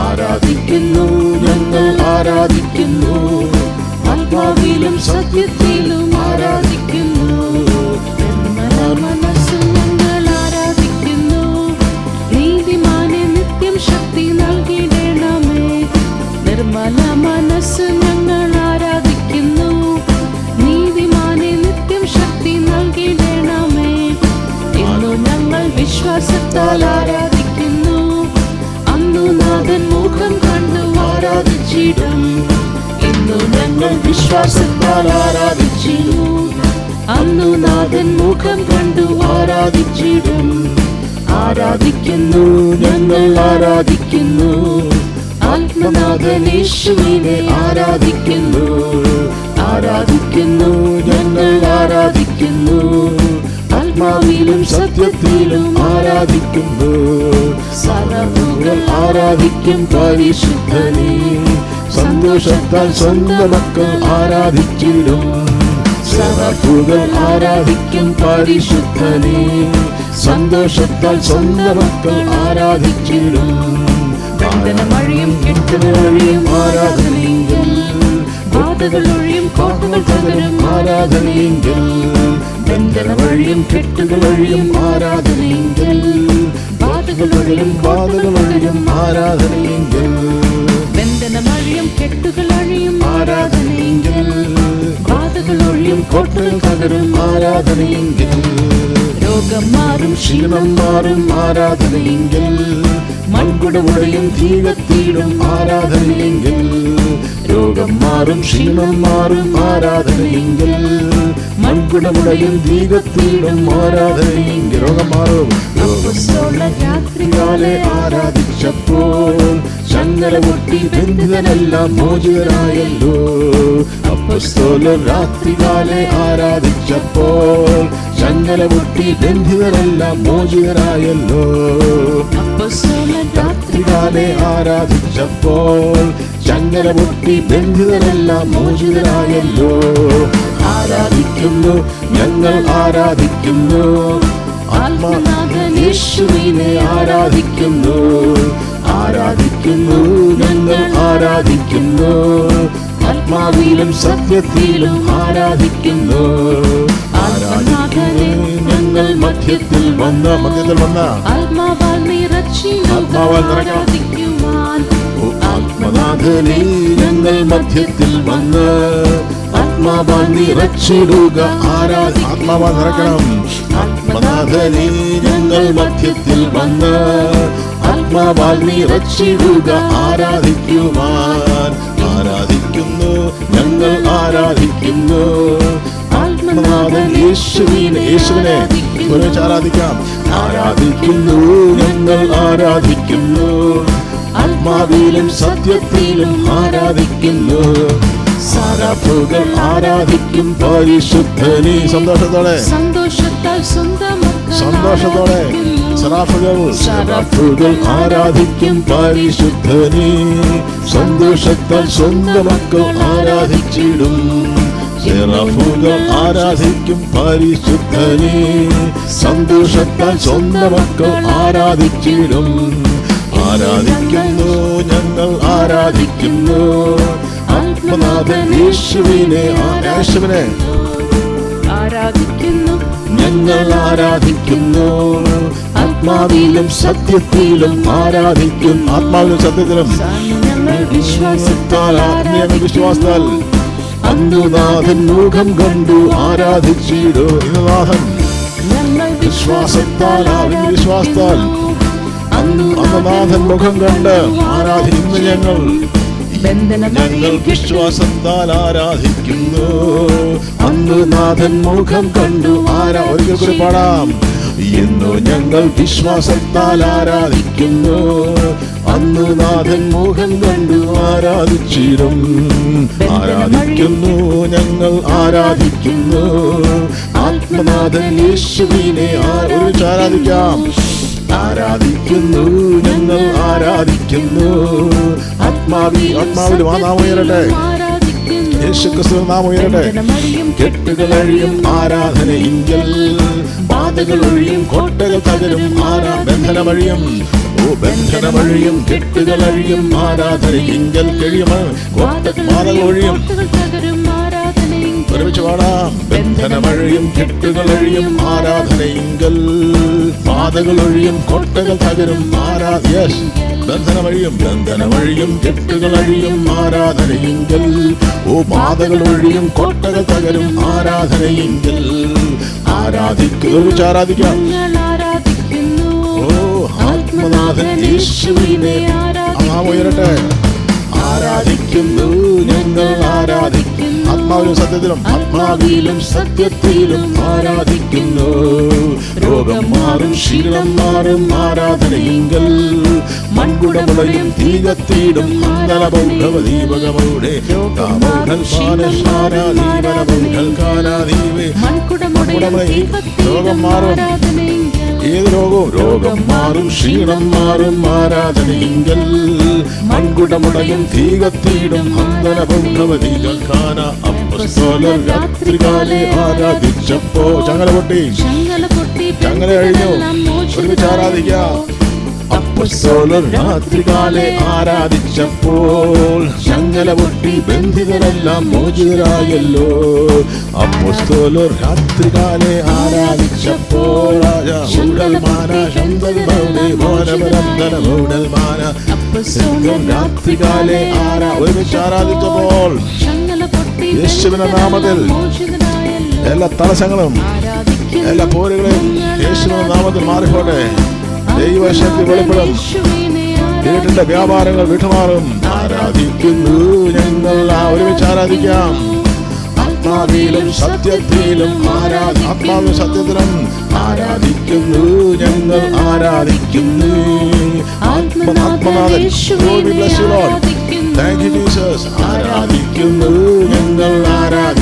ആരാധിക്കുന്നു, ഞങ്ങൾ ആരാധിക്കുന്നു, ആത്മാവിലും സത്യത്തിലും ആരാധിക്കുന്നു. മനസ്സ് ഞങ്ങൾ ആരാധിക്കുന്നു, നീതിമാനെ നിത്യം ശക്തി നൽകിയിടണമേ. നിർമ്മല മനസ്സ് ഞങ്ങൾ ആരാധിക്കുന്നു, നീതിമാനെ നിത്യം ശക്തി നൽകിയിടണമേ. ഇന്നു ഞങ്ങൾ വിശ്വാസത്താൽ ആരാധിക്കുന്നു, അന്നു നാഥൻ മുഖം കണ്ടു ആരാധിച്ചിടും. ഇന്നു ഞങ്ങൾ വിശ്വാസത്താൽ ആരാധിച്ചിടും, അന്നു നാഥൻ മുഖം കണ്ടു ആരാധിച്ചിടും. ആരാധിക്കുന്നു, ഞങ്ങൾ ആരാധിക്കുന്നു, ആത്മനാഥൻ യേശുവിനെ ആരാധിക്കുന്നു. ആരാധിക്കുന്നു, ഞങ്ങൾ ആരാധിക്കുന്നു, ആത്മാവിലും സത്യത്തിലും ആരാധിക്കുന്നു. സകലഭൂകൾ ആരാധിക്കും പരിശുദ്ധനെ, സന്തോഷത്താൽ സ്വന്തം മക്കൾ ആരാധിച്ചിടും. സകലഭൂകൾ ആരാധിക്കും പരിശുദ്ധനെ, സന്തോഷത്താൽ സ്വന്തം മക്കൾ ആരാധിച്ചിടും. ബന്ധനമഴിയും കെട്ടുകളൊഴിയും ആരാധനയെങ്കിൽ, ബാധകളൊഴിയും കോട്ടകൾ തകരും ആരാധനയെങ്കിൽ. ബന്ധനമഴിയും കെട്ടുകളൊഴിയും ആരാധനയെങ്കിൽ, ബാധകളൊഴിയും ആരാധനയെങ്കിൽ. ബന്ധനമഴിയും കെട്ടുകളൊഴിയും ആരാധനയെങ്കിൽ, ബാധകളൊഴിയും കോട്ടകൾ തകരും ആരാധനയെങ്കിൽ. രോഗം മാറും ക്ഷീണം മാറും ആരാധനയെങ്കിൽ, മൺകുടമുടയും തീകത്തിയിടും ആരാധനയെങ്കിൽ. രോഗം മാറും ക്ഷീണം മാറും ആരാധനയെങ്കിൽ, മൺകുടമുടയും തീകത്തിയിടും ആരാധനയെങ്കിൽ. രോഗം മാറും. രാത്രികാലെ ആരാധിച്ചപ്പോൾ ചങ്ങല പൊട്ടി ബന്ധിതനെല്ലാം മോചിതരായല്ലോ. അപ്പസ്തോലർ രാത്രികാലെ ആരാധിച്ചപ്പോൾ ചങ്ങല പൊട്ടി ബന്ധിതരെല്ലാം മോചിതരായല്ലോ. രാത്രികാലെ ആരാധിച്ചപ്പോൾ ചങ്ങല പൊട്ടി ബന്ധിതരെല്ലാം മോചിതരായല്ലോ. ആരാധിക്കുന്നു, ഞങ്ങൾ ആരാധിക്കുന്നു, ആത്മനാഥൻ യേശുവിനെ ആരാധിക്കുന്നു. ആരാധിക്കുന്നു, ഞങ്ങൾ ആരാധിക്കുന്നു, ആത്മാവിലും സത്യത്തിലും ആരാധിക്കുന്നു. ആരാധിക്കുന്നു, ഞങ്ങൾ മധ്യത്തിൽ വന്ന ആത്മാവാൽ നിറയ്ക്കുവാൻ. ആത്മനാഥനെ ഞങ്ങൾ മധ്യത്തിൽ വന്ന് ആത്മാവാൽ നിറച്ചിടുക. ആത്മാവാൽ നിറയ്ക്കണം. ആത്മനാഥനെ ഞങ്ങൾ മധ്യത്തിൽ വന്ന് ആത്മാവാൽ നിറച്ചിടുക. ആരാധിക്കുവാൻ. ആരാധിക്കുന്നു, ഞങ്ങൾ ആരാധിക്കുന്നു, ആത്മനാഥൻ യേശുവിനെ ഒരുമിച്ച് ആരാധിക്കാം. ആരാധിക്കുന്നു, ഞങ്ങൾ ആരാധിക്കുന്നു, ആത്മാവിലും സത്യത്തിലും ആരാധിക്കുന്നു. സകലഭൂകൾ ആരാധിക്കും പരിശുദ്ധനെ. സന്തോഷത്തോടെ സകലഭൂകൾ ആരാധിക്കും പരിശുദ്ധനെ, സന്തോഷത്താൽ സ്വന്തം മക്കൾ ആരാധിച്ചിടും. സകലഭൂകൾ ആരാധിക്കും പരിശുദ്ധനെ, സന്തോഷത്താൽ സ്വന്തം മക്കൾ ആരാധിച്ചിടും. ആരാധിക്കുന്നു, ഞങ്ങൾ ആരാധിക്കുന്നു, ആത്മനാഥൻ യേശുവിനെ ആരാധിക്കുന്നു. ഞങ്ങൾ ആരാധിക്കുന്നു, ആത്മാവിലും സത്യത്തിലും ആരാധിക്കും. ആത്മാവിലും സത്യത്തിലും വിശ്വാസത്താൽ അന്നു നാഥൻ മുഖം കണ്ടു ആരാധിച്ചിടൂ. ഇന്ന് നാഥൻ വിശ്വാസത്താൽ അന്ന് നാഥൻ മുഖം കണ്ട് ആരാധിക്കുന്നു. ഞങ്ങൾ വിശ്വാസത്താൽ ആരാധിക്കുന്നു, അന്ന് നാഥൻ മുഖം കണ്ടു ഒരിക്കൽ കൂടി പാടാം. ഇന്നു ഞങ്ങൾ വിശ്വാസത്താൽ ആരാധിക്കുന്നു, അന്നു നാഥൻ മുഖം കണ്ടു ആരാധിച്ചിടും. ആരാധിക്കുന്നു, ഞങ്ങൾ ആരാധിക്കുന്നു, ആത്മനാഥൻ യേശുവിനെ ഒരുമിച്ച് ആരാധിക്കാം. ആരാധിക്കുന്നു, ഞങ്ങൾ ആരാധിക്കുന്നു, ആത്മാവിൽ നാമം ഉയരട്ടെ. യേശുക്രിസ്തുവിൻ നാമം ഉയരട്ടെ. കെട്ടുകൾ അഴിയും ആരാധനയിങ്കൽ, ബാധകൾ ഒഴിയും, കോട്ടകൾ തകരും, ബന്ധനമഴിയും. ഓ ബന്ധനമഴിയും, കെട്ടുകൾ അഴിയും ആരാധനയിങ്കൽ, കഴിയും ബാധകൾ ഒഴിയും. ഒരുമിച്ച് പാടാം. ബന്ധനമഴിയും, കെട്ടുകൾ അഴിയും ആരാധനയിങ്കൽ, ബാധകൾ ഒഴിയും, കോട്ടകൾ തകരും, ബന്ധനമഴിയും, ബന്ധനമഴിയും, കെട്ടുകൾ അഴിയും ആരാധനയിങ്കൽ. ഓ ബാധകൾ ഒഴിയും, കോട്ടകൾ തകരും, ആരാധനയിങ്കൽ. ആരാധിക്കാം. ഓ ആത്മനാഥൻ യേശുവിനെ ഉയരട്ടെ. ആരാധിക്കുന്നു ഞങ്ങൾ, ആരാധിക്കുന്നു. ആത്മാവിലും സത്യത്തിലും, ആത്മാവിലും സത്യത്തിലും ആരാധിക്കുന്നു. രോഗം മാറും, ക്ഷീണം മാറും, ആരാധനയിങ്കൽ. മൺകുടമുടയും, തീ കത്തിയിടും, ദീപകമൗടെ രോഗം മാറും. ഏത് രോഗവും, രോഗം മാറും, ക്ഷീണം മാറും, ആരാധനയിങ്കൽ. മൺകുടമുടയും, തീ കത്തിയിടും, അന്തരബൗദ്ധവതികൾക്കാന. അപ്പസ്തോലർ രാത്രികാലെ ആരാധിച്ചപ്പോ ചങ്ങല പൊട്ടി, ചങ്ങല കഴിഞ്ഞു. ഒരുമിച്ച് ആരാധിക്കാം. അപ്പസ്തോലർ രാത്രികാലെ ആരാധിച്ചപ്പോൾ ചങ്ങല പൊട്ടി, ബന്ധിതരെല്ലാം മോചിതരായല്ലോ. അപ്പസ്തോലർ രാത്രികാലെ ആരാധിച്ചപ്പോൾ രാത്രികാലെ ഒരുമിച്ച് ആരാധിച്ചപ്പോൾ യേശുവിന്റെ നാമത്തിൽ എല്ലാ തടസ്സങ്ങളും, എല്ലാ പോരുകളും യേശുവിന്റെ നാമത്തിൽ മാറിപ്പോട്ടെ. ദൈവശക്തി വെളിപ്പെടും. വീട്ടിന്റെ വ്യാപാരങ്ങൾ വിട്ടുമാറും. ആരാധിക്കുന്നു ഞങ്ങൾ. ഒരുമിച്ച് ആരാധിക്കാം. ആത്മാവിലും സത്യത്തിലും ആത്മാവിലും സത്യത്തിലും ആരാധിക്കുന്നു ഞങ്ങൾ, ആരാധിക്കുന്നു. ആത്മനാഥൻ, താങ്ക് യു ജീസസ്. ആരാധിക്കുന്നു ഞങ്ങൾ,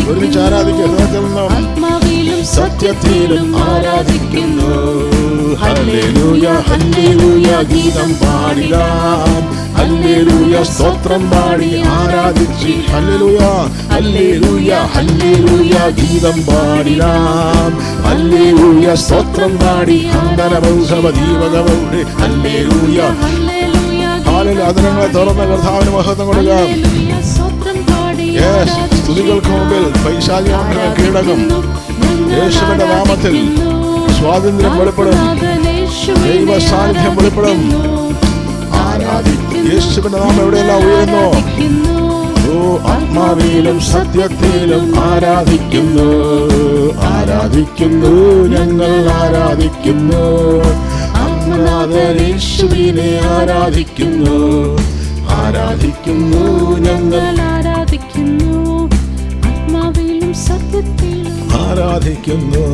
ഒരുമിച്ച് ആരാധിക്കുന്നു. സത്യത്തിലും ആരാധിക്കുന്നു. ഹല്ലേലൂയ, ഹല്ലേലൂയ ഗീതം പാടിടാം. ഹല്ലേലൂയ സ്തോത്രം പാടി ആരാധിച്ച്. ഹല്ലേലൂയ, ഹല്ലേലൂയ, ഹല്ലേലൂയ ഗീതം പാടിടാം. ഹല്ലേലൂയ സ്തോത്രം പാടി അന്തരബൗദ്ധവദീപകമൗടെ. Hallelujah, hallelujah. അതിനങ്ങളെ തുറന്ന കർത്താവിന് മഹത്വം കൊടുക്കാം. സ്തുതികൾക്ക് മുമ്പിൽ പൈശാചിക കീഴടങ്ങും. യേശുവിന്റെ നാമത്തിൽ സ്വാതന്ത്ര്യം വെളിപ്പെടും. ദൈവ സാന്നിധ്യം വെളിപ്പെടും. യേശുവിന്റെ നാമം എവിടെയെല്ലാം ഉയരുന്നു. ഓ ആത്മാവിലും സത്യത്തിലും ആരാധിക്കുന്നു. ആരാധിക്കുന്നു ഞങ്ങൾ, ആരാധിക്കുന്നു. ആത്മനാഥൻ യേശുവിനെ ആരാധിക്കുന്നു. ആരാധിക്കുന്നു ഞങ്ങൾ, ആരാധിക്കുന്നു. ആത്മാവിലും സത്യത്തിലും ആരാധിക്കുന്നു.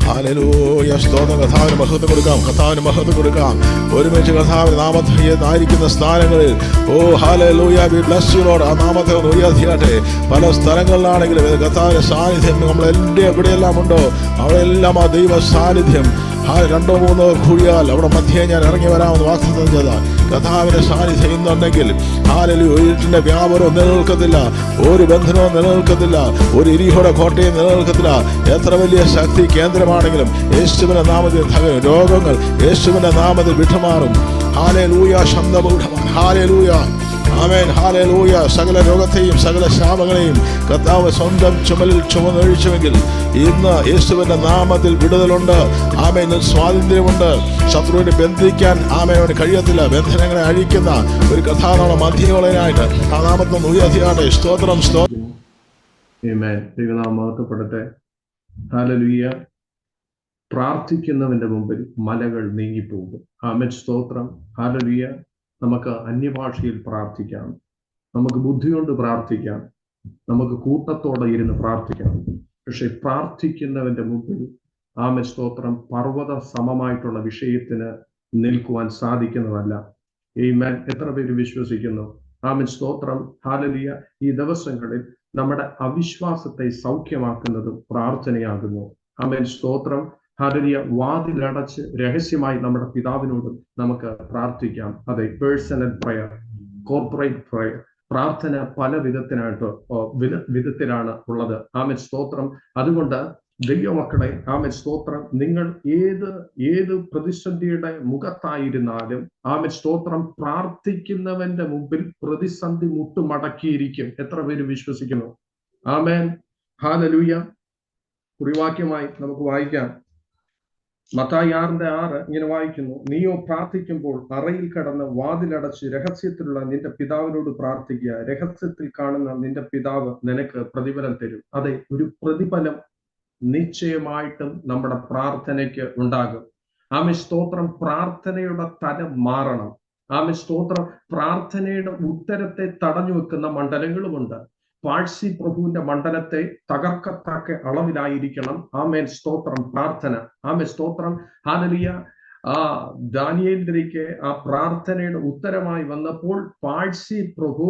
ഹല്ലേലൂയ, സ്തോത്രം. കർത്താവിന് മഹത്വം കൊടുക്കാം. കർത്താവിന് മഹത്വം കൊടുക്കാം. ഒരുമിച്ച് കർത്താവിന്റെ നാമത്തെ ആയിരിക്കുന്ന സ്ഥാനങ്ങളിൽ oh hallelujah, we bless you Lord. ആ നാമത്തെ ഒന്ന് ഉയർത്തിയാട്ടെ. പല സ്ഥലങ്ങളിലാണെങ്കിലും കർത്താവിന്റെ സാന്നിധ്യം നമ്മളെല്ലാം എവിടെയെല്ലാം ഉണ്ടോ അവിടെയെല്ലാം ആ ദൈവ സാന്നിധ്യം. രണ്ടോ മൂന്നോ കൂടിയാൽ അവിടെ മധ്യേ ഞാൻ ഇറങ്ങി വരാമെന്ന് വാഗ്ദത്തം ചെയ്ത കർത്താവിന്റെ സാന്നിധ്യം ഇന്നുണ്ടെങ്കിൽ ഹല്ലേലൂയ, ഇരുട്ടിന്റെ വ്യാപാരവും നിലനിൽക്കത്തില്ല, ഒരു ബന്ധനവും നിലനിൽക്കത്തില്ല, ഒരു ഇരിഹോടെ കോട്ടയും നിലനിൽക്കത്തില്ല. എത്ര വലിയ ശക്തി കേന്ദ്രമാണെങ്കിലും യേശുവിന്റെ നാമത്തിൽ തകരും. രോഗങ്ങൾ യേശുവിന്റെ നാമത്തിൽ വിട്ടുമാറും. ഹല്ലേലൂയ, ശബ്ദബൗഢമാണ്. ഹല്ലേലൂയ, ആമേൻ. ഹല്ലേലൂയ. സകല രോഗത്തെയും സകല ശാപങ്ങളെയും കർത്താവ് സ്വന്തം ചുമലിൽ ചുമന്നൊഴിച്ചുവെങ്കിൽ ഇന്ന് യേശുവിന്റെ നാമത്തിൽ വിടുതലുണ്ട്. ആമേൻ. സ്വാതന്ത്ര്യമുണ്ട്. ശത്രുവിനെ ബന്ധിക്കാൻ ആമേനോട് കഴിയത്തില്ല. ബന്ധനങ്ങളെ അഴിക്കുന്ന ഒരു കഥാനാളെ മധ്യയോളനായിട്ട് ആ നാമത്തിൽ ഉയർത്തിയാട്ടെ. സ്തോത്രം, സ്തോത്രം. ദൈവനാമം മഹത്വപ്പെടട്ടെ. ഹല്ലേലൂയ. പ്രാർത്ഥിക്കുന്നവന്റെ മുമ്പിൽ മലകൾ നീങ്ങിപ്പോകും. ആമേൻ, സ്തോത്രം. ഹല്ലേലൂയ. നമുക്ക് അന്യഭാഷയിൽ പ്രാർത്ഥിക്കാം, നമുക്ക് ബുദ്ധി കൊണ്ട് പ്രാർത്ഥിക്കാം, നമുക്ക് കൂട്ടത്തോടെ ഇരുന്ന് പ്രാർത്ഥിക്കാം. പക്ഷെ പ്രാർത്ഥിക്കുന്നവന്റെ മുമ്പിൽ ആമേൻ, സ്തോത്രം, പർവ്വത സമമായിട്ടുള്ള വിഷയത്തിന് നിൽക്കുവാൻ സാധിക്കുന്നതല്ല. ആമേൻ. എത്ര പേര് വിശ്വസിക്കുന്നു? ആമേൻ, സ്തോത്രം. ഹല്ലേലൂയ. ഈ ദിവസങ്ങളിൽ നമ്മുടെ അവിശ്വാസത്തെ സൗഖ്യമാക്കുന്നത് പ്രാർത്ഥനയാകുന്നു. ആമേൻ, സ്തോത്രം. ഹല്ലേലൂയ. വാതിലടച്ച് രഹസ്യമായി നമ്മുടെ പിതാവിനോട് നമുക്ക് പ്രാർത്ഥിക്കാം. അതെ, പേഴ്സണൽ പ്രയർ, കോർപ്പറേറ്റ് പ്രയർ, പ്രാർത്ഥന പല വിധത്തിലാണ് ഉള്ളത്. ആമേൻ സ്തോത്രം. അതുകൊണ്ട് ദൈവമക്കളെ, ആമേൻ സ്തോത്രം, നിങ്ങൾ ഏത് പ്രതിസന്ധിയുടെ മുഖത്തായിരുന്നാലും ആമേൻ സ്തോത്രം, പ്രാർത്ഥിക്കുന്നവന്റെ മുമ്പിൽ പ്രതിസന്ധി മുട്ടുമടക്കിയിരിക്കും. എത്ര പേര് വിശ്വസിക്കുന്നു? ആമേൻ, ഹല്ലേലൂയ. കുറിവാക്യമായി നമുക്ക് വായിക്കാം. മത്തായി 6:6 ഇങ്ങനെ വായിക്കുന്നു: നീയോ പ്രാർത്ഥിക്കുമ്പോൾ അറയിൽ കടന്ന് വാതിലടച്ച് രഹസ്യത്തിലുള്ള നിന്റെ പിതാവിനോട് പ്രാർത്ഥിക്കുക. രഹസ്യത്തിൽ കാണുന്ന നിന്റെ പിതാവ് നിനക്ക് പ്രതിഫലം തരും. അതെ, ഒരു പ്രതിഫലം നിശ്ചയമായിട്ടും നമ്മുടെ പ്രാർത്ഥനയ്ക്ക് ഉണ്ടാകും. ആമേൻ സ്തോത്രം. പ്രാർത്ഥനയുടെ തലം മാറണം. ആമേൻ സ്തോത്രം. പ്രാർത്ഥനയുടെ ഉത്തരത്തെ തടഞ്ഞു വെക്കുന്ന മണ്ഡലങ്ങളുമുണ്ട്. പാഴ്സി പ്രഭുവിന്റെ മണ്ഡലത്തെ തകർക്കത്തക്ക അളവിലായിരിക്കണം ആമേൻ സ്തോത്രം പ്രാർത്ഥന. ആമേൻ സ്തോത്രം. ഹല്ലേലൂയ. ദാനിയേലിലേക്ക് ആ പ്രാർത്ഥനയുടെ ഉത്തരമായി വന്നപ്പോൾ പാഴ്സി പ്രഭു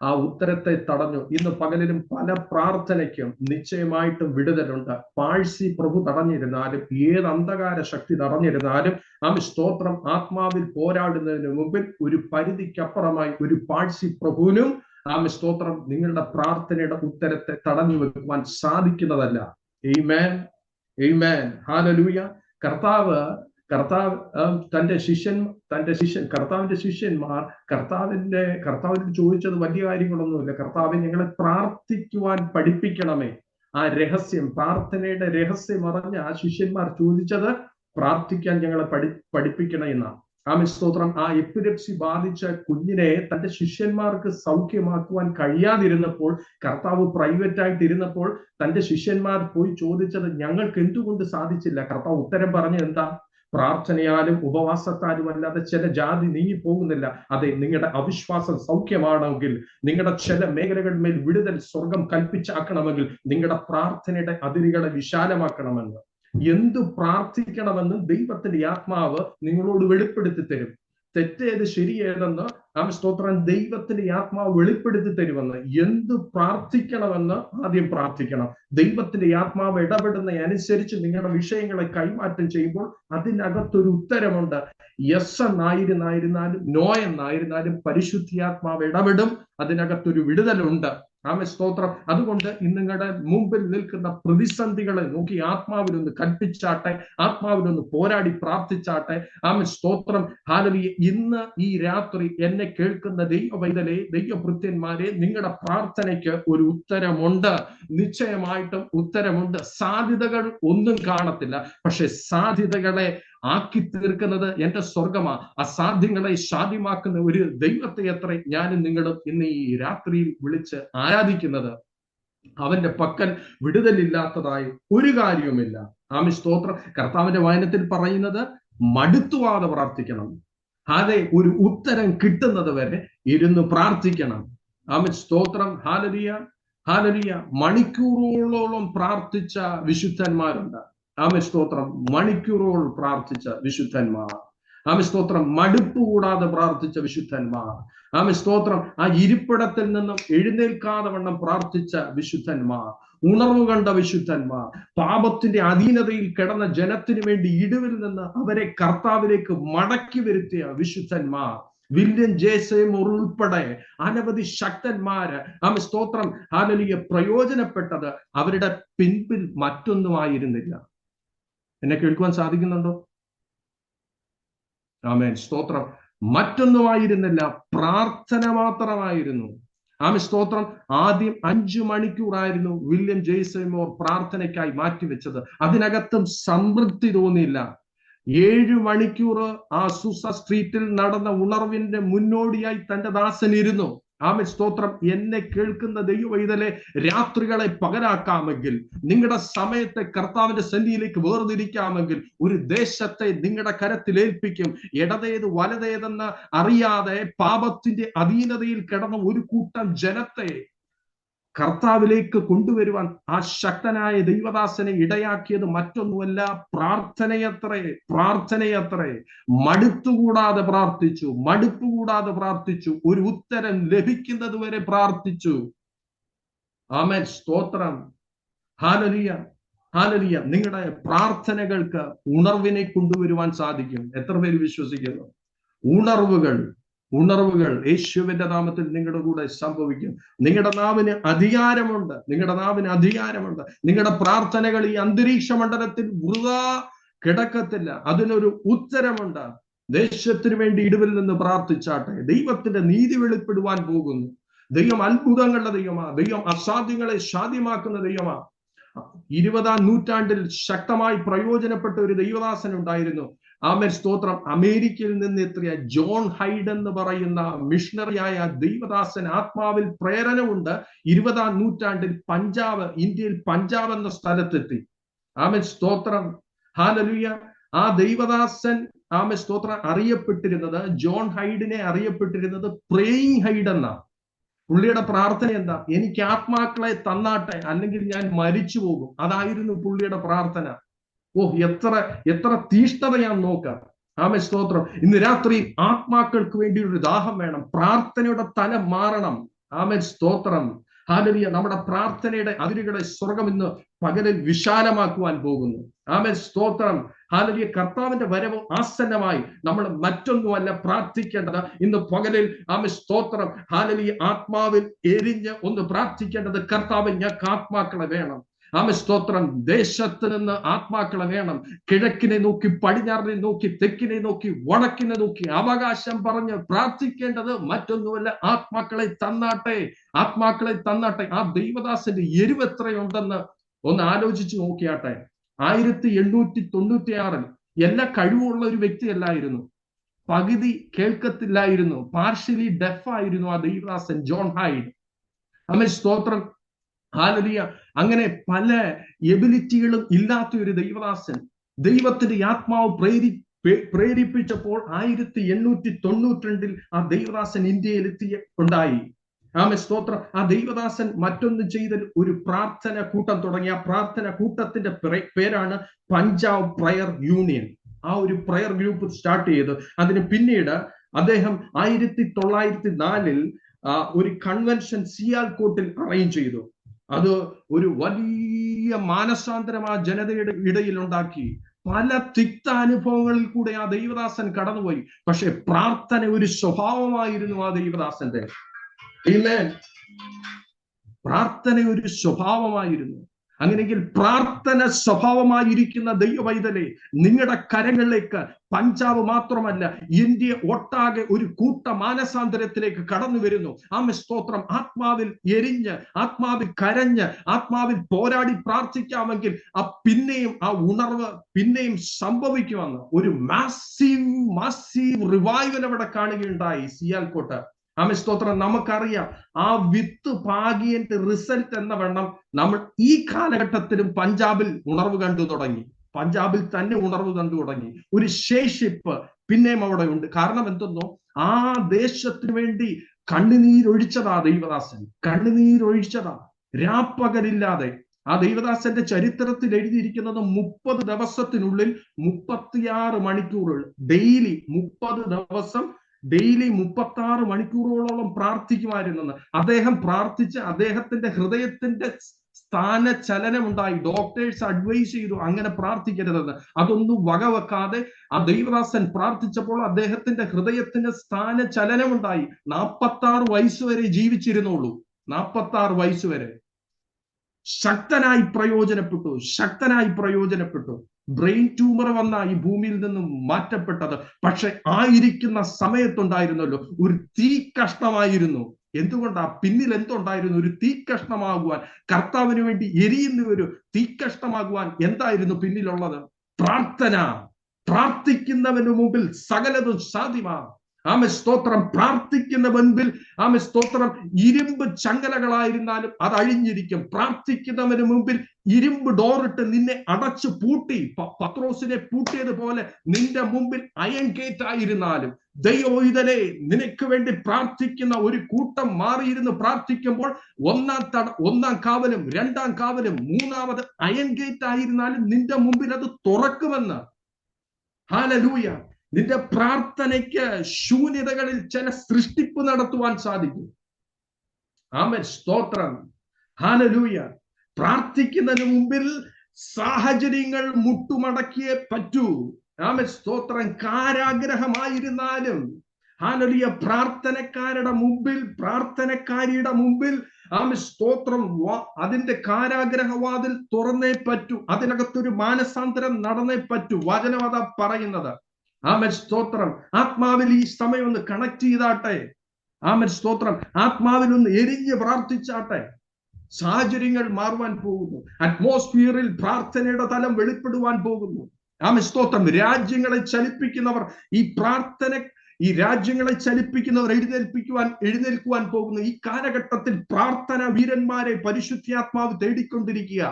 ആ ഉത്തരത്തെ തടഞ്ഞു. ഇന്ന് പകലിലും പല പ്രാർത്ഥനയ്ക്കും നിശ്ചയമായിട്ടും വിടുതലുണ്ട്. പാഴ്സി പ്രഭു തടഞ്ഞിരുന്നാലും, ഏത് അന്ധകാര ശക്തി തടഞ്ഞിരുന്നാലും, ആമേൻ സ്തോത്രം, ആത്മാവിൽ പോരാടുന്നതിന് മുമ്പിൽ ഒരു പരിധിക്കപ്പുറമായി ഒരു പാഴ്സി പ്രഭുവിനും ആമേൻ സ്തോത്രം നിങ്ങളുടെ പ്രാർത്ഥനയുടെ ഉത്തരത്തെ തടഞ്ഞു വെക്കുവാൻ സാധിക്കുന്നതല്ല. ആമേൻ, ആമേൻ, ഹല്ലേലൂയ. കർത്താവിന്റെ ശിഷ്യന്മാർ കർത്താവിനോട് ചോദിച്ചത് വലിയ കാര്യങ്ങളൊന്നുമില്ല. കർത്താവെ, ഞങ്ങളെ പ്രാർത്ഥിക്കുവാൻ പഠിപ്പിക്കണമേ. ആ രഹസ്യം, പ്രാർത്ഥനയുടെ രഹസ്യം അറിഞ്ഞ ആ ശിഷ്യന്മാർ ചോദിച്ചത് പ്രാർത്ഥിക്കാൻ ഞങ്ങളെ പഠിപ്പിക്കണം എന്നാണ്. ആമേൻ സ്തോത്രം. ആ എപ്പിലെപ്സി ബാധിച്ച കുഞ്ഞിനെ തന്റെ ശിഷ്യന്മാർക്ക് സൗഖ്യമാക്കുവാൻ കഴിയാതിരുന്നപ്പോൾ, കർത്താവ് പ്രൈവറ്റ് ആയിട്ട് ഇരുന്നപ്പോൾ തന്റെ ശിഷ്യന്മാർ പോയി ചോദിച്ചത് ഞങ്ങൾക്ക് എന്തുകൊണ്ട് സാധിച്ചില്ല? കർത്താവ് ഉത്തരം പറഞ്ഞ എന്താ? പ്രാർത്ഥനയാലും ഉപവാസത്താലും അല്ലാതെ ചില ജാതി നീങ്ങിപ്പോകുന്നില്ല. അതെ, നിങ്ങളുടെ അവിശ്വാസം സൗഖ്യമാണെങ്കിൽ, നിങ്ങളുടെ ചില മേഖലകളിന്മേൽ വിടുതൽ സ്വർഗം കൽപ്പിച്ചാക്കണമെങ്കിൽ നിങ്ങളുടെ പ്രാർത്ഥനയുടെ അതിരുകളെ വിശാലമാക്കണമെന്ന്. എന്തു പ്രാർത്ഥിക്കണമെന്ന് ദൈവത്തിന്റെ ആത്മാവ് നിങ്ങളോട് വെളിപ്പെടുത്തി തരും. തെറ്റേത് ശരിയേതെന്ന് ആമേൻ സ്തോത്രം ദൈവത്തിന്റെ ആത്മാവ് വെളിപ്പെടുത്തി തരുമെന്ന്. എന്തു പ്രാർത്ഥിക്കണമെന്ന് ആദ്യം പ്രാർത്ഥിക്കണം. ദൈവത്തിന്റെ ആത്മാവ് ഇടപെടുന്ന അനുസരിച്ച് നിങ്ങളുടെ വിഷയങ്ങളെ കൈമാറ്റം ചെയ്യുമ്പോൾ അതിനകത്തൊരു ഉത്തരമുണ്ട്. യെസ് എന്നായിരുന്നാലും നോ എന്നായിരുന്നാലും പരിശുദ്ധാത്മാവ് ഇടപെടും. അതിനകത്തൊരു വിടുതലുണ്ട്. ആമേൻ സ്തോത്രം. അതുകൊണ്ട് ഇന്ന് നിങ്ങളുടെ മുമ്പിൽ നിൽക്കുന്ന പ്രതിസന്ധികളെ നോക്കി ആത്മാവിലൊന്ന് കൽപ്പിച്ചാട്ടെ, ആത്മാവിലൊന്ന് പോരാടി പ്രാർത്ഥിച്ചാട്ടെ. ആമേൻ സ്തോത്രം. ഹല്ലേലൂയ. ഇന്ന് ഈ രാത്രി എന്നെ കേൾക്കുന്ന ദൈവവൈതലേ, ദൈവഭൃത്യന്മാരെ, നിങ്ങളുടെ പ്രാർത്ഥനയ്ക്ക് ഒരു ഉത്തരമുണ്ട്. നിശ്ചയമായിട്ടും ഉത്തരമുണ്ട്. സാധ്യതകൾ ഒന്നും കാണത്തില്ല, പക്ഷെ സാധ്യതകളെ ആക്കി തീർക്കുന്നത് എന്റെ സ്വർഗമാ. അസാധ്യങ്ങളെ സാധ്യമാക്കുന്ന ഒരു ദൈവത്തെ അത്രേ ഞാനും നിങ്ങളും ഇന്ന് ഈ രാത്രിയിൽ വിളിച്ച് ആരാധിക്കുന്നത്. അവന്റെ പക്കൽ വിടുതലില്ലാത്തതായി ഒരു കാര്യവുമില്ല. ആമേൻ സ്തോത്രം. കർത്താവിന്റെ വചനത്തിൽ പറയുന്നത് മടുത്തുവാതെ പ്രാർത്ഥിക്കണം. അതെ, ഒരു ഉത്തരം കിട്ടുന്നത് വരെ ഇരുന്ന് പ്രാർത്ഥിക്കണം. ആമേൻ സ്തോത്രം. Hallelujah, hallelujah. മണിക്കൂറുകളോളം പ്രാർത്ഥിച്ച വിശുദ്ധന്മാരുണ്ട്. ആമേൻ സ്തോത്രം. മണിക്കൂറുകൾ പ്രാർത്ഥിച്ച വിശുദ്ധന്മാർ. ആമേൻ സ്തോത്രം. മടുപ്പ് കൂടാതെ പ്രാർത്ഥിച്ച വിശുദ്ധന്മാർ. ആമേൻ സ്തോത്രം. ആ ഇരിപ്പിടത്തിൽ നിന്നും എഴുന്നേൽക്കാതെ വണ്ണം പ്രാർത്ഥിച്ച വിശുദ്ധന്മാർ. ഉണർവ് കണ്ട വിശുദ്ധന്മാർ. പാപത്തിന്റെ അധീനതയിൽ കിടന്ന ജനത്തിനു വേണ്ടി ഇടിവിൽ നിന്ന് അവരെ കർത്താവിലേക്ക് മടക്കി വരുത്തിയ വിശുദ്ധന്മാർ. വില്യം ജെ സെയ്മൂർ ഉൾപ്പെടെ അനവധി ശക്തന്മാര് ആമേൻ സ്തോത്രം ഹല്ലേലൂയ പ്രയോജനപ്പെട്ടത് അവരുടെ പിൻപിൽ മറ്റൊന്നുമായിരുന്നില്ല. എന്നെ കേൾക്കുവാൻ സാധിക്കുന്നുണ്ടോ? ആമേൻ സ്തോത്രം. മറ്റൊന്നുമായിരുന്നില്ല, പ്രാർത്ഥന മാത്രമായിരുന്നു. ആമേൻ സ്തോത്രം. ആദ്യം 5 മണിക്കൂറായിരുന്നു വില്യം ജെ സെയ്മൂർ പ്രാർത്ഥനയ്ക്കായി മാറ്റിവെച്ചത്. അതിനകത്തും സംതൃപ്തി തോന്നിയില്ല. 7 മണിക്കൂർ ആ സൂസ സ്ട്രീറ്റിൽ നടന്ന ഉണർവിന്റെ മുന്നോടിയായി തന്റെ ദാസൻ ഇരുന്നു. ആമേൻ സ്തോത്രം. എന്നെ കേൾക്കുന്ന ദൈവവൈതലേ, രാത്രികളെ പകലാക്കാമെങ്കിൽ, നിങ്ങളുടെ സമയത്തെ കർത്താവിന്റെ സന്നിധിയിലേക്ക് വേർതിരിക്കാമെങ്കിൽ, ഒരു ദേശത്തെ നിങ്ങളുടെ കരത്തിൽ ഏൽപ്പിക്കും. ഇടതേത് വലതേതെന്ന് അറിയാതെ പാപത്തിന്റെ അധീനതയിൽ കിടന്ന ഒരു കൂട്ടം ജനത്തെ കർത്താവിലേക്ക് കൊണ്ടുവരുവാൻ ആ ശക്തനായ ദൈവദാസനെ ഇടയാക്കിയത് മറ്റൊന്നുമല്ല, പ്രാർത്ഥനയത്രേ. പ്രാർത്ഥനയത്രേ. മടുത്തുകൂടാതെ പ്രാർത്ഥിച്ചു, മടുപ്പ് കൂടാതെ പ്രാർത്ഥിച്ചു, ഒരു ഉത്തരം ലഭിക്കുന്നത് വരെ പ്രാർത്ഥിച്ചു. ആമേൻ സ്തോത്രം. Hallelujah, hallelujah. നിങ്ങളുടെ പ്രാർത്ഥനകൾക്ക് ഉണർവിനെ കൊണ്ടുവരുവാൻ സാധിക്കും. എത്ര പേര് വിശ്വസിക്കുന്നു? ഉണർവുകൾ, ഉണർവുകൾ യേശുവിന്റെ നാമത്തിൽ നിങ്ങളുടെ കൂടെ സംഭവിക്കും. നിങ്ങളുടെ നാവിന് അധികാരമുണ്ട്. നിങ്ങളുടെ നാവിന് അധികാരമുണ്ട്. നിങ്ങളുടെ പ്രാർത്ഥനകൾ ഈ അന്തരീക്ഷ മണ്ഡലത്തിൽ വൃഥാ കിടക്കത്തില്ല. അതിനൊരു ഉത്തരമുണ്ട്. ദേശത്തിന് വേണ്ടി ഇടിവിൽ നിന്ന് പ്രാർത്ഥിച്ചാട്ടെ. ദൈവത്തിന്റെ നീതി വെളിപ്പെടുവാൻ പോകുന്നു. ദൈവം അത്ഭുതങ്ങളുടെ ദൈവമാ. ദൈവം അസാധ്യങ്ങളെ സാധ്യമാക്കുന്ന ദൈവമാ. 20-ാം നൂറ്റാണ്ടിൽ ശക്തമായി പ്രയോജനപ്പെട്ട ഒരു ദൈവദാസൻ ഉണ്ടായിരുന്നു. ആമേൻ, സ്തോത്രം. അമേരിക്കയിൽ നിന്ന് എത്തിയ ജോൺ ഹൈഡ് എന്ന് പറയുന്ന മിഷണറിയായ ദൈവദാസൻ ആത്മാവിൽ പ്രേരണ ഉണ്ട്. 20-ാം നൂറ്റാണ്ടിൽ ഇന്ത്യയിൽ പഞ്ചാബ് എന്ന സ്ഥലത്തെത്തി. ആമേൻ, സ്തോത്രം. ഹല്ലേലൂയ. ആ ദൈവദാസൻ, ആമേൻ, സ്തോത്രം, അറിയപ്പെട്ടിരുന്നത്, ജോൺ ഹൈഡിനെ അറിയപ്പെട്ടിരുന്നത് പ്രേയിങ് ഹൈഡ് എന്നാണ്. പുള്ളിയുടെ പ്രാർത്ഥന എന്താ? എനിക്ക് ആത്മാക്കളെ തന്നാട്ടെ, അല്ലെങ്കിൽ ഞാൻ മരിച്ചു പോകും. അതായിരുന്നു പുള്ളിയുടെ പ്രാർത്ഥന. എത്ര തീഷ്ണതയാന്ന് നോക്കാം. ആമേൻ, സ്തോത്രം. ഇന്ന് രാത്രി ആത്മാക്കൾക്ക് വേണ്ടി ഒരു ദാഹം വേണം. പ്രാർത്ഥനയുടെ തലം മാറണം. ആമേൻ, സ്തോത്രം. ഹല്ലേലൂയ. നമ്മുടെ പ്രാർത്ഥനയുടെ അതിരുകളെ സ്വർഗം ഇന്ന് പകലിൽ വിശാലമാക്കുവാൻ പോകുന്നു. ആമേൻ, സ്തോത്രം. ഹല്ലേലൂയ. കർത്താവിന്റെ വരവ് ആസന്നമായി. നമ്മൾ മറ്റൊന്നുമല്ല പ്രാർത്ഥിക്കേണ്ടത് ഇന്ന് പകലിൽ. ആമേൻ, സ്തോത്രം. ഹല്ലേലൂയ. ആത്മാവിൽ എരിഞ്ഞ് ഒന്ന് പ്രാർത്ഥിക്കേണ്ടത്, കർത്താവ്, ഞങ്ങൾക്ക് ആത്മാക്കളെ വേണം. ആമേൻ, സ്തോത്രം. ദേശത്ത് നിന്ന് ആത്മാക്കളെ വേണം. കിഴക്കിനെ നോക്കി, പടിഞ്ഞാറിനെ നോക്കി, തെക്കിനെ നോക്കി, വടക്കിനെ നോക്കി അവകാശം പറഞ്ഞ് പ്രാർത്ഥിക്കേണ്ടത് മറ്റൊന്നുമല്ല, ആത്മാക്കളെ തന്നാട്ടെ, ആത്മാക്കളെ തന്നാട്ടെ. ആ ദൈവദാസന്റെ എരിവ് എത്രയുണ്ടെന്ന് ഒന്ന് ആലോചിച്ച് നോക്കിയാട്ടെ. 1896 എല്ലാ കഴിവുള്ള ഒരു വ്യക്തിയല്ലായിരുന്നു. പകുതി കേൾക്കത്തില്ലായിരുന്നു. പാർഷ്യലി ഡെഫ് ആയിരുന്നു ആ ദൈവദാസൻ ജോൺ ഹൈഡ്. ആമേൻ, സ്തോത്രം. ഹല്ലേലൂയ. അങ്ങനെ പല എബിലിറ്റികളും ഇല്ലാത്ത ഒരു ദൈവദാസൻ ദൈവത്തിന്റെ ആത്മാവ് പ്രേരിപ്പിച്ചപ്പോൾ 1892 ആ ദൈവദാസൻ ഇന്ത്യയിൽ ഉണ്ടായി. ആമേൻ, സ്തോത്രം. ആ ദൈവദാസൻ മറ്റൊന്ന് ചെയ്ത ഒരു പ്രാർത്ഥന കൂട്ടം തുടങ്ങി. ആ പ്രാർത്ഥന കൂട്ടത്തിന്റെ പേരാണ് പഞ്ചാബ് പ്രയർ യൂണിയൻ. ആ ഒരു പ്രയർ ഗ്രൂപ്പ് സ്റ്റാർട്ട് ചെയ്തു. അതിന് പിന്നീട് അദ്ദേഹം 1904 ഒരു കൺവെൻഷൻ സിയാൽകോട്ടിൽ അറേഞ്ച് ചെയ്തു. അത് ഒരു വലിയ മാനസാന്തരം ആ ജനതയുടെ ഇടയിൽ ഉണ്ടാക്കി. പല തിക്ത അനുഭവങ്ങളിൽ കൂടെ ആ ദൈവദാസൻ കടന്നുപോയി. പക്ഷെ പ്രാർത്ഥന ഒരു സ്വഭാവമായിരുന്നു ആ ദൈവദാസന്റെ. ആമേൻ. പ്രാർത്ഥന ഒരു സ്വഭാവമായിരുന്നു. അങ്ങനെയെങ്കിൽ പ്രാർത്ഥന സ്വഭാവമായിരിക്കുന്ന ദൈവവൈതലേ, നിങ്ങളുടെ കരങ്ങളിലേക്ക് പഞ്ചാബ് മാത്രമല്ല, ഇന്ത്യ ഒട്ടാകെ ഒരു കൂട്ട മാനസാന്തരത്തിലേക്ക് കടന്നു വരുന്നു. ആമേൻ, സ്തോത്രം. ആത്മാവിൽ എരിഞ്ഞ്, ആത്മാവിൽ കരഞ്ഞ്, ആത്മാവിൽ പോരാടി പ്രാർത്ഥിക്കാമെങ്കിൽ പിന്നെയും ആ ഉണർവ് പിന്നെയും സംഭവിക്കുമെന്ന് ഒരു മാസീവ് റിവൈവൽ അവിടെ കാണുകയുണ്ടായി സിയാൽകോട്ട്. ആമേൻ, സ്തോത്രം. നമുക്കറിയാം ആ വിത്ത് പാകിയന്റെ റിസൾട്ട് എന്ന വണ്ണം നമ്മൾ ഈ കാലഘട്ടത്തിലും പഞ്ചാബിൽ ഉണർവ് കണ്ടു തുടങ്ങി. പഞ്ചാബിൽ തന്നെ ഉണർവ് കണ്ടു തുടങ്ങി. ഒരു ശേഷിപ്പ് പിന്നെയും അവിടെ ഉണ്ട്. കാരണം എന്തെന്നോ, ആ ദേശത്തിന് വേണ്ടി കണ്ണുനീരൊഴിച്ചതാ ദൈവദാസൻ. കണ്ണുനീരൊഴിച്ചതാ രാപ്പകലില്ലാതെ. ആ ദൈവദാസന്റെ ചരിത്രത്തിൽ എഴുതിയിരിക്കുന്നത് 30 ദിവസത്തിനുള്ളിൽ 36 മണിക്കൂറുകൾ ഡെയിലി, 30 ദിവസം ഡെയിലി 36 മണിക്കൂറുകളോളം പ്രാർത്ഥിക്കുമായിരുന്നെന്ന്. അദ്ദേഹം പ്രാർത്ഥിച്ച് അദ്ദേഹത്തിന്റെ ഹൃദയത്തിന്റെ സ്ഥാനചലനമുണ്ടായി. ഡോക്ടേഴ്സ് അഡ്വൈസ് ചെയ്തു അങ്ങനെ പ്രാർത്ഥിക്കരുതെന്ന്. അതൊന്നും വകവെക്കാതെ ആ ദൈവദാസൻ പ്രാർത്ഥിച്ചപ്പോൾ അദ്ദേഹത്തിന്റെ ഹൃദയത്തിന്റെ സ്ഥാനചലനമുണ്ടായി. 46 വയസ്സ് വരെ ജീവിച്ചിരുന്നുള്ളൂ. 46 വയസ്സ് വരെ ശക്തനായി പ്രയോജനപ്പെട്ടു. ബ്രെയിൻ ട്യൂമർ വന്ന ഈ ഭൂമിയിൽ നിന്നും മാറ്റപ്പെട്ടത്. പക്ഷെ ആയിരിക്കുന്ന സമയത്തുണ്ടായിരുന്നല്ലോ ഒരു തീ കഷ്ണമായിരുന്നു. എന്തുകൊണ്ടാ? പിന്നിൽ എന്തുണ്ടായിരുന്നു? ഒരു തീ കഷ്ണമാകുവാൻ, കർത്താവിന് വേണ്ടി എരിയുന്ന ഒരു തീ കഷ്ണമാകുവാൻ എന്തായിരുന്നു പിന്നിലുള്ളത്? പ്രാർത്ഥന. പ്രാർത്ഥിക്കുന്നവന് മുമ്പിൽ സകലതും സാധ്യമാണ്. ആമേൻ, സ്തോത്രം. പ്രാർത്ഥിക്കുന്ന മുൻപിൽ, ആമേൻ, സ്തോത്രം, ഇരുമ്പ് ചങ്ങലകളായിരുന്നാലും അത് അഴിഞ്ഞിരിക്കും. പ്രാർത്ഥിക്കുന്നവന് മുമ്പിൽ ഇരുമ്പ് ഡോറിട്ട് നിന്നെ അടച്ചു പൂട്ടി, പത്രോസിനെ പൂട്ടിയതുപോലെ നിന്റെ മുമ്പിൽ അയൺ ഗേറ്റ് ആയിരുന്നാലും, ദൈവോഹിതനെ നിനക്ക് വേണ്ടി പ്രാർത്ഥിക്കുന്ന ഒരു കൂട്ടം മാറിയിരുന്ന് പ്രാർത്ഥിക്കുമ്പോൾ ഒന്നാം കാവലും 2ാം കാവലും 3ാമത് അയൺ ഗേറ്റ് ആയിരുന്നാലും നിന്റെ മുമ്പിൽ അത് തുറക്കുമെന്ന്. ഹല്ലേലൂയ. നിന്റെ പ്രാർത്ഥനയ്ക്ക് ശൂന്യതകളിൽ ചില സൃഷ്ടിപ്പ് നടത്തുവാൻ സാധിക്കും. ആമേൻ, സ്തോത്രം. ഹല്ലേലൂയ. പ്രാർത്ഥിക്കുന്നതിന് മുമ്പിൽ സാഹചര്യങ്ങൾ മുട്ടുമടക്കിയേ പറ്റൂ. ആമേൻ, സ്തോത്രം. കാരാഗ്രഹമായിരുന്നാലും, ഹല്ലേലൂയ. പ്രാർത്ഥനക്കാരുടെ മുമ്പിൽ, പ്രാർത്ഥനക്കാരിയുടെ മുമ്പിൽ സ്തോത്രം, അതിന്റെ കാരാഗ്രഹവാതിൽ തുറന്നേ പറ്റൂ. അതിനകത്തൊരു മാനസാന്തരം നടന്നേ പറ്റൂ. വചനം അതാ പറയുന്നത്. സ്തോത്രം. ആത്മാവിൽ ഈ സമയം ഒന്ന് കണക്ട് ചെയ്താട്ടെ. സ്തോത്രം. ആത്മാവിൽ ഒന്ന് എരിഞ്ഞ് പ്രാർത്ഥിച്ചാട്ടെ. സാഹചര്യങ്ങൾ മാറുവാൻ പോകുന്നു. അറ്റ്മോസ്ഫിയറിൽ പ്രാർത്ഥനയുടെ തലം വെളിപ്പെടുവാൻ പോകുന്നു. സ്തോത്രം. രാജ്യങ്ങളെ ചലിപ്പിക്കുന്നവർ ഈ രാജ്യങ്ങളെ ചലിപ്പിക്കുന്നവർ എഴുന്നേൽക്കുവാൻ പോകുന്നു. ഈ കാലഘട്ടത്തിൽ പ്രാർത്ഥന വീരന്മാരെ പരിശുദ്ധാത്മാവ് തേടിക്കൊണ്ടിരിക്കുക.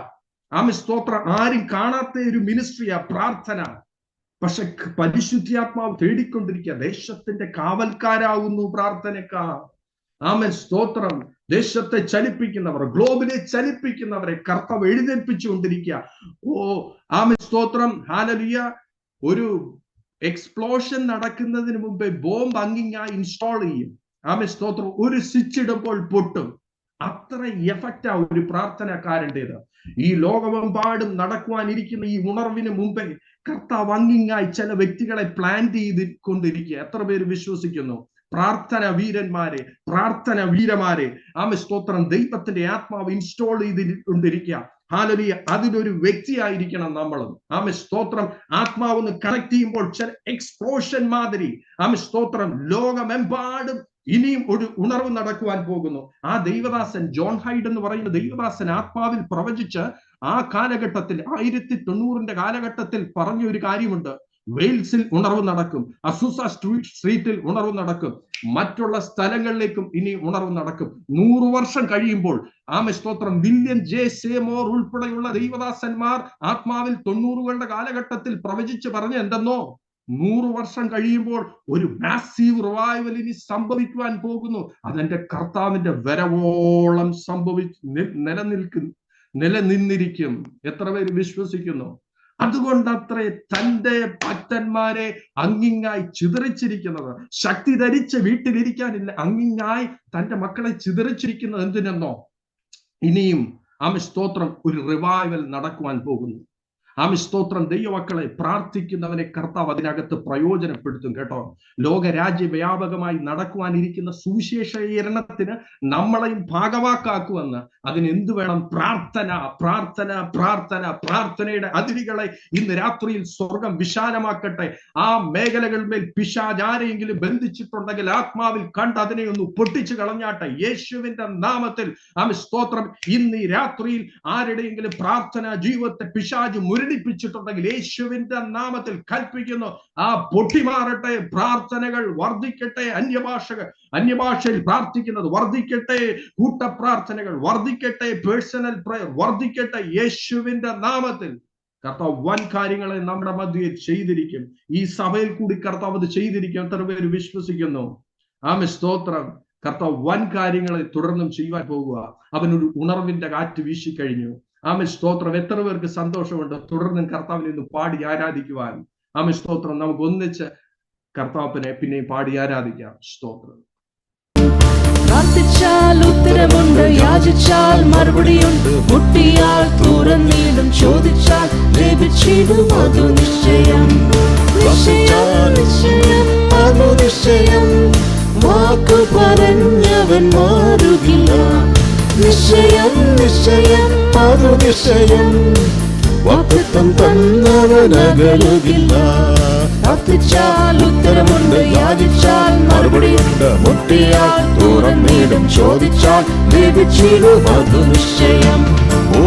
സ്തോത്രം. ആരും കാണാത്ത ഒരു മിനിസ്ട്രിയാ പ്രാർത്ഥന. പക്ഷെ പരിശുദ്ധാത്മാവ് തേടിക്കൊണ്ടിരിക്കുക. ദേശത്തിന്റെ കാവൽക്കാരാകുന്നു പ്രാർത്ഥനക്കാർ. സ്തോത്രം. ദേശത്തെ ചലിപ്പിക്കുന്നവർ, ഗ്ലോബിനെ ചലിപ്പിക്കുന്നവരെ കർത്താവ് എഴുന്നേൽപ്പിച്ചുകൊണ്ടിരിക്കുക. സ്തോത്രം. ഹല്ലേലൂയ. ഒരു എക്സ്പ്ലോഷൻ നടക്കുന്നതിന് മുമ്പേ ബോംബ് അങ്ങിങ്ങായി ഇൻസ്റ്റാൾ ചെയ്യും. സ്തോത്രം. ഒരു സ്വിച്ച് ഇടുമ്പോൾ പൊട്ടും. അത്ര എഫക്റ്റാ ഒരു പ്രാർത്ഥനക്കാരൻ്റെത്. ഈ ലോകമെമ്പാടും നടക്കുവാനിരിക്കുന്ന ഈ ഉണർവിന് മുമ്പേ കർത്താവ് അങ്ങിങ്ങായി ചില വ്യക്തികളെ പ്ലാൻ ചെയ്ത് കൊണ്ടിരിക്കുക. എത്ര പേര് വിശ്വസിക്കുന്നു? പ്രാർത്ഥന വീരന്മാരെ, പ്രാർത്ഥന വീരമാരെ സ്തോത്രം ദൈവത്തിന്റെ ആത്മാവ് ഇൻസ്റ്റാൾ ചെയ്തുകൊണ്ടിരിക്കുക. ഹല്ലേലൂയ. അതിലൊരു വ്യക്തിയായിരിക്കണം നമ്മളും. സ്തോത്രം. ആത്മാവൊന്ന് കണക്ട് ചെയ്യുമ്പോൾ ചില എക്സ്പ്ലോഷൻ മാതിരി സ്തോത്രം ലോകമെമ്പാടും ഇനിയും ഒരു ഉണർവ് നടക്കുവാൻ പോകുന്നു. ദൈവദാസൻ ജോൺ ഹൈഡ് എന്ന് പറയുന്ന ദൈവദാസൻ ആത്മാവിൽ പ്രവചിച്ച് ആ കാലഘട്ടത്തിൽ 1990 കാലഘട്ടത്തിൽ പറഞ്ഞ ഒരു കാര്യമുണ്ട്. വെയിൽസിൽ ഉണർവ് നടക്കും, അസൂസ സ്ട്രീറ്റിൽ ഉണർവ് നടക്കും, മറ്റുള്ള സ്ഥലങ്ങളിലേക്കും ഇനി ഉണർവ് നടക്കും. 100 വർഷം കഴിയുമ്പോൾ സ്തോത്രം വില്യം ജെ സേമോർ ഉൾപ്പെടെയുള്ള ദൈവദാസന്മാർ ആത്മാവിൽ 90കളുടെ കാലഘട്ടത്തിൽ പ്രവചിച്ച് പറഞ്ഞ എന്തെന്നോ, 100 വർഷം കഴിയുമ്പോൾ ഒരു മാസീവ് റിവൈവൽ ഇനി സംഭവിക്കുവാൻ പോകുന്നു. അതെന്റെ കർത്താവിന്റെ വരവോളം നിലനിന്നിരിക്കും. എത്ര പേര് വിശ്വസിക്കുന്നു? അതുകൊണ്ടത്രേ തന്റെ ഭക്തന്മാരെ അങ്ങിങ്ങായി ചിതറിച്ചിരിക്കുന്നത്. ശക്തി ധരിച്ച് വീട്ടിലിരിക്കാനില്ല, അങ്ങിങ്ങായി തന്റെ മക്കളെ ചിതറിച്ചിരിക്കുന്നത്. എന്തിനെന്നോ, ഇനിയും സ്തോത്രം ഒരു റിവൈവൽ നടക്കുവാൻ പോകുന്നു. സ്തോത്രം. ദൈവമക്കളെ, പ്രാർത്ഥിക്കുന്നവനെ കർത്താവ് അതിനകത്ത് പ്രയോജനപ്പെടുത്തും കേട്ടോ. ലോകരാജ്യ വ്യാപകമായി നടക്കുവാനിരിക്കുന്ന സുവിശേഷീകരണത്തിന് നമ്മളെയും ഭാഗവാക്കാക്കുമെന്ന്. അതിനെന്ത് വേണം? പ്രാർത്ഥന, പ്രാർത്ഥന, പ്രാർത്ഥന. പ്രാർത്ഥനയുടെ അതിരുകളെ ഇന്ന് രാത്രിയിൽ സ്വർഗം വിശാലമാക്കട്ടെ. ആ മേഖലകളിന്മേൽ പിശാച് ആരെയെങ്കിലും ബന്ധിച്ചിട്ടുണ്ടെങ്കിൽ ആത്മാവിൽ കണ്ട് അതിനെ ഒന്ന് പൊട്ടിച്ചു കളഞ്ഞാട്ടെ യേശുവിന്റെ നാമത്തിൽ. സ്തോത്രം. ഇന്ന് ഈ രാത്രിയിൽ ആരുടെയെങ്കിലും പ്രാർത്ഥന ജീവിതത്തെ പിശാച് മുരടിപ്പിച്ചിട്ടുണ്ടെങ്കിൽ യേശുവിന്റെ നാമത്തിൽ കൽപ്പിക്കുന്നു, പൊട്ടിമാറട്ടെ. പ്രാർത്ഥനകൾ വർദ്ധിക്കട്ടെ. അന്യഭാഷയിൽ പ്രാർത്ഥിക്കുന്നത് വർദ്ധിക്കട്ടെ. കൂട്ടപ്രാർത്ഥനകൾ വർദ്ധിക്കട്ടെ. Personal prayer വർദ്ധിക്കട്ടെ. യേശുവിന്റെ നാമത്തിൽ കർത്താവ് വൻ കാര്യങ്ങളെ നമ്മുടെ മധ്യേ ചെയ്തിരിക്കും. ഈ സഭയിൽ കൂടി കർത്താവ് അത് ചെയ്തിരിക്കും. എത്ര പേര് വിശ്വസിക്കുന്നു? സ്തോത്രം. കർത്താവ് വൻ കാര്യങ്ങളെ തുടർന്നും ചെയ്യുവാൻ പോകുക. അവനൊരു ഉണർവിന്റെ കാറ്റ് വീശിക്കഴിഞ്ഞു. സ്തോത്രം. എത്ര പേർക്ക് സന്തോഷമുണ്ട് തുടർന്നും കർത്താവിനെ ഒന്ന് പാടി ആരാധിക്കുവാൻ? സ്തോത്രം. നമുക്ക് ഒന്നിച്ച് കർത്താവിനെ പിന്നെയും പാടി ആരാധിക്കാം. സ്തോത്രം. പ്രാർത്ഥിച്ചാൽ ഉത്തരമുണ്ട്, യാചിച്ചാൽ മറുപടിയുണ്ട്, മുട്ടിയാൽ തുറന്നിടും, ചോദിച്ചാൽ ലഭിച്ചിടും. അതു നിശ്ചയം, നിശ്ചയം, അതു നിശ്ചയം. വാക്കു പറഞ്ഞവൻ മാറുകില്ല. നിശ്ചയം, നിശ്ചയം, അതു നിശ്ചയം. വാഗ്ദത്തം തന്നവനകലുകില്ല. പ്രാർത്ഥിച്ചാൽ ഉത്തരമുണ്ട്, യാചിച്ചാൽ മറുപടിയുണ്ട്, മുട്ടിയാൽ തുറന്നിടും, ചോദിച്ചാൽ ലഭിച്ചിടും. അതു നിശ്ചയം.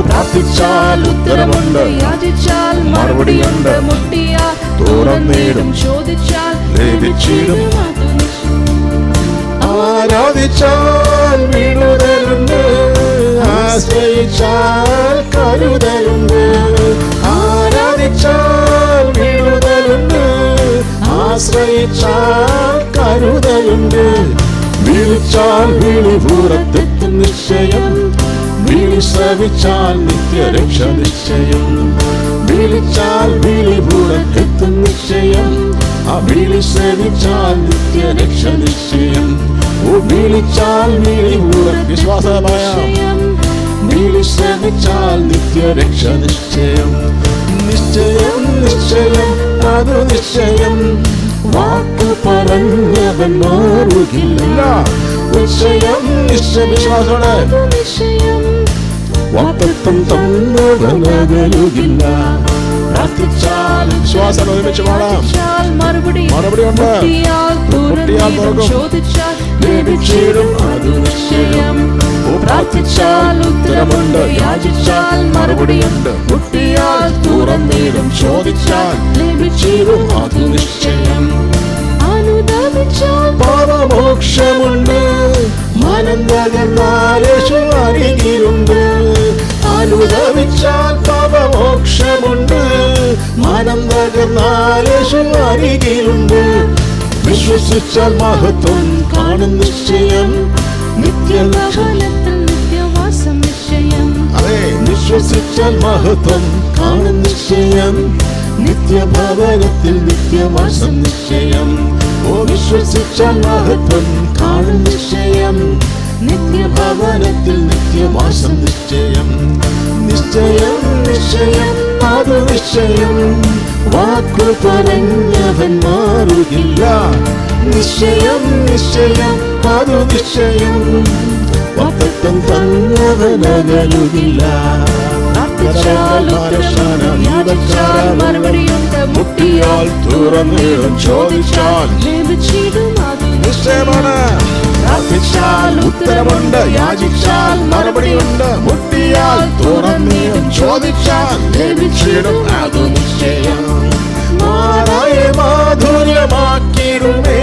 പ്രാർത്ഥിച്ചാൽ ഉത്തരമുണ്ട്, യാചിച്ചാൽ മറുപടിയുണ്ട്, മുട്ടിയാൽ തുറന്നിടും, ചോദിച്ചാൽ ലഭിച്ചിടും. ആരാധിച്ചാൽ വിടുതലുണ്ട്, ആശ്രയിച്ചാൽ കരുതലുണ്ട്. ആരാധിച്ചാൽ വിടുതലുണ്ട്, ആശ്രയിച്ചാൽ കരുതലുണ്ട്. വിളിച്ചാൽ വിളിപുറത്തെത്തും നിശ്ചയം. വിളി ശ്രവിച്ചാൽ നിത്യരക്ഷ നിശ്ചയം. വിളിച്ചാൽ വിളിപുറത്തെത്തും നിശ്ചയം. വിളി ശ്രവിച്ചാൽ നിത്യരക്ഷ നിശ്ചയം. വിളിച്ചാൽ വിശ്വാസമായ വിളി ശ്രവിച്ചാൽ നിത്യരക്ഷ നിശ്ചയം. നിശ്ചയം, നിശ്ചയം, അതു നിശ്ചയം. വാക്ക് പറഞ്ഞവൻ മാറുകില്ല. നിശ്ചയം നിശ്ചയവിശ്വാസോടെ വാഗ്ദത്തം തന്നവൻ അകലുകില്ല. പ്രാർത്ഥിച്ചാൽ വിശ്വാസം ഒരുമിച്ച് പാടാം. മറുപടി ഉണ്ട്. മുട്ടിയാൽ തുറക്കും. ചോദിച്ചാൽ ലഭിച്ചിടും അത് നിശ്ചയം. പ്രാർത്ഥിച്ചാൽ ഉത്തരമുണ്ട്, യാചിച്ചാൽ മറുപടിയുണ്ട്. മുട്ടിയാൽ തുറന്നിടും, ചോദിച്ചാൽ ലഭിച്ചിടും അത് നിശ്ചയം. അനുദപിച്ചാൽ പാപമോക്ഷമുണ്ട്, മനം തകർന്നാൽ യേശു അരികിലുണ്ട്. അനുദപിച്ചാൽ പാപമോക്ഷമുണ്ട്, മനം തകർന്നാൽ യേശു അരികിലുണ്ട്. വിശ്വസിച്ചാൽ മഹത്വം കാണും നിശ്ചയം. നിത്യവാസം നിശ്ചയം. അതെ, വിശ്വസിച്ചാൽ മഹത്വം കാണും നിശ്ചയം. നിത്യഭവനത്തിൽ നിത്യവാസം നിശ്ചയം. ഓ, വിശ്വസിച്ചാൽ മഹത്വം കാണും നിശ്ചയം. നിത്യഭവനത്തിൽ നിത്യവാസം നിശ്ചയം. നിശ്ചയം നിശ്ചയം അത് നിശ്ചയം. വാക്കു പറഞ്ഞവൻ മാറുകില്ല. നിശ്ചയം നിശ്ചയം അത് നിശ്ചയം. വാഗ്ദത്തം തന്നവൻ അകലുകില്ല. മുട്ടിയാൽ തുറന്നിടും, ചോദിച്ചാൽ നിശ്ചയമാണ്. പ്രാർത്ഥിച്ചാൽ ഉത്തരമുണ്ട്, യാചിച്ചാൽ മറുപടിയുണ്ട്. മുട്ടിയാൽ തുറന്നിടും, ചോദിച്ചാൽ ലഭിച്ചിടും അത് നിശ്ചയം. മാറായ മാധുര്യമാക്കിടുമേ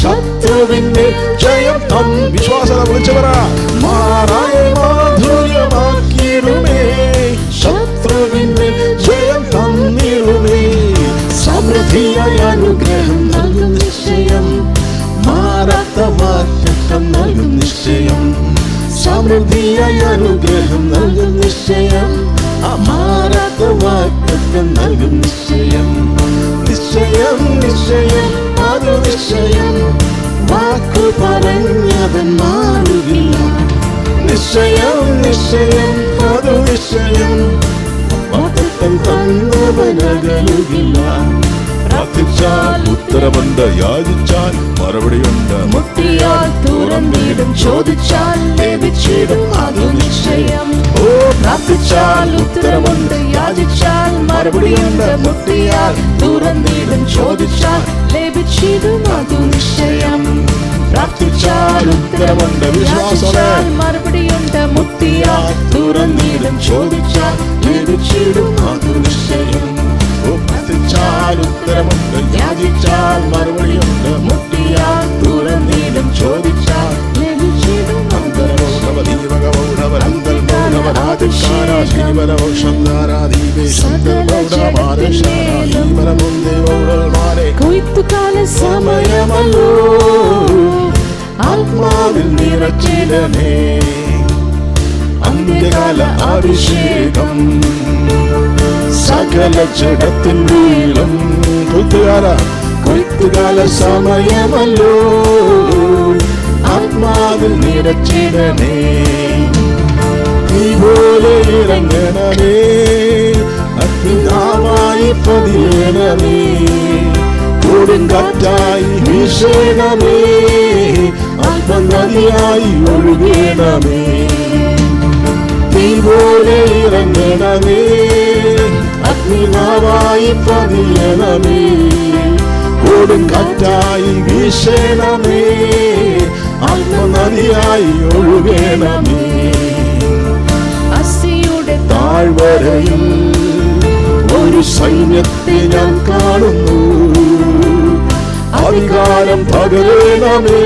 ശത്രുവിന്റെ ജയം തം. വിശ്വാസത വിളിച്ചു പറ. മാറായ മാധുര്യമാക്കിടുമേ ശത്രുവിന്റെ ജയം തന്നിടുമേ. സമൃദ്ധിയായ അനുഗ്രഹം നൽകും നിശ്ചയം. മാറാത്ത മാറ്റം നൽകും നിശ്ചയം. സമൃദ്ധിയായ അനുഗ്രഹം നൽകും നിശ്ചയം. മാറാത്ത മാറ്റം നൽകും നിശ്ചയം. നിശ്ചയം നിശ്ചയം അത് നിശ്ചയം. വാക്കു പറഞ്ഞവൻ മാറുകില്ല. നിശ്ചയം നിശ്ചയം അത് നിശ്ചയം. വാഗ്ദത്തം തന്നവൻ അകലുകില്ല. പ്രാർത്ഥിച്ചാൽ ഉത്തരമുണ്ട്, യാചിച്ചാൽ മറുപടിയുണ്ട്. മുട്ടിയാൽ തുറന്നിടും, ചോദിച്ചാൽ ലഭിച്ചിടും അത് നിശ്ചയം. ഓ, പ്രാർത്ഥിച്ചാൽ ഉത്തരമുണ്ട്, യാചിച്ചാൽ മറുപടിയുണ്ട്. മുട്ടിയാൽ തുറന്നിടും, ചോദിച്ചാൽ ലഭിച്ചിടും അത് നിശ്ചയം. പ്രാർത്ഥിച്ചാൽ ഉത്തരമുണ്ട്, വിശ്വാസത്താൽ മറുപടിയുണ്ട്. മുട്ടിയാൽ തുറന്നിടും, ചോദിച്ചാൽ ലഭിച്ചിടും അത് നിശ്ചയം. പ്രാർത്ഥിച്ചാൽ ഉത്തരമുണ്ട്, യാചിച്ചാൽ മറുപടിയുണ്ട്. മുട്ടിയാൽ തുറന്നിടും, ചോദിച്ചാൽ ലഭിച്ചിടും. കൊയ്ത്തുകാല സമയമല്ലോ, ആത്മാവിൽ നിറച്ചിടമേ. അന്ത്യകാല അഭിഷേകം സകല ജഡത്തിൻ വീഴും. കൊയ്ത്തുകാല സമയമല്ലോ, ആത്മാവിൽ നിറച്ചിടമേ. നീ പോലെ ഇറങ്ങണമേ, അഗ്നിനാവായി പതിയണമേ. കൊടുങ്കാറ്റായി വീശണമേ, ആത്മനദിയായി ഒഴുകണമേ. നീ പോലെ ഇറങ്ങണമേ, അഗ്നിനാവായി പതിയണമേ. കൊടുങ്കാറ്റായി വീശണമേ, ആത്മനദിയായി ഒഴുകണമേ. അസിയുടെ താഴ്വരയിൽ ഒരു സൈന്യത്തെ ഞാൻ കാണുന്നു. അധികാരം പകരണമേ,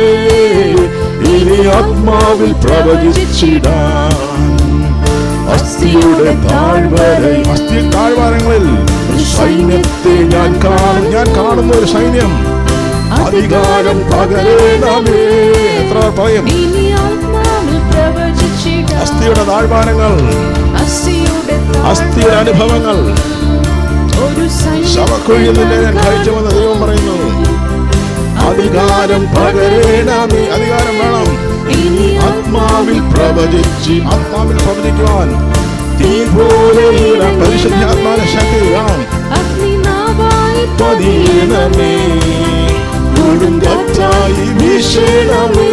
ഇനി ആത്മാവിൽ പ്രവചിച്ചിടാൻ. അസ്ഥിയുടെ താഴ്വരയിൽ, അസ്ഥി താഴ്വാരങ്ങളിൽ ഒരു സൈന്യത്തെ ഞാൻ കാണുന്ന ഒരു സൈന്യം. അധികാരം പകരണമേ. എത്ര പറയും? അസ്ഥിയുടെ താഴ്വാരങ്ങൾ, അസ്ഥിയുടെ അനുഭവങ്ങൾ. ശവക്കുഴിയിൽ നിന്നെ ഞാൻ കഴിച്ചുവെന്ന് ദൈവം പറയുന്നു. അധികാരം പകരണമേ. അധികാരം വേണം. ആത്മാവിൽ പ്രവചിക്കുവാൻ തീ പോലെയുള്ള പരിശുദ്ധാത്മാവിന്റെ ശക്തി വേണം. പതിയണമേ. കൊടുങ്കാറ്റായി വീശണമേ,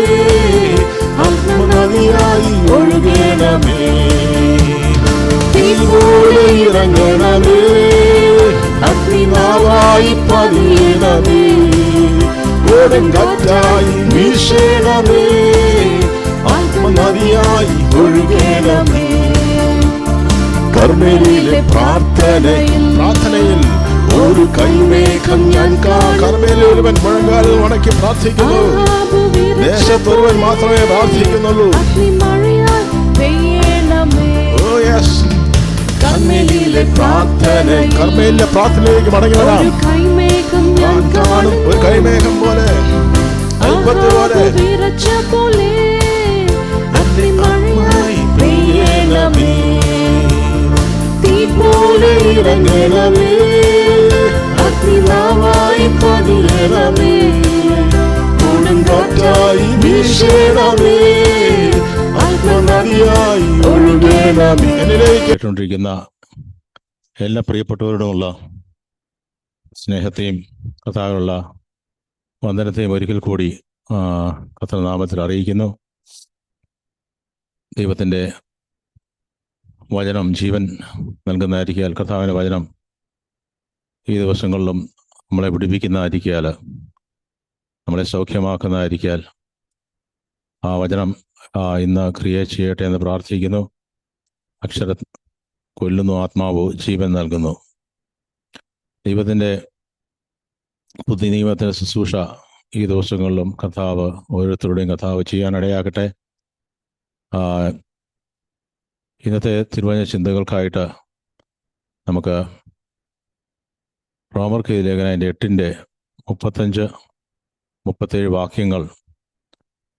ആത്മനദിയായി ഒഴുകണമേ, തീ പോലെ ഇറങ്ങണമേ, അഗ്നിനാവായി പതിയണമേ, കൊടുങ്കാറ്റായി വീശണമേ, ആത്മനദിയായി ഒഴുകണമേ. കർമ്മേലിലെ പ്രാർത്ഥനയിൽ ഒരു കൈമേഘം ഞാൻ കർമ്മേലിൽ ഒരുവൻ മുഴങ്കാലിൽ വണക്കി പ്രാർത്ഥിക്കുന്നു. ദേശത്തൊരുവൻ മാത്രമേ പ്രാർത്ഥിക്കുന്നുള്ളൂ. ഓ യെസ്, കർമ്മേലിലെ പ്രാർത്ഥനയിലേക്ക് മടങ്ങി വരാം. ഞാൻ കാണും ഒരു കൈമേഘം പോലെ, അത്ഭുതം പോലെ, ഇറങ്ങണമേ, അഗ്നിനാവായി പതിയണമേ, കൊടുങ്കാറ്റായി വീശണമേ, ആത്മനദിയായി ഒഴുകണമേ. എന്നിലേക്ക് കേട്ടുകൊണ്ടിരിക്കുന്ന എല്ലാ പ്രിയപ്പെട്ടവരോടുമുള്ള സ്നേഹത്തെയും കർത്താവിനുള്ള വന്ദനത്തെയും ഒരിക്കൽ കൂടി കർത്തൃനാമത്തിൽ അറിയിക്കുന്നു. ദൈവത്തിൻ്റെ വചനം ജീവൻ നൽകുന്നതായിരിക്കാൽ, കർത്താവിൻ്റെ വചനം ഈ ദിവസങ്ങളിലും നമ്മളെ പിടിപ്പിക്കുന്നതായിരിക്കാൽ, നമ്മളെ സൗഖ്യമാക്കുന്നതായിരിക്കാൽ ആ വചനം ഇന്ന് ക്രിയ ചെയ്യട്ടെ എന്ന് പ്രാർത്ഥിക്കുന്നു. അക്ഷരം കൊല്ലുന്നു, ആത്മാവ് ജീവൻ നൽകുന്നു. ദൈവത്തിൻ്റെ പുതിയ നിയമത്തിൻ്റെ ശുശ്രൂഷ ഈ ദിവസങ്ങളിലും കർത്താവ് ഓരോരുത്തരുടെയും കർത്താവ് ചെയ്യാനിടയാകട്ടെ. ഇന്നത്തെ തിരുവചന ചിന്തകൾക്കായിട്ട് നമുക്ക് റോമർക്ക് ലേഖനം 8-ന്റെ 35-37 വാക്യങ്ങൾ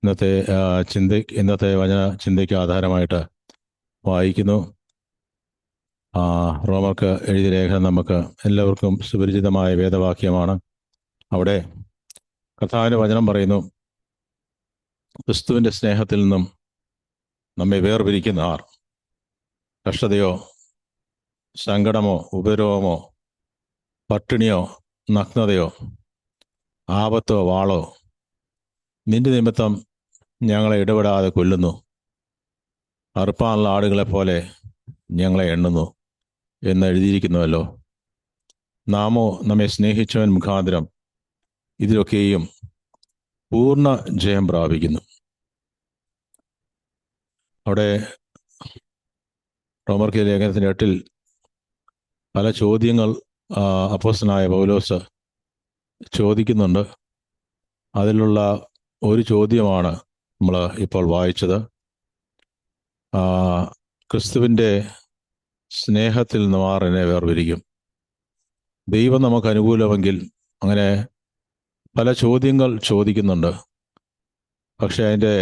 ഇന്നത്തെ വചന ചിന്തയ്ക്ക് ആധാരമായിട്ട് വായിക്കുന്നു. റോമർക്ക് എഴുതിയ ലേഖനം നമുക്ക് എല്ലാവർക്കും സുപരിചിതമായ വേദവാക്യമാണ്. അവിടെ കർത്താവിൻ്റെ വചനം പറയുന്നു, ക്രിസ്തുവിൻ്റെ സ്നേഹത്തിൽ നിന്നും നമ്മെ വേർപിരിക്കുന്ന ആർ? കഷ്ടതയോ, സങ്കടമോ, ഉപദ്രവമോ, പട്ടിണിയോ, നഗ്നതയോ, ആപത്തോ, വാളോ, നിന്റെ നിമിത്തം ഞങ്ങളെ ഇടപെടാതെ കൊല്ലുന്നു. അറുപ്പാനുള്ള ആടുകളെപ്പോലെ ഞങ്ങളെ എണ്ണുന്നു എന്ന് എഴുതിയിരിക്കുന്നുവല്ലോ. നാമോ നമ്മെ സ്നേഹിച്ചവൻ മുഖാന്തരം ഇതിലൊക്കെയും പൂർണ്ണ ജയം പ്രാപിക്കുന്നു. അവിടെ റോമർക്ക് ലേഖനത്തിൻ്റെ 8 പല ചോദ്യങ്ങൾ അപ്പോസ്തലനായ പൗലോസ് ചോദിക്കുന്നുണ്ട്. അതിലുള്ള ഒരു ചോദ്യമാണ് നമ്മൾ ഇപ്പോൾ വായിച്ചത്. ക്രിസ്തുവിൻ്റെ സ്നേഹത്തിൽ നിന്ന് എന്നെ വേർപിരിക്കും. ദൈവം നമുക്ക് അനുകൂലമെങ്കിൽ അങ്ങനെ പല ചോദ്യങ്ങൾ ചോദിക്കുന്നുണ്ട്. പക്ഷെ അതിൻ്റെ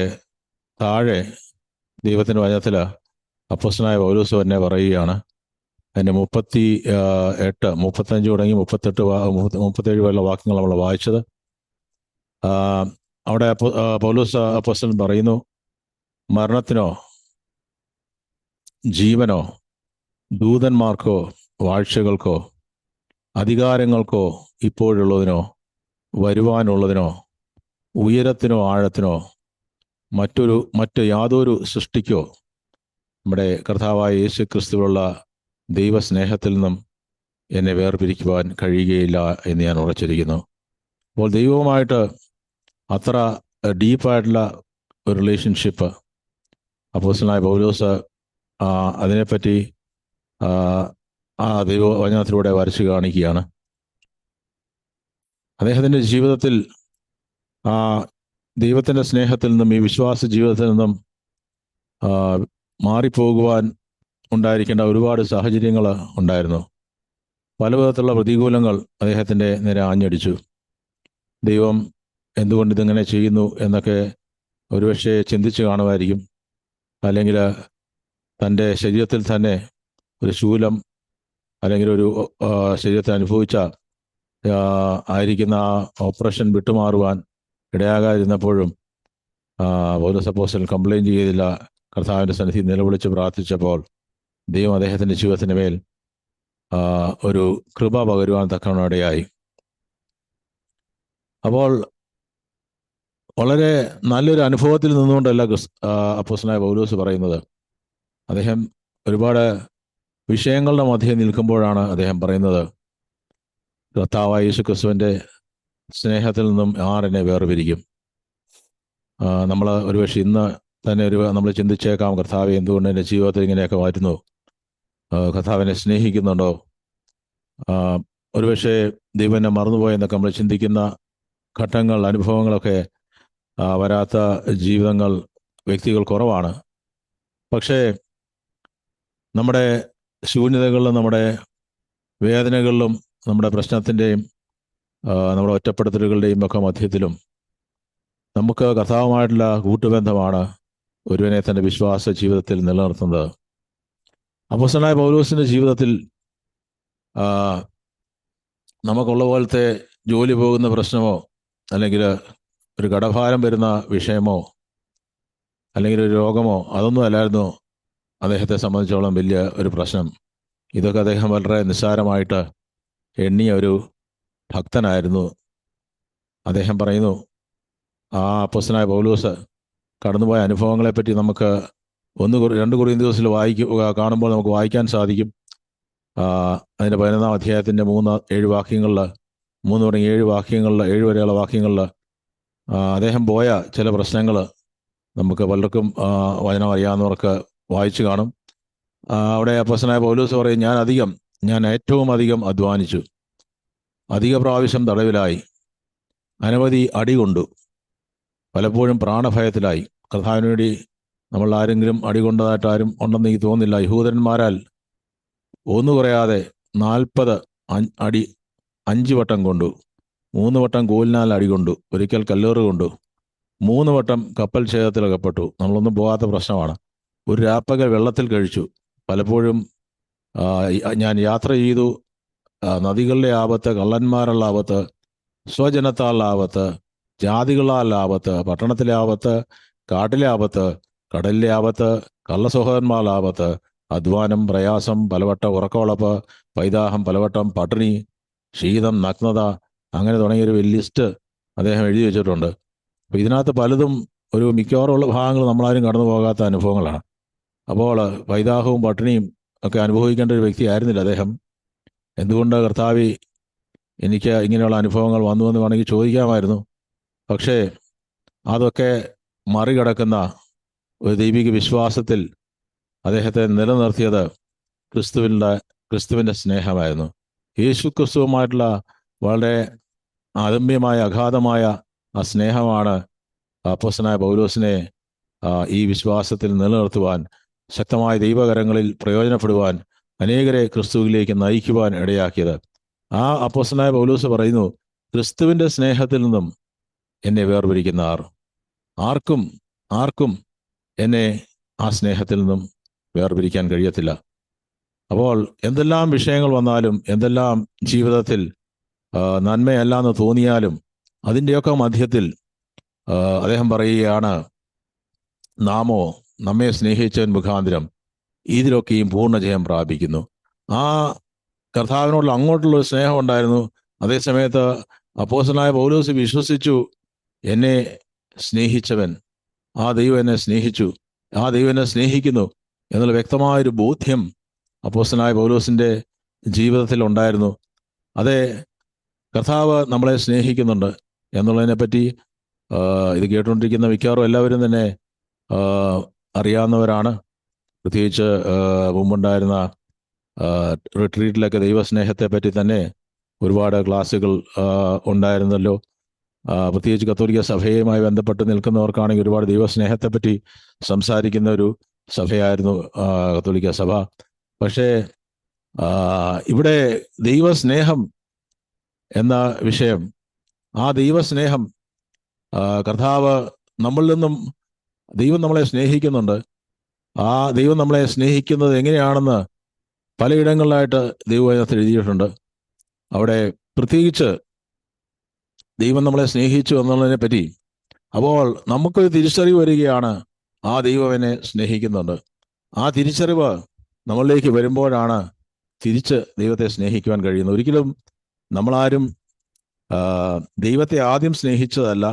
താഴെ ദൈവത്തിൻ്റെ വചനത്തിൽ അപ്പോസ്തലനായ പൗലോസ് തന്നെ പറയുകയാണ്. അതിൻ്റെ 38, 35 തുടങ്ങി 37 വരെയുള്ള വാക്യങ്ങൾ നമ്മൾ വായിച്ചത്. അവിടെ പൗലോസ് അപ്പോസ്തലൻ പറയുന്നു, മരണത്തിനോ ജീവനോ ദൂതന്മാർക്കോ വാഴ്ചകൾക്കോ അധികാരങ്ങൾക്കോ ഇപ്പോഴുള്ളതിനോ വരുവാനുള്ളതിനോ ഉയരത്തിനോ ആഴത്തിനോ മറ്റ് യാതൊരു സൃഷ്ടിക്കോ നമ്മുടെ കർത്താവായ യേശു ക്രിസ്തുവിലുള്ള ദൈവസ്നേഹത്തിൽ നിന്നും എന്നെ വേർപിരിക്കുവാൻ കഴിയുകയില്ല എന്ന് ഞാൻ ഉറച്ചിരിക്കുന്നു. അപ്പോൾ ദൈവവുമായിട്ട് അത്ര ഡീപ്പായിട്ടുള്ള ഒരു റിലേഷൻഷിപ്പ് അപ്പോസ്തലനായ പൗലോസ് അതിനെപ്പറ്റി ദൈവവചനത്തിലൂടെ വരച്ചു കാണിക്കുകയാണ്. അദ്ദേഹത്തിൻ്റെ ജീവിതത്തിൽ ദൈവത്തിൻ്റെ സ്നേഹത്തിൽ നിന്നും ഈ വിശ്വാസ ജീവിതത്തിൽ നിന്നും മാറിപ്പോകുവാൻ ഉണ്ടായിരിക്കേണ്ട ഒരുപാട് സാഹചര്യങ്ങൾ ഉണ്ടായിരുന്നു. പല വിധത്തിലുള്ള പ്രതികൂലങ്ങൾ അദ്ദേഹത്തിൻ്റെ നേരെ ആഞ്ഞടിച്ചു. ദൈവം എന്തുകൊണ്ട് ഇതിങ്ങനെ ചെയ്യുന്നു എന്നൊക്കെ ഒരുപക്ഷെ ചിന്തിച്ച് കാണുമായിരിക്കും. അല്ലെങ്കിൽ തൻ്റെ ശരീരത്തിൽ തന്നെ ഒരു ശൂലം അല്ലെങ്കിൽ ഒരു ശരീരത്തിൽ അനുഭവിച്ച ആയിരിക്കുന്ന ആ ഓപ്പറേഷൻ വിട്ടുമാറുവാൻ ഇടയാകാതിരുന്നപ്പോഴും പൗലോസ് അപ്പോസ്തലൻ കംപ്ലൈൻറ്റ് ചെയ്തില്ല. കർത്താവിൻ്റെ സന്നിധി നിലവിളിച്ച് പ്രാർത്ഥിച്ചപ്പോൾ ദൈവം അദ്ദേഹത്തിൻ്റെ ജീവിതത്തിന് മേൽ ഒരു കൃപ പകരുവാൻ തക്കവണ്ണം ഇടയായി. അപ്പോൾ വളരെ നല്ലൊരു അനുഭവത്തിൽ നിന്നുകൊണ്ടല്ല അപ്പോസ്തലനായ പൗലോസ് പറയുന്നത്. അദ്ദേഹം ഒരുപാട് വിഷയങ്ങളുടെ മധ്യേ നിൽക്കുമ്പോഴാണ് അദ്ദേഹം പറയുന്നത്, കർത്താവായ യേശുക്രിസ്തുവിൻ്റെ സ്നേഹത്തിൽ നിന്നും ആരെന്നെ വേർപിരിക്കും. നമ്മൾ ഒരുപക്ഷെ ഇന്ന് തന്നെ നമ്മൾ ചിന്തിച്ചേക്കാം, കർത്താവ് എന്തുകൊണ്ട് എൻ്റെ ജീവിതത്തിൽ ഇങ്ങനെയൊക്കെ മാറ്റുന്നു, കർത്താവിനെ സ്നേഹിക്കുന്നുണ്ടോ, ഒരുപക്ഷെ ദൈവം എന്നെ മറന്നുപോയെന്നൊക്കെ നമ്മൾ ചിന്തിക്കുന്ന ഘട്ടങ്ങൾ, അനുഭവങ്ങളൊക്കെ വരാത്ത ജീവിതങ്ങൾ, വ്യക്തികൾ കുറവാണ്. പക്ഷേ നമ്മുടെ ശൂന്യതകളിലും നമ്മുടെ വേദനകളിലും നമ്മുടെ പ്രശ്നത്തിൻ്റെയും നമ്മുടെ ഒറ്റപ്പെടുത്തലുകളുടെയും ഒക്കെ മധ്യത്തിലും നമുക്ക് കർത്താവുമായിട്ടുള്ള കൂട്ടുബന്ധമാണ് ഒരുവനെ തൻ്റെ വിശ്വാസ ജീവിതത്തിൽ നിലനിർത്തുന്നത്. അപ്പോസ്തലനായ പൗലോസിൻ്റെ ജീവിതത്തിൽ നമുക്കുള്ള പോലത്തെ ജോലി പോകുന്ന പ്രശ്നമോ, അല്ലെങ്കിൽ ഒരു കടഭാരം വരുന്ന വിഷയമോ, അല്ലെങ്കിൽ ഒരു രോഗമോ, അതൊന്നും അല്ലായിരുന്നു അദ്ദേഹത്തെ സംബന്ധിച്ചോളം വലിയ ഒരു പ്രശ്നം. ഇതൊക്കെ അദ്ദേഹം വളരെ നിസ്സാരമായിട്ട് എണ്ണിയ ഒരു ഭക്തനായിരുന്നു. അദ്ദേഹം പറയുന്നു, ആ അപ്പോസ്തലനായ പൗലോസ് കടന്നുപോയ അനുഭവങ്ങളെപ്പറ്റി നമുക്ക് 2 കൊരിന്ത്യസിൽ കാണുമ്പോൾ നമുക്ക് വായിക്കാൻ സാധിക്കും. അതിൻ്റെ 11-ാം അധ്യായത്തിൻ്റെ 3-7 വാക്യങ്ങളിൽ, 3 തുടങ്ങി 7 വാക്യങ്ങളിൽ, 7 വരെയുള്ള വാക്യങ്ങളിൽ അദ്ദേഹം പോയ ചില പ്രശ്നങ്ങൾ നമുക്ക് പലർക്കും വചനം അറിയാവുന്നവർക്ക് വായിച്ചു കാണും. അവിടെ അപ്പോസ്തലനായ പൗലോസ് പറയും, ഞാൻ ഏറ്റവും അധികം അധ്വാനിച്ചു, അധിക പ്രാവശ്യം തടവിലായി, അനവധി അടികൊണ്ടു, പലപ്പോഴും പ്രാണഭയത്തിലായി. കർത്താവിന് വേണ്ടി നമ്മൾ ആരെങ്കിലും അടികൊണ്ടതായിട്ട് ആരും ഉണ്ടെന്ന് എനിക്ക് തോന്നുന്നില്ല. യഹൂദന്മാരാൽ ഒന്നു കുറയാതെ 40 അടി 5 വട്ടം കൊണ്ടു, 3 വട്ടം കോലിനാൽ അടികൊണ്ടു, ഒരിക്കൽ കല്ലേറ് കൊണ്ടു, 3 വട്ടം കപ്പൽ ഛേദത്തിലകപ്പെട്ടു. നമ്മളൊന്നും പോകാത്ത പ്രശ്നമാണ്. ഒരു രാപ്പകൽ വെള്ളത്തിൽ കഴിച്ചു. പലപ്പോഴും ഞാൻ യാത്ര ചെയ്തു. നദികളുടെ ആപത്ത്, കള്ളന്മാരുള്ള ആപത്ത്, സ്വജനത്താലുള്ള ആപത്ത്, ജാതികളാൽ ആപത്ത്, പട്ടണത്തിലെ ആപത്ത്, കാട്ടിലെ ആപത്ത്, കടലിലെ ആപത്ത്, കള്ളസഹോദരന്മാരുടെ ആപത്ത്, അധ്വാനം, പ്രയാസം, പലവട്ടം ഉറക്കമുളപ്പ്, പൈതാഹം, പലവട്ടം പട്ടിണി, ശീതം, നഗ്നത, അങ്ങനെ തുടങ്ങിയൊരു വലിയ ലിസ്റ്റ് അദ്ദേഹം എഴുതി വെച്ചിട്ടുണ്ട്. അപ്പോൾ ഇതിനകത്ത് പലതും ഒരു മിക്കവാറുമുള്ള ഭാഗങ്ങൾ നമ്മളാരും കടന്നു പോകാത്ത അനുഭവങ്ങളാണ്. അപ്പോൾ പൈതാഹവും പട്ടിണിയും ഒക്കെ അനുഭവിക്കേണ്ട ഒരു വ്യക്തിയായിരുന്നില്ല അദ്ദേഹം. എന്തുകൊണ്ട് കർത്താവി എനിക്ക് ഇങ്ങനെയുള്ള അനുഭവങ്ങൾ വന്നുവെന്ന് വേണമെങ്കിൽ ചോദിക്കാമായിരുന്നു. പക്ഷേ അതൊക്കെ മറികടക്കുന്ന ഒരു ദൈവിക വിശ്വാസത്തിൽ അദ്ദേഹത്തെ നിലനിർത്തിയത് ക്രിസ്തുവിൻ്റെ സ്നേഹമായിരുന്നു. യേശു ക്രിസ്തുവുമായിട്ടുള്ള വളരെ അദമ്യമായ, അഗാധമായ ആ സ്നേഹമാണ് അപ്പോസ്തലനായ പൗലോസിനെ ഈ വിശ്വാസത്തിൽ നിലനിർത്തുവാൻ, ശക്തമായ ദൈവകരങ്ങളിൽ പ്രയോജനപ്പെടുവാൻ, അനേകരെ ക്രിസ്തുവിലേക്ക് നയിക്കുവാൻ ഇടയാക്കിയത്. ആ അപ്പോസ്തലനായ പൗലോസ് പറയുന്നു, ക്രിസ്തുവിൻ്റെ സ്നേഹത്തിൽ നിന്നും എന്നെ വേർപിരിക്കുന്ന ആർക്കും എന്നെ ആ സ്നേഹത്തിൽ നിന്നും വേർപിരിക്കാൻ കഴിയത്തില്ല. അപ്പോൾ എന്തെല്ലാം വിഷയങ്ങൾ വന്നാലും, എന്തെല്ലാം ജീവിതത്തിൽ നന്മയല്ലാന്ന് തോന്നിയാലും, അതിൻ്റെയൊക്കെ മധ്യത്തിൽ അദ്ദേഹം പറയുകയാണ്, നമ്മെ സ്നേഹിച്ചവൻ മുഖാന്തരം ഇതിലൊക്കെയും പൂർണ്ണജയം പ്രാപിക്കുന്നു. ആ കർത്താവിനോടുള്ള അങ്ങോട്ടുള്ളൊരു സ്നേഹം ഉണ്ടായിരുന്നു. അതേസമയത്ത് അപ്പോസ്തലനായ പൗലോസ് വിശ്വസിച്ചു, എന്നെ സ്നേഹിച്ചവൻ, ആ ദൈവം എന്നെ സ്നേഹിച്ചു, ആ ദൈവം എന്നെ സ്നേഹിക്കുന്നു എന്നുള്ള വ്യക്തമായൊരു ബോധ്യം അപ്പോസ്തലനായ പൗലോസിൻ്റെ ജീവിതത്തിൽ ഉണ്ടായിരുന്നു. അതെ, കർത്താവ് നമ്മളെ സ്നേഹിക്കുന്നുണ്ട് എന്നുള്ളതിനെപ്പറ്റി ഇത് കേട്ടുകൊണ്ടിരിക്കുന്ന മിക്കവാറും എല്ലാവരും തന്നെ അറിയാവുന്നവരാണ്. പ്രത്യേകിച്ച് മുമ്പുണ്ടായിരുന്ന റിട്രീറ്റിലൊക്കെ ദൈവസ്നേഹത്തെ പറ്റി തന്നെ ഒരുപാട് ക്ലാസ്സുകൾ ഉണ്ടായിരുന്നല്ലോ. പ്രത്യേകിച്ച് കത്തോലിക്ക സഭയുമായി ബന്ധപ്പെട്ട് നിൽക്കുന്നവർക്കാണെങ്കിൽ ഒരുപാട് ദൈവസ്നേഹത്തെപ്പറ്റി സംസാരിക്കുന്ന ഒരു സഭയായിരുന്നു കത്തോലിക്ക സഭ. പക്ഷേ ഇവിടെ ദൈവസ്നേഹം എന്ന വിഷയം, ആ ദൈവസ്നേഹം, കർത്താവ് നമ്മളിൽ നിന്നും, ദൈവം നമ്മളെ സ്നേഹിക്കുന്നുണ്ട്. ആ ദൈവം നമ്മളെ സ്നേഹിക്കുന്നത് എങ്ങനെയാണെന്ന് പലയിടങ്ങളിലായിട്ട് ദൈവവചനത്തിൽ എഴുതിയിട്ടുണ്ട്. അവിടെ പ്രത്യേകിച്ച് ദൈവം നമ്മളെ സ്നേഹിച്ചു എന്നുള്ളതിനെ പറ്റി അപ്പോൾ നമുക്കൊരു തിരിച്ചറിവ് വരികയാണ്, ആ ദൈവം എന്നെ സ്നേഹിക്കുന്നുണ്ട്. ആ തിരിച്ചറിവ് നമ്മളിലേക്ക് വരുമ്പോഴാണ് തിരിച്ച് ദൈവത്തെ സ്നേഹിക്കുവാൻ കഴിയുന്നത്. ഒരിക്കലും നമ്മളാരും ദൈവത്തെ ആദ്യം സ്നേഹിച്ചതല്ല,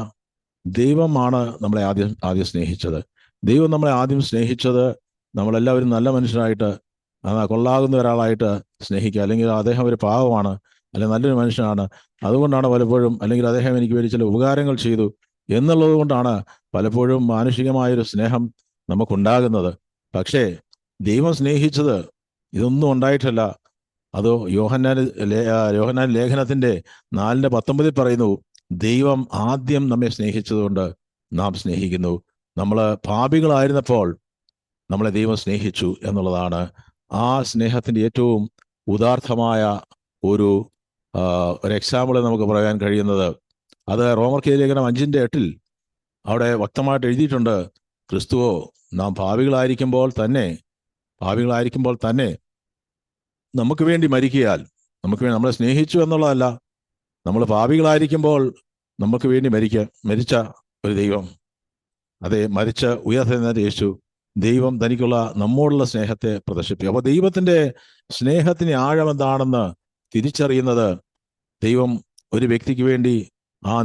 ദൈവമാണ് നമ്മളെ ആദ്യം സ്നേഹിച്ചത്. ദൈവം നമ്മളെ ആദ്യം സ്നേഹിച്ചത് നമ്മളെല്ലാവരും നല്ല മനുഷ്യരായിട്ട്, കൊള്ളാകുന്ന ഒരാളായിട്ട് സ്നേഹിക്കുക, അല്ലെങ്കിൽ അദ്ദേഹം ഒരു പാവമാണ്, അല്ലെങ്കിൽ നല്ലൊരു മനുഷ്യനാണ്, അതുകൊണ്ടാണ് പലപ്പോഴും, അല്ലെങ്കിൽ അദ്ദേഹം എനിക്ക് വേണ്ടി ചില ഉപകാരങ്ങൾ ചെയ്തു എന്നുള്ളത് കൊണ്ടാണ് പലപ്പോഴും മാനുഷികമായൊരു സ്നേഹം നമുക്കുണ്ടാകുന്നത്. പക്ഷേ ദൈവം സ്നേഹിച്ചത് ഇതൊന്നും ഉണ്ടായിട്ടല്ല. അതോ യോഹന്നാൻ ലേഖനത്തിന്റെ 4:19 പറയുന്നു, ദൈവം ആദ്യം നമ്മെ സ്നേഹിച്ചതുകൊണ്ട് നാം സ്നേഹിക്കുന്നു. നമ്മൾ പാപികളായിരുന്നപ്പോൾ നമ്മളെ ദൈവം സ്നേഹിച്ചു എന്നുള്ളതാണ് ആ സ്നേഹത്തിന്റെ ഏറ്റവും ഉദാർത്ഥമായ ഒരു എക്സാമ്പിൾ നമുക്ക് പറയാൻ കഴിയുന്നത്. അത് റോമർക്ക് ലേഖനം 5:8 അവിടെ വ്യക്തമായിട്ട് എഴുതിയിട്ടുണ്ട്, ക്രിസ്തുവോ നാം പാപികളായിരിക്കുമ്പോൾ തന്നെ നമുക്ക് വേണ്ടി മരിക്കയാൽ, നമ്മളെ സ്നേഹിച്ചു എന്നുള്ളതല്ല, നമ്മൾ പാപികളായിരിക്കുമ്പോൾ നമുക്ക് വേണ്ടി മരിച്ച ഒരു ദൈവം, അതെ, മരിച്ച് ഉയർത്തെഴുന്നേറ്റ യേശു, ദൈവം തനിക്കുള്ള നമ്മോടുള്ള സ്നേഹത്തെ പ്രദർശിപ്പിക്കും. അപ്പോൾ ദൈവത്തിന്റെ സ്നേഹത്തിന് ആഴം എന്താണെന്ന് തിരിച്ചറിയുന്നത് ദൈവം ഒരു വ്യക്തിക്ക് വേണ്ടി ആ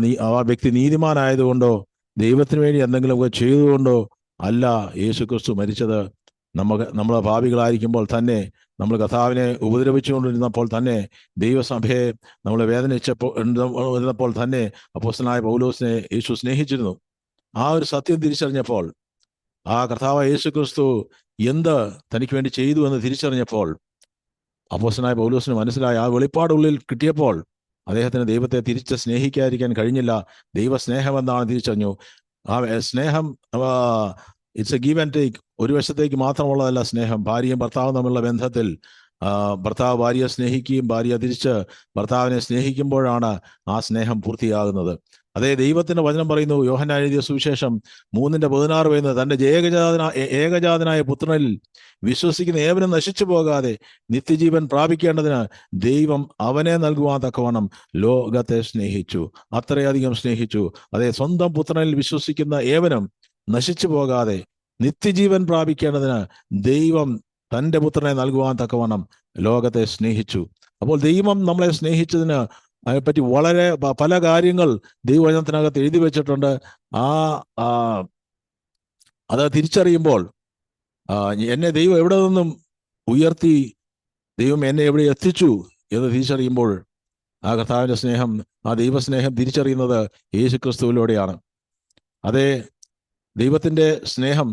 വ്യക്തി നീതിമാനായതുകൊണ്ടോ ദൈവത്തിന് വേണ്ടി എന്തെങ്കിലുമൊക്കെ ചെയ്തുകൊണ്ടോ അല്ല യേശു ക്രിസ്തു മരിച്ചത്. നമ്മൾ പാപികളായിരിക്കുമ്പോൾ തന്നെ, നമ്മൾ കർത്താവിനെ ഉപദ്രവിച്ചുകൊണ്ടിരുന്നപ്പോൾ തന്നെ, ദൈവസഭയെ നമ്മൾ വേദനിച്ചപ്പോൾ തന്നെ അപ്പോസ്തലനായ പൗലോസിനെ യേശു സ്നേഹിച്ചിരുന്നു. ആ ഒരു സത്യം തിരിച്ചറിഞ്ഞപ്പോൾ, ആ കർത്താവ് യേശു ക്രിസ്തു എന്ത് തനിക്ക് വേണ്ടി ചെയ്തു എന്ന് തിരിച്ചറിഞ്ഞപ്പോൾ അപ്പോസ്തലനായ പൗലോസിന് മനസ്സിലായി. ആ വെളിപ്പാടുള്ളിൽ കിട്ടിയപ്പോൾ അദ്ദേഹത്തിന് ദൈവത്തെ തിരിച്ച് സ്നേഹിക്കാതിരിക്കാൻ കഴിഞ്ഞില്ല. ദൈവസ്നേഹം എന്താണെന്ന് തിരിച്ചറിഞ്ഞു. ആ സ്നേഹം it's A give and take. ഒരു വശത്തേക്ക് മാത്രമുള്ളതല്ല സ്നേഹം. ഭാര്യയും ഭർത്താവും തമ്മിലുള്ള ബന്ധത്തിൽ ഭർത്താവ് ഭാര്യയെ സ്നേഹിക്കുകയും ഭാര്യ തിരിച്ച് ഭർത്താവിനെ സ്നേഹിക്കുമ്പോഴാണ് ആ സ്നേഹം പൂർത്തിയാകുന്നത്. അതേ ദൈവത്തിന്റെ വചനം പറയുന്നു, യോഹന്നാൻ എഴുതിയ സുവിശേഷം 3:16 പറയുന്നത്, തന്റെ ഏകജാതനായ പുത്രനിൽ വിശ്വസിക്കുന്ന ഏവനും നശിച്ചു പോകാതെ നിത്യജീവൻ പ്രാപിക്കേണ്ടതിന് ദൈവം അവനെ നൽകുവാൻ തക്കവണ്ണം ലോകത്തെ സ്നേഹിച്ചു, അത്രയധികം സ്നേഹിച്ചു. അതേ, സ്വന്തം പുത്രനിൽ വിശ്വസിക്കുന്ന ഏവനും നശിച്ചു പോകാതെ നിത്യജീവൻ പ്രാപിക്കേണ്ടതിന് ദൈവം തൻ്റെ പുത്രനെ നൽകുവാൻ തക്കവണ്ണം ലോകത്തെ സ്നേഹിച്ചു. അപ്പോൾ ദൈവം നമ്മളെ സ്നേഹിച്ചതിന് അതിനെപ്പറ്റി വളരെ പല കാര്യങ്ങൾ ദൈവവചനത്തിനകത്ത് എഴുതി വെച്ചിട്ടുണ്ട്. അത് തിരിച്ചറിയുമ്പോൾ, എന്നെ ദൈവം എവിടെ നിന്നും ഉയർത്തി, ദൈവം എന്നെ എവിടെ എത്തിച്ചു എന്ന് തിരിച്ചറിയുമ്പോൾ ആ കർത്താവിൻ്റെ സ്നേഹം, ആ ദൈവസ്നേഹം തിരിച്ചറിയുന്നത് യേശുക്രിസ്തുവിലൂടെയാണ്. അതേ, ദൈവത്തിൻ്റെ സ്നേഹം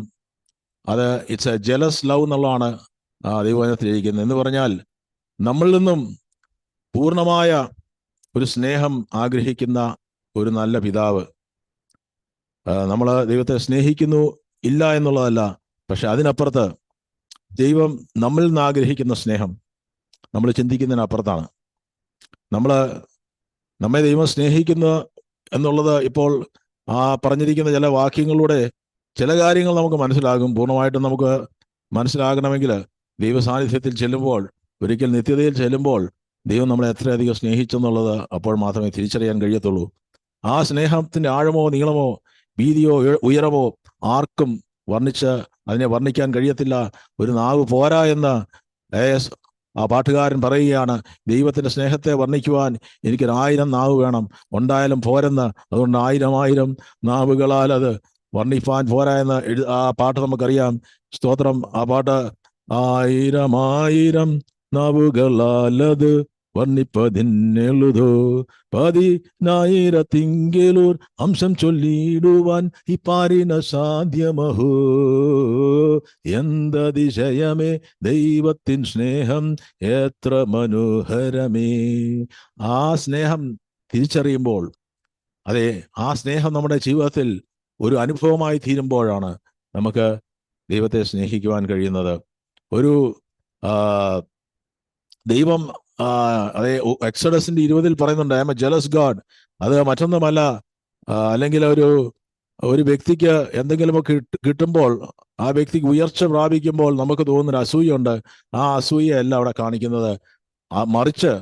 അത് ഇറ്റ്സ് എ ജലസ് ലവ് എന്നുള്ളതാണ് ദൈവവചനത്തിൽ ഇരിക്കുന്നത്. എന്ന് പറഞ്ഞാൽ നമ്മളിൽ നിന്നും പൂർണ്ണമായ ഒരു സ്നേഹം ആഗ്രഹിക്കുന്ന ഒരു നല്ല പിതാവ്. നമ്മൾ ദൈവത്തെ സ്നേഹിക്കുന്നു ഇല്ല എന്നുള്ളതല്ല, പക്ഷെ അതിനപ്പുറത്ത് ദൈവം നമ്മളിൽ നിന്ന് ആഗ്രഹിക്കുന്ന സ്നേഹം നമ്മൾ ചിന്തിക്കുന്നതിനപ്പുറത്താണ്. നമ്മെ ദൈവം സ്നേഹിക്കുന്നു എന്നുള്ളത് ഇപ്പോൾ പറഞ്ഞിരിക്കുന്ന ചില വാക്യങ്ങളിലൂടെ ചില കാര്യങ്ങൾ നമുക്ക് മനസ്സിലാകും. പൂർണ്ണമായിട്ടും നമുക്ക് മനസ്സിലാകണമെങ്കിൽ ദൈവസാന്നിധ്യത്തിൽ ചെല്ലുമ്പോൾ, ഒരിക്കൽ നിത്യതയിൽ ചെല്ലുമ്പോൾ ദൈവം നമ്മളെ എത്രയധികം സ്നേഹിച്ചെന്നുള്ളത് അപ്പോൾ മാത്രമേ തിരിച്ചറിയാൻ കഴിയത്തുള്ളൂ. ആ സ്നേഹത്തിന്റെ ആഴമോ നീളമോ വീതിയോ ഉയരമോ ആർക്കും അതിനെ വർണ്ണിക്കാൻ കഴിയത്തില്ല. ഒരു നാവ് പോരാ എന്ന് ആ പാട്ടുകാരൻ പറയുകയാണ്. ദൈവത്തിന്റെ സ്നേഹത്തെ വർണ്ണിക്കുവാൻ എനിക്കൊരു1000 നാവ് വേണം, ഉണ്ടായാലും പോരെന്ന്. അതുകൊണ്ട് 1000 നാവുകളാൽ അത് വർണ്ണിപ്പാൻ പോരാ എന്ന് ആ പാട്ട് നമുക്കറിയാം. സ്തോത്രം. ആ പാട്ട് 1000 നാവുകളാലത് വർണ്ണിപ്പതിന്നെഴുതോ 10,000 അംശം ചൊല്ലിടുവാൻ ഈ പാരിന സാധ്യമഹോ. എന്തതിശയമേ ദൈവത്തിൻ സ്നേഹം എത്ര മനോഹരമേ. ആ സ്നേഹം തിരിച്ചറിയുമ്പോൾ, അതെ, ആ സ്നേഹം നമ്മുടെ ജീവിതത്തിൽ ഒരു അനുഭവമായി തീരുമ്പോഴാണ് നമുക്ക് ദൈവത്തെ സ്നേഹിക്കുവാൻ കഴിയുന്നത്. ഒരു ദൈവം അതെ, എക്സോഡസിന്റെ 20 പറയുന്നുണ്ട്, I M A jealous God. അത് മറ്റൊന്നുമല്ല, അല്ലെങ്കിൽ ഒരു വ്യക്തിക്ക് എന്തെങ്കിലുമൊക്കെ കിട്ടുമ്പോൾ, ആ വ്യക്തിക്ക് ഉയർച്ച പ്രാപിക്കുമ്പോൾ നമുക്ക് തോന്നുന്നൊരു അസൂയുണ്ട്. ആ അസൂയയല്ല അവിടെ കാണിക്കുന്നത്. മറിച്ച്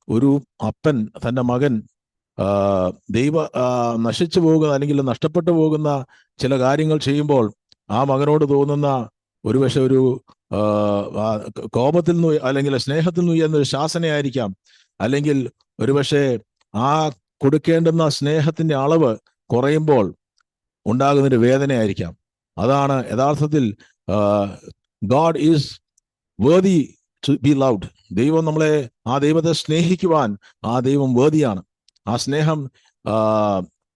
ഒരു അപ്പൻ തൻ്റെ മകൻ നശിച്ചു പോകുന്ന അല്ലെങ്കിൽ നഷ്ടപ്പെട്ടു പോകുന്ന ചില കാര്യങ്ങൾ ചെയ്യുമ്പോൾ ആ മകനോട് തോന്നുന്ന ഒരുപക്ഷെ ഒരു കോപത്തിൽ നിന്ന് അല്ലെങ്കിൽ സ്നേഹത്തിൽ നിന്ന് ഉയർന്നൊരു ശാസനയായിരിക്കാം. അല്ലെങ്കിൽ ഒരുപക്ഷെ ആ കൊടുക്കേണ്ടുന്ന സ്നേഹത്തിന്റെ അളവ് കുറയുമ്പോൾ ഉണ്ടാകുന്നൊരു വേദനയായിരിക്കാം. അതാണ് യഥാർത്ഥത്തിൽ God is worthy to be loved. ദൈവം നമ്മളെ, ആ ദൈവത്തെ സ്നേഹിക്കുവാൻ ആ ദൈവം വേദിയാണ്. ആ സ്നേഹം,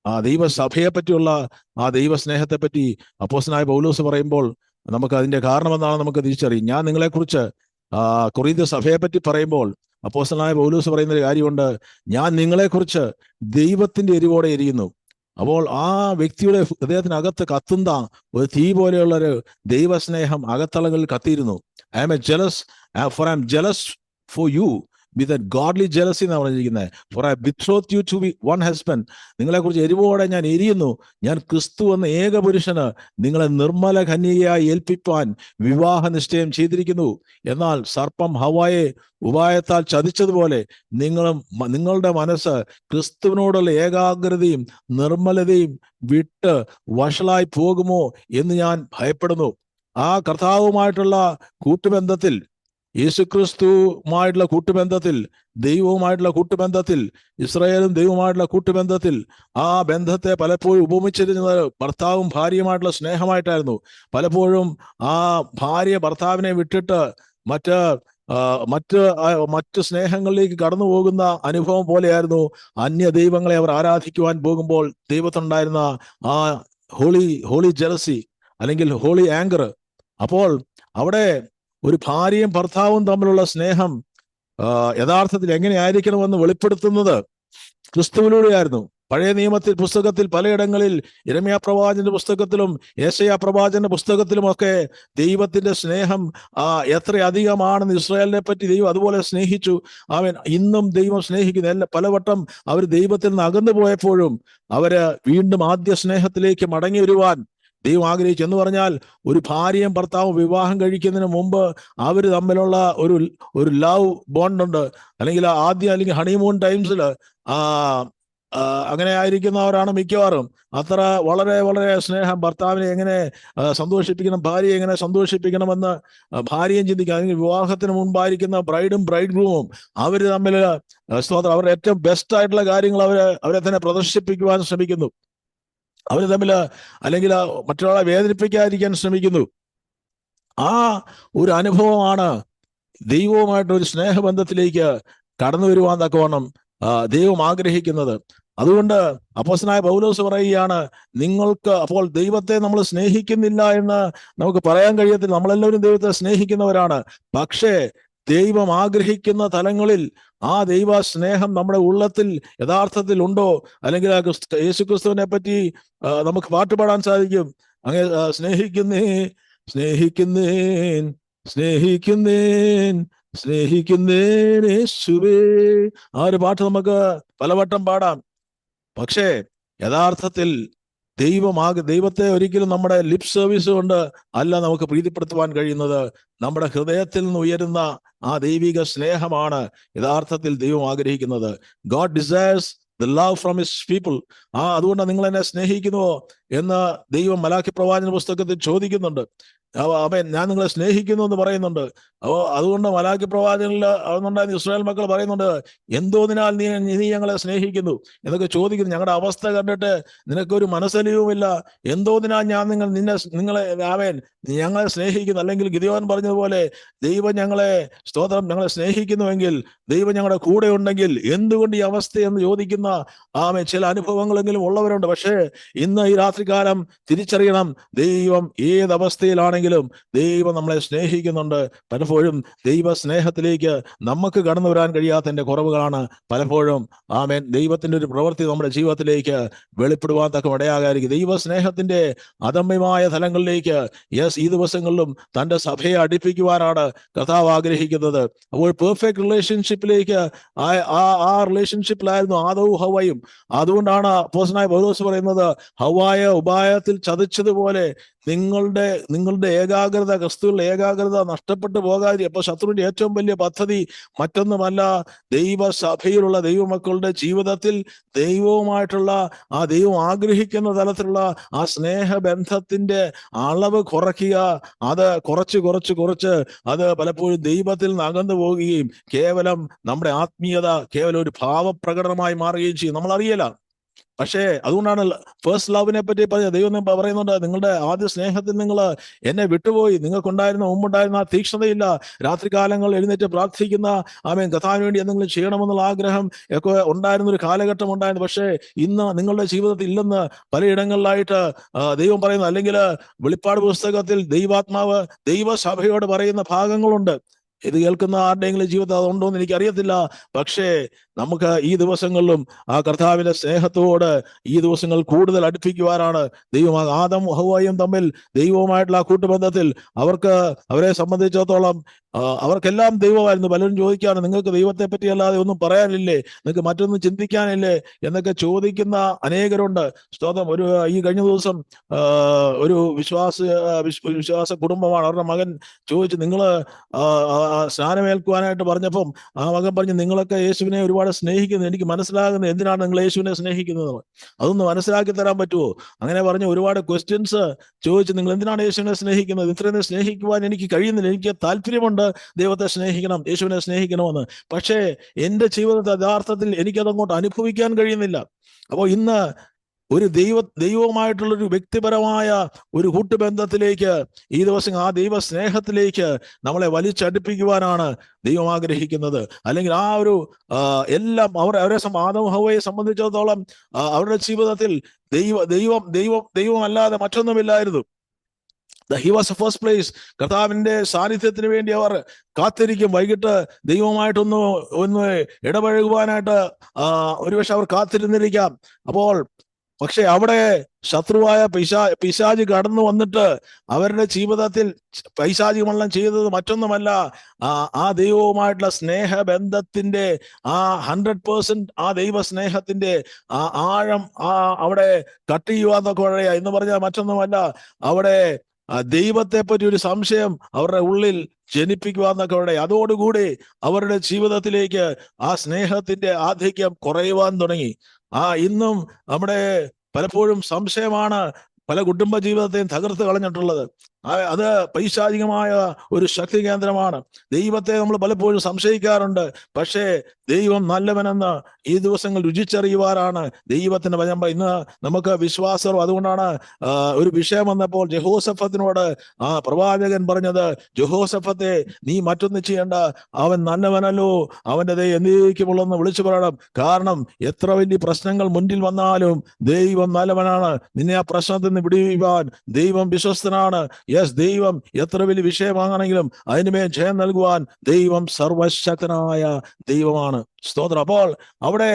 ആ ദൈവസഭയെ പറ്റിയുള്ള ആ ദൈവസ്നേഹത്തെ പറ്റി അപ്പോസ്തലനായ പൗലോസ് പറയുമ്പോൾ നമുക്ക് അതിന്റെ കാരണം എന്താണെന്ന് നമുക്ക് തിരിച്ചറിയും. ഞാൻ നിങ്ങളെക്കുറിച്ച് കൊറിന്ത്യ സഭയെ പറ്റി പറയുമ്പോൾ അപ്പോസ്തലനായ പൗലോസ് പറയുന്ന ഒരു കാര്യമുണ്ട്, ഞാൻ നിങ്ങളെക്കുറിച്ച് ദൈവത്തിന്റെ എരിവോടെ എരിയുന്നു. അപ്പോൾ ആ വ്യക്തിയുടെ ഹൃദയത്തിനകത്ത് കത്തുന്ന ഒരു തീ പോലെയുള്ള ഒരു ദൈവസ്നേഹം അകത്തളങ്ങളിൽ കത്തിയിരുന്നു. I am jealous for you with a godly jealousy എന്നാണ് പറഞ്ഞിരിക്കുന്നത്. For I betrothed you to be one husband. നിങ്ങളെക്കുറിച്ച് എരിവോടെ ഞാൻ എരിയുന്നു. ഞാൻ ക്രിസ്തു എന്ന ഏക പുരുഷന് നിങ്ങളെ നിർമ്മല കന്യകയായി ഏൽപ്പിപ്പാൻ വിവാഹ നിശ്ചയം ചെയ്തിരിക്കുന്നു. എന്നാൽ സർപ്പം ഹവ്വായെ ഉപായത്താൽ ചതിച്ചതുപോലെ നിങ്ങളുടെ മനസ്സ് ക്രിസ്തുവിനോടുള്ള ഏകാഗ്രതയും നിർമ്മലതയും വിട്ട് വഷളായി പോകുമോ എന്ന് ഞാൻ ഭയപ്പെടുന്നു. ആ കർത്താവുമായിട്ടുള്ള കൂട്ടുബന്ധത്തിൽ, യേശുക്രിസ്തുവുമായിട്ടുള്ള കൂട്ടുബന്ധത്തിൽ, ദൈവവുമായിട്ടുള്ള കൂട്ടുബന്ധത്തിൽ, ഇസ്രായേലും ദൈവവുമായിട്ടുള്ള കൂട്ടുബന്ധത്തിൽ, ആ ബന്ധത്തെ പലപ്പോഴും ഉപമിച്ചിരുന്നത് ഭർത്താവും ഭാര്യയുമായിട്ടുള്ള സ്നേഹമായിട്ടായിരുന്നു. പലപ്പോഴും ആ ഭാര്യ ഭർത്താവിനെ വിട്ടിട്ട് മറ്റ് സ്നേഹങ്ങളിലേക്ക് കടന്നു പോകുന്ന അനുഭവം പോലെയായിരുന്നു അന്യ ദൈവങ്ങളെ അവർ ആരാധിക്കുവാൻ പോകുമ്പോൾ ദൈവത്തിനുണ്ടായിരുന്ന ആ ഹോളി ജലസി അല്ലെങ്കിൽ ഹോളി ആങ്കർ. അപ്പോൾ അവിടെ ഒരു ഭാര്യയും ഭർത്താവും തമ്മിലുള്ള സ്നേഹം യഥാർത്ഥത്തിൽ എങ്ങനെയായിരിക്കണമെന്ന് വെളിപ്പെടുത്തുന്നത് ക്രിസ്തുവിലൂടെയായിരുന്നു. പഴയ നിയമത്തിൽ പുസ്തകത്തിൽ പലയിടങ്ങളിൽ യിരെമ്യാ പ്രവാചകന്റെ പുസ്തകത്തിലും യെശയ്യാ പ്രവാചകന്റെ പുസ്തകത്തിലുമൊക്കെ ദൈവത്തിന്റെ സ്നേഹം എത്രയധികമാണെന്ന് ഇസ്രായേലിനെ പറ്റി ദൈവം അതുപോലെ സ്നേഹിച്ചു. ഇന്നും ദൈവം സ്നേഹിക്കുന്ന പലവട്ടം അവർ ദൈവത്തിൽ നിന്ന് അകന്നു പോയപ്പോഴും അവര് വീണ്ടും ആദ്യ സ്നേഹത്തിലേക്ക് മടങ്ങി വരുവാൻ ദൈവം ആഗ്രഹിച്ചു. എന്ന് പറഞ്ഞാൽ ഒരു ഭാര്യയും ഭർത്താവും വിവാഹം കഴിക്കുന്നതിന് മുമ്പ് അവർ തമ്മിലുള്ള ഒരു ലവ് ബോണ്ട് ഉണ്ട്. അല്ലെങ്കിൽ ഹണിമൂൺ ടൈംസിൽ അങ്ങനെ ആയിരിക്കുന്നവരാണ് മിക്കവാറും. അത്ര വളരെ വളരെ സ്നേഹം, ഭർത്താവിനെ എങ്ങനെ സന്തോഷിപ്പിക്കണം, ഭാര്യയെ എങ്ങനെ സന്തോഷിപ്പിക്കണമെന്ന് ഭാര്യയും ചിന്തിക്കുക. അല്ലെങ്കിൽ വിവാഹത്തിന് മുൻപായിരിക്കുന്ന ബ്രൈഡും ബ്രൈഡ് ഗ്രൂമും അവർ തമ്മിൽ അവരുടെ ഏറ്റവും ബെസ്റ്റ് ആയിട്ടുള്ള കാര്യങ്ങൾ അവരെ തന്നെ പ്രദർശിപ്പിക്കുവാൻ ശ്രമിക്കുന്നു. അവർ തമ്മിൽ അല്ലെങ്കിൽ മറ്റൊരാളെ വേദനിപ്പിക്കാതിരിക്കാൻ ശ്രമിക്കുന്നു. ആ ഒരു അനുഭവമാണ് ദൈവവുമായിട്ടൊരു സ്നേഹബന്ധത്തിലേക്ക് കടന്നു വരുവാൻ തക്കവണ്ണം ദൈവം ആഗ്രഹിക്കുന്നത്. അതുകൊണ്ട് അപ്പോസ്തലനായ പൗലോസ് പറയുകയാണ്, നിങ്ങൾക്ക് അപ്പോൾ ദൈവത്തെ നമ്മൾ സ്നേഹിക്കുന്നില്ല എന്ന് നമുക്ക് പറയാൻ കഴിയത്തില്ല. നമ്മളെല്ലാവരും ദൈവത്തെ സ്നേഹിക്കുന്നവരാണ്. പക്ഷേ ദൈവം ആഗ്രഹിക്കുന്ന തലങ്ങളിൽ ആ ദൈവ സ്നേഹം നമ്മുടെ ഉള്ളത്തിൽ യഥാർത്ഥത്തിൽ ഉണ്ടോ? അല്ലെങ്കിൽ യേശുക്രിസ്തുവിനെ പറ്റി നമുക്ക് പാട്ടുപാടാൻ സാധിക്കും. അങ്ങനെ സ്നേഹിക്കുന്നേൻ യേശുവേ, ആ ഒരു പാട്ട് നമുക്ക് പലവട്ടം പാടാം. പക്ഷേ യഥാർത്ഥത്തിൽ ദൈവത്തെ ഒരിക്കലും നമ്മുടെ ലിപ് സർവീസ് കൊണ്ട് അല്ല നമുക്ക് പ്രീതിപ്പെടുത്തുവാൻ കഴിയുന്നത്. നമ്മുടെ ഹൃദയത്തിൽ നിന്ന് ഉയരുന്ന ആ ദൈവിക സ്നേഹമാണ് യഥാർത്ഥത്തിൽ ദൈവം ആഗ്രഹിക്കുന്നത്. God desires the love from his people. അതുകൊണ്ട് നിങ്ങൾ എന്നെ സ്നേഹിക്കുന്നുവോ എന്ന് ദൈവം മലാക്കി പ്രവാചന പുസ്തകത്തിൽ ചോദിക്കുന്നുണ്ട്. ഞാൻ നിങ്ങളെ സ്നേഹിക്കുന്നു എന്ന് പറയുന്നുണ്ട്. അതുകൊണ്ട് മലാക്കി പ്രവാചകനിൽ അന്നുണ്ടായിരുന്ന ഇസ്രായേൽ മക്കൾ പറയുന്നുണ്ട്, എന്തോതിനാൽ നീ ഞങ്ങളെ സ്നേഹിക്കുന്നു എന്നൊക്കെ ചോദിക്കുന്നു. ഞങ്ങളുടെ അവസ്ഥ കണ്ടിട്ട് നിനക്കൊരു മനസ്സലിവുമില്ല, എന്തോതിനാൽ ഞാൻ നിങ്ങളെ ഞങ്ങളെ സ്നേഹിക്കുന്നു. അല്ലെങ്കിൽ ഗിദെയോൻ പറഞ്ഞതുപോലെ ദൈവം ഞങ്ങളെ സ്നേഹിക്കുന്നുവെങ്കിൽ, ദൈവം ഞങ്ങളുടെ കൂടെ ഉണ്ടെങ്കിൽ എന്തുകൊണ്ട് ഈ അവസ്ഥയെന്ന് ചോദിക്കുന്ന ചില അനുഭവങ്ങളെങ്കിലും ഉള്ളവരുണ്ട്. പക്ഷേ ഇന്ന് ഈ രാത്രികാലം തിരിച്ചറിയണം, ദൈവം ഏതവസ്ഥയിലാണെങ്കിലും ദൈവം നമ്മളെ സ്നേഹിക്കുന്നുണ്ട്. പലപ്പോഴും ദൈവ സ്നേഹത്തിലേക്ക് നമുക്ക് കടന്നു വരാൻ കഴിയാത്തതിന്റെ കുറവുകളാണ് പലപ്പോഴും ദൈവത്തിന്റെ ഒരു പ്രവൃത്തി നമ്മുടെ ജീവിതത്തിലേക്ക് വെളിപ്പെടുവാൻ തക്ക ഇടയാകാതിരിക്കും. ദൈവ സ്നേഹത്തിന്റെ അദമ്യമായ തലങ്ങളിലേക്ക് ഈ ദിവസങ്ങളിലും തന്റെ സഭയെ അടുപ്പിക്കുവാനാണ് കർത്താവ് ആഗ്രഹിക്കുന്നത്. അപ്പോൾ പെർഫെക്റ്റ് റിലേഷൻഷിപ്പിലേക്ക് ആ റിലേഷൻഷിപ്പിലായിരുന്നു ആദവും ഹവ്വയും. അതുകൊണ്ടാണ് അപ്പോസ്തലനായ പൗലോസ് പറയുന്നത്, ഹവ്വായെ ഉപായത്തിൽ ചതിച്ചതുപോലെ നിങ്ങളുടെ ഏകാഗ്രത, ക്രിസ്തുവിന്റെ ഏകാഗ്രത നഷ്ടപ്പെട്ടു പോകാതെ. അപ്പൊ ശത്രുവിന്റെ ഏറ്റവും വലിയ പദ്ധതി മറ്റൊന്നുമല്ല, ദൈവസഭയിലുള്ള ദൈവമക്കളുടെ ജീവിതത്തിൽ ദൈവവുമായിട്ടുള്ള ആ ദൈവം ആഗ്രഹിക്കുന്ന തലത്തിലുള്ള ആ സ്നേഹബന്ധത്തിന്റെ അളവ് കുറയ്ക്കുക. അത് കുറച്ച് അത് പലപ്പോഴും ദൈവത്തിൽ നിന്ന് അകന്നു പോവുകയും കേവലം നമ്മുടെ ആത്മീയത കേവലം ഒരു ഭാവപ്രകടനമായി മാറുകയും ചെയ്യും. നമ്മൾ അറിയില്ല, പക്ഷേ അതുകൊണ്ടാണ് ഫസ്റ്റ് ലവിനെ പറ്റി ദൈവം പറയുന്നുണ്ട്, നിങ്ങളുടെ ആദ്യ സ്നേഹത്തിൽ നിങ്ങൾ എന്നെ വിട്ടുപോയി. നിങ്ങൾക്കുണ്ടായിരുന്ന മുമ്പുണ്ടായിരുന്ന ആ തീക്ഷ്ണതയില്ല. രാത്രികാലങ്ങൾ എഴുന്നേറ്റ് പ്രാർത്ഥിക്കുന്ന ആമേൻ കർത്താവിന് വേണ്ടി എന്തെങ്കിലും ചെയ്യണമെന്നുള്ള ആഗ്രഹം ഒക്കെ ഉണ്ടായിരുന്ന ഒരു കാലഘട്ടം ഉണ്ടായിരുന്നു. പക്ഷേ ഇന്ന് നിങ്ങളുടെ ജീവിതത്തിൽ ഇല്ലെന്ന് പലയിടങ്ങളിലായിട്ട് ദൈവം പറയുന്നു. അല്ലെങ്കിൽ വെളിപ്പാട് പുസ്തകത്തിൽ ദൈവാത്മാവ് ദൈവസഭയോട് പറയുന്ന ഭാഗങ്ങളുണ്ട്. ഇത് കേൾക്കുന്ന ആരുടെയെങ്കിലും ജീവിതത്തിൽ അതുണ്ടോ എന്ന് എനിക്കറിയത്തില്ല. പക്ഷേ നമുക്ക് ഈ ദിവസങ്ങളിലും ആ കർത്താവിന്റെ സ്നേഹത്തോട് ഈ ദിവസങ്ങൾ കൂടുതൽ അടുപ്പിക്കുവാനാണ് ദൈവം. ആദം ഹവ്വയും തമ്മിൽ ദൈവവുമായിട്ടുള്ള ആ കൂട്ടുബന്ധത്തിൽ അവരെ സംബന്ധിച്ചിടത്തോളം അവർക്കെല്ലാം ദൈവമായിരുന്നു. പലരും ചോദിക്കാണ്, നിങ്ങൾക്ക് ദൈവത്തെ പറ്റി അല്ലാതെ ഒന്നും പറയാനില്ലേ, നിങ്ങൾക്ക് മറ്റൊന്നും ചിന്തിക്കാനില്ലേ എന്നൊക്കെ ചോദിക്കുന്ന അനേകരുണ്ട്. സ്തോത്രം. ഈ കഴിഞ്ഞ ദിവസം ഒരു വിശ്വാസ കുടുംബമാണ്. അവരുടെ മകൻ ചോദിച്ചു, നിങ്ങൾ സ്നാനമേൽക്കുവാനായിട്ട് പറഞ്ഞപ്പം ആ മകൻ പറഞ്ഞു, നിങ്ങളൊക്കെ യേശുവിനെ ഒരുപാട് സ്നേഹിക്കുന്നു, എനിക്ക് മനസ്സിലാകുന്നത് എന്തിനാണ് നിങ്ങൾ യേശുവിനെ സ്നേഹിക്കുന്നത്, അതൊന്ന് മനസ്സിലാക്കി തരാൻ പറ്റുമോ? അങ്ങനെ പറഞ്ഞ് ഒരുപാട് ക്വസ്റ്റ്യൻസ് ചോദിച്ചു, നിങ്ങൾ എന്തിനാണ് യേശുവിനെ സ്നേഹിക്കുന്നത്? ഇത്രയും സ്നേഹിക്കുവാൻ എനിക്ക് കഴിയുന്നില്ല. എനിക്ക് താല്പര്യമുണ്ട് ദൈവത്തെ സ്നേഹിക്കണം, യേശുവിനെ സ്നേഹിക്കണമെന്ന്. പക്ഷേ എന്റെ ജീവിതത്തെ യഥാർത്ഥത്തിൽ എനിക്കതങ്ങോട്ട് അനുഭവിക്കാൻ കഴിയുന്നില്ല. അപ്പോൾ ഇന്ന് ഒരു ദൈവവുമായിട്ടുള്ളൊരു വ്യക്തിപരമായ ഒരു കൂട്ടുബന്ധത്തിലേക്ക്, ഈ ദിവസം ആ ദൈവ സ്നേഹത്തിലേക്ക് നമ്മളെ വലിച്ചടുപ്പിക്കുവാനാണ് ദൈവം ആഗ്രഹിക്കുന്നത്. അല്ലെങ്കിൽ ആ ഒരു എല്ലാം ആദം ഹവ്വയെ സംബന്ധിച്ചിടത്തോളം അവരുടെ ജീവിതത്തിൽ ദൈവം അല്ലാതെ മറ്റൊന്നുമില്ലായിരുന്നു. He was the first place. കർത്താവിന്റെ സാന്നിധ്യത്തിന് വേണ്ടി അവർ കാത്തിരിക്കും. വൈകിട്ട് ദൈവമായിട്ടൊന്ന് ഇടപഴകുവാനായിട്ട് ഒരുപക്ഷെ അവർ കാത്തിരുന്നിരിക്കാം. പക്ഷെ അവിടെ ശത്രുവായ പിശാച് കടന്നു വന്നിട്ട് അവരുടെ ജീവിതത്തിൽ പൈശാചികമെല്ലാം ചെയ്തത് മറ്റൊന്നുമല്ല, ആ ദൈവവുമായിട്ടുള്ള സ്നേഹബന്ധത്തിന്റെ ആ 100% ആ ദൈവ സ്നേഹത്തിന്റെ ആ ആഴം അവിടെ കട്ട് ചെയ്യുവാന്നൊക്കെ പറയാ എന്ന് പറഞ്ഞാൽ മറ്റൊന്നുമല്ല, അവിടെ ദൈവത്തെ പറ്റി ഒരു സംശയം അവരുടെ ഉള്ളിൽ ജനിപ്പിക്കുവാന്നൊക്കെ പറയാം. അതോടുകൂടി അവരുടെ ജീവിതത്തിലേക്ക് ആ സ്നേഹത്തിന്റെ ആധിക്യം കുറയുവാൻ തുടങ്ങി. ഇന്നും നമ്മുടെ പലപ്പോഴും സംശയമാണ് പല കുടുംബ ജീവിതത്തെയും തകർത്ത് കളഞ്ഞിട്ടുള്ളത്. അത് പൈശാചികമായ ഒരു ശക്തി കേന്ദ്രമാണ്. ദൈവത്തെ നമ്മൾ പലപ്പോഴും സംശയിക്കാറുണ്ട്. പക്ഷേ ദൈവം നല്ലവനെന്ന് ഈ ദിവസങ്ങൾ രുചിച്ചറിയുവാനാണ് ദൈവത്തിന്റെ വചനം. ഇന്ന് നമുക്ക് വിശ്വാസം. അതുകൊണ്ടാണ് ഒരു വിഷയം വന്നപ്പോൾ ജഹോസഫത്തിനോട് പ്രവാചകൻ പറഞ്ഞത്, ജഹോസഫത്തെ നീ മറ്റൊന്ന് ചെയ്യേണ്ട, അവൻ നല്ലവനല്ലോ, അവന്റെ ദയ എന്നേക്കുമുള്ളെന്ന് വിളിച്ചു പറയണം. കാരണം എത്ര വലിയ പ്രശ്നങ്ങൾ മുന്നിൽ വന്നാലും ദൈവം നല്ലവനാണ്. നിന്നെ ആ പ്രശ്നത്തിൽ നിന്ന് വിടുവിക്കാൻ ദൈവം വിശ്വസ്തനാണ്. ദൈവം എത്ര വലിയ വിഷയമാണെങ്കിലും അതിനുമേൽ ജയം നൽകുവാൻ ദൈവം സർവശക്തനായ ദൈവമാണ്. സ്തോത്രം. അപ്പോൾ അവിടെ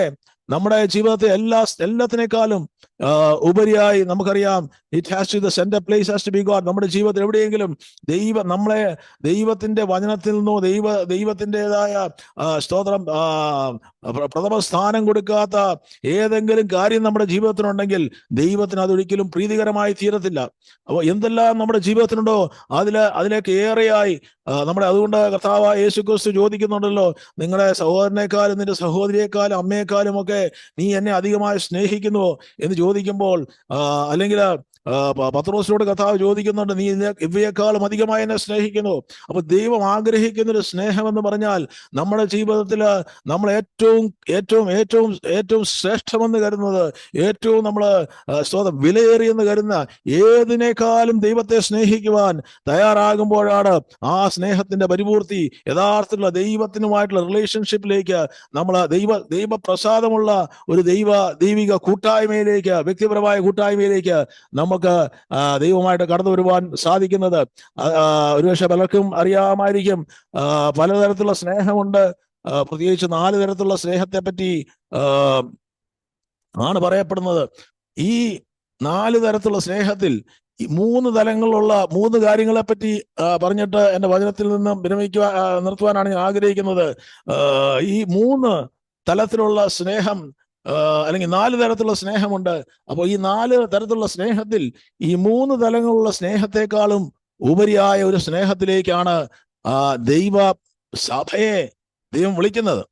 നമ്മുടെ ജീവിതത്തെ എല്ലാത്തിനേക്കാളും ഉപരിയായി നമുക്കറിയാം, it has to the centre place has to be God. നമ്മുടെ ജീവിതത്തിൽ എവിടെയെങ്കിലും നമ്മളെ ദൈവത്തിന്റെ വചനത്തിൽ നിന്നോ ദൈവത്തിൻ്റെതായ സ്തോത്രം പ്രഥമ സ്ഥാനം കൊടുക്കാത്ത ഏതെങ്കിലും കാര്യം നമ്മുടെ ജീവിതത്തിനുണ്ടെങ്കിൽ ദൈവത്തിന് അതൊരിക്കലും പ്രീതികരമായി തീരത്തില്ല. അപ്പോൾ എന്തെല്ലാം നമ്മുടെ ജീവിതത്തിനുണ്ടോ അതിലേക്ക് ഏറെയായി അതുകൊണ്ട് കർത്താവായ യേശുക്രിസ്തു ചോദിക്കുന്നുണ്ടല്ലോ, നിങ്ങളുടെ സഹോദരനേക്കാളും നിന്റെ സഹോദരിയെക്കാളും അമ്മയെക്കാളും ഒക്കെ നീ എന്നെ അധികമായി സ്നേഹിക്കുന്നുവോ എന്ന് ചോദിക്കുമ്പോൾ, അല്ലെങ്കിൽ പത്രോസിനോട് കർത്താവ് ചോദിക്കുന്നുണ്ട്, നീ ഇവയെക്കാളും അധികമായി എന്നെ സ്നേഹിക്കുന്നു. അപ്പൊ ദൈവം ആഗ്രഹിക്കുന്ന ഒരു സ്നേഹം എന്ന് പറഞ്ഞാൽ നമ്മുടെ ജീവിതത്തിൽ നമ്മൾ ഏറ്റവും ശ്രേഷ്ഠമെന്ന് കരുതുന്നത്, ഏറ്റവും നമ്മൾ വിലയേറിയെന്ന് കരുതുന്ന ഏതിനേക്കാളും ദൈവത്തെ സ്നേഹിക്കുവാൻ തയ്യാറാകുമ്പോഴാണ് ആ സ്നേഹത്തിന്റെ പരിപൂർത്തി യഥാർത്ഥത്തിലുള്ള ദൈവത്തിനുമായിട്ടുള്ള റിലേഷൻഷിപ്പിലേക്ക്, നമ്മൾ ദൈവപ്രസാദമുള്ള ഒരു ദൈവിക കൂട്ടായ്മയിലേക്ക്, വ്യക്തിപരമായ കൂട്ടായ്മയിലേക്ക് നമുക്ക് ദൈവമായിട്ട് കടന്നു വരുവാൻ സാധിക്കുന്നത്. ഒരുപക്ഷെ പലർക്കും അറിയാമായിരിക്കും, പലതരത്തിലുള്ള സ്നേഹമുണ്ട്. പ്രത്യേകിച്ച് 4 തരത്തിലുള്ള സ്നേഹത്തെ പറ്റി ആണ് പറയപ്പെടുന്നത്. ഈ 4 തരത്തിലുള്ള സ്നേഹത്തിൽ ഈ 3 തലങ്ങളിലുള്ള 3 കാര്യങ്ങളെ പറ്റി പറഞ്ഞിട്ട് എന്റെ വചനത്തിൽ നിന്നും നിർത്തുവാനാണ് ഞാൻ ആഗ്രഹിക്കുന്നത്. ഈ 3 തലത്തിലുള്ള സ്നേഹം, അല്ലെങ്കിൽ 4 തരത്തിലുള്ള സ്നേഹമുണ്ട്. അപ്പോൾ ഈ 4 തരത്തിലുള്ള സ്നേഹത്തിൽ ഈ 3 തലങ്ങളുള്ള സ്നേഹത്തെക്കാളും ഉപരിയായ ഒരു സ്നേഹത്തിലേക്കാണ് ദൈവ സഭയെ ദൈവം വിളിക്കുന്നത്.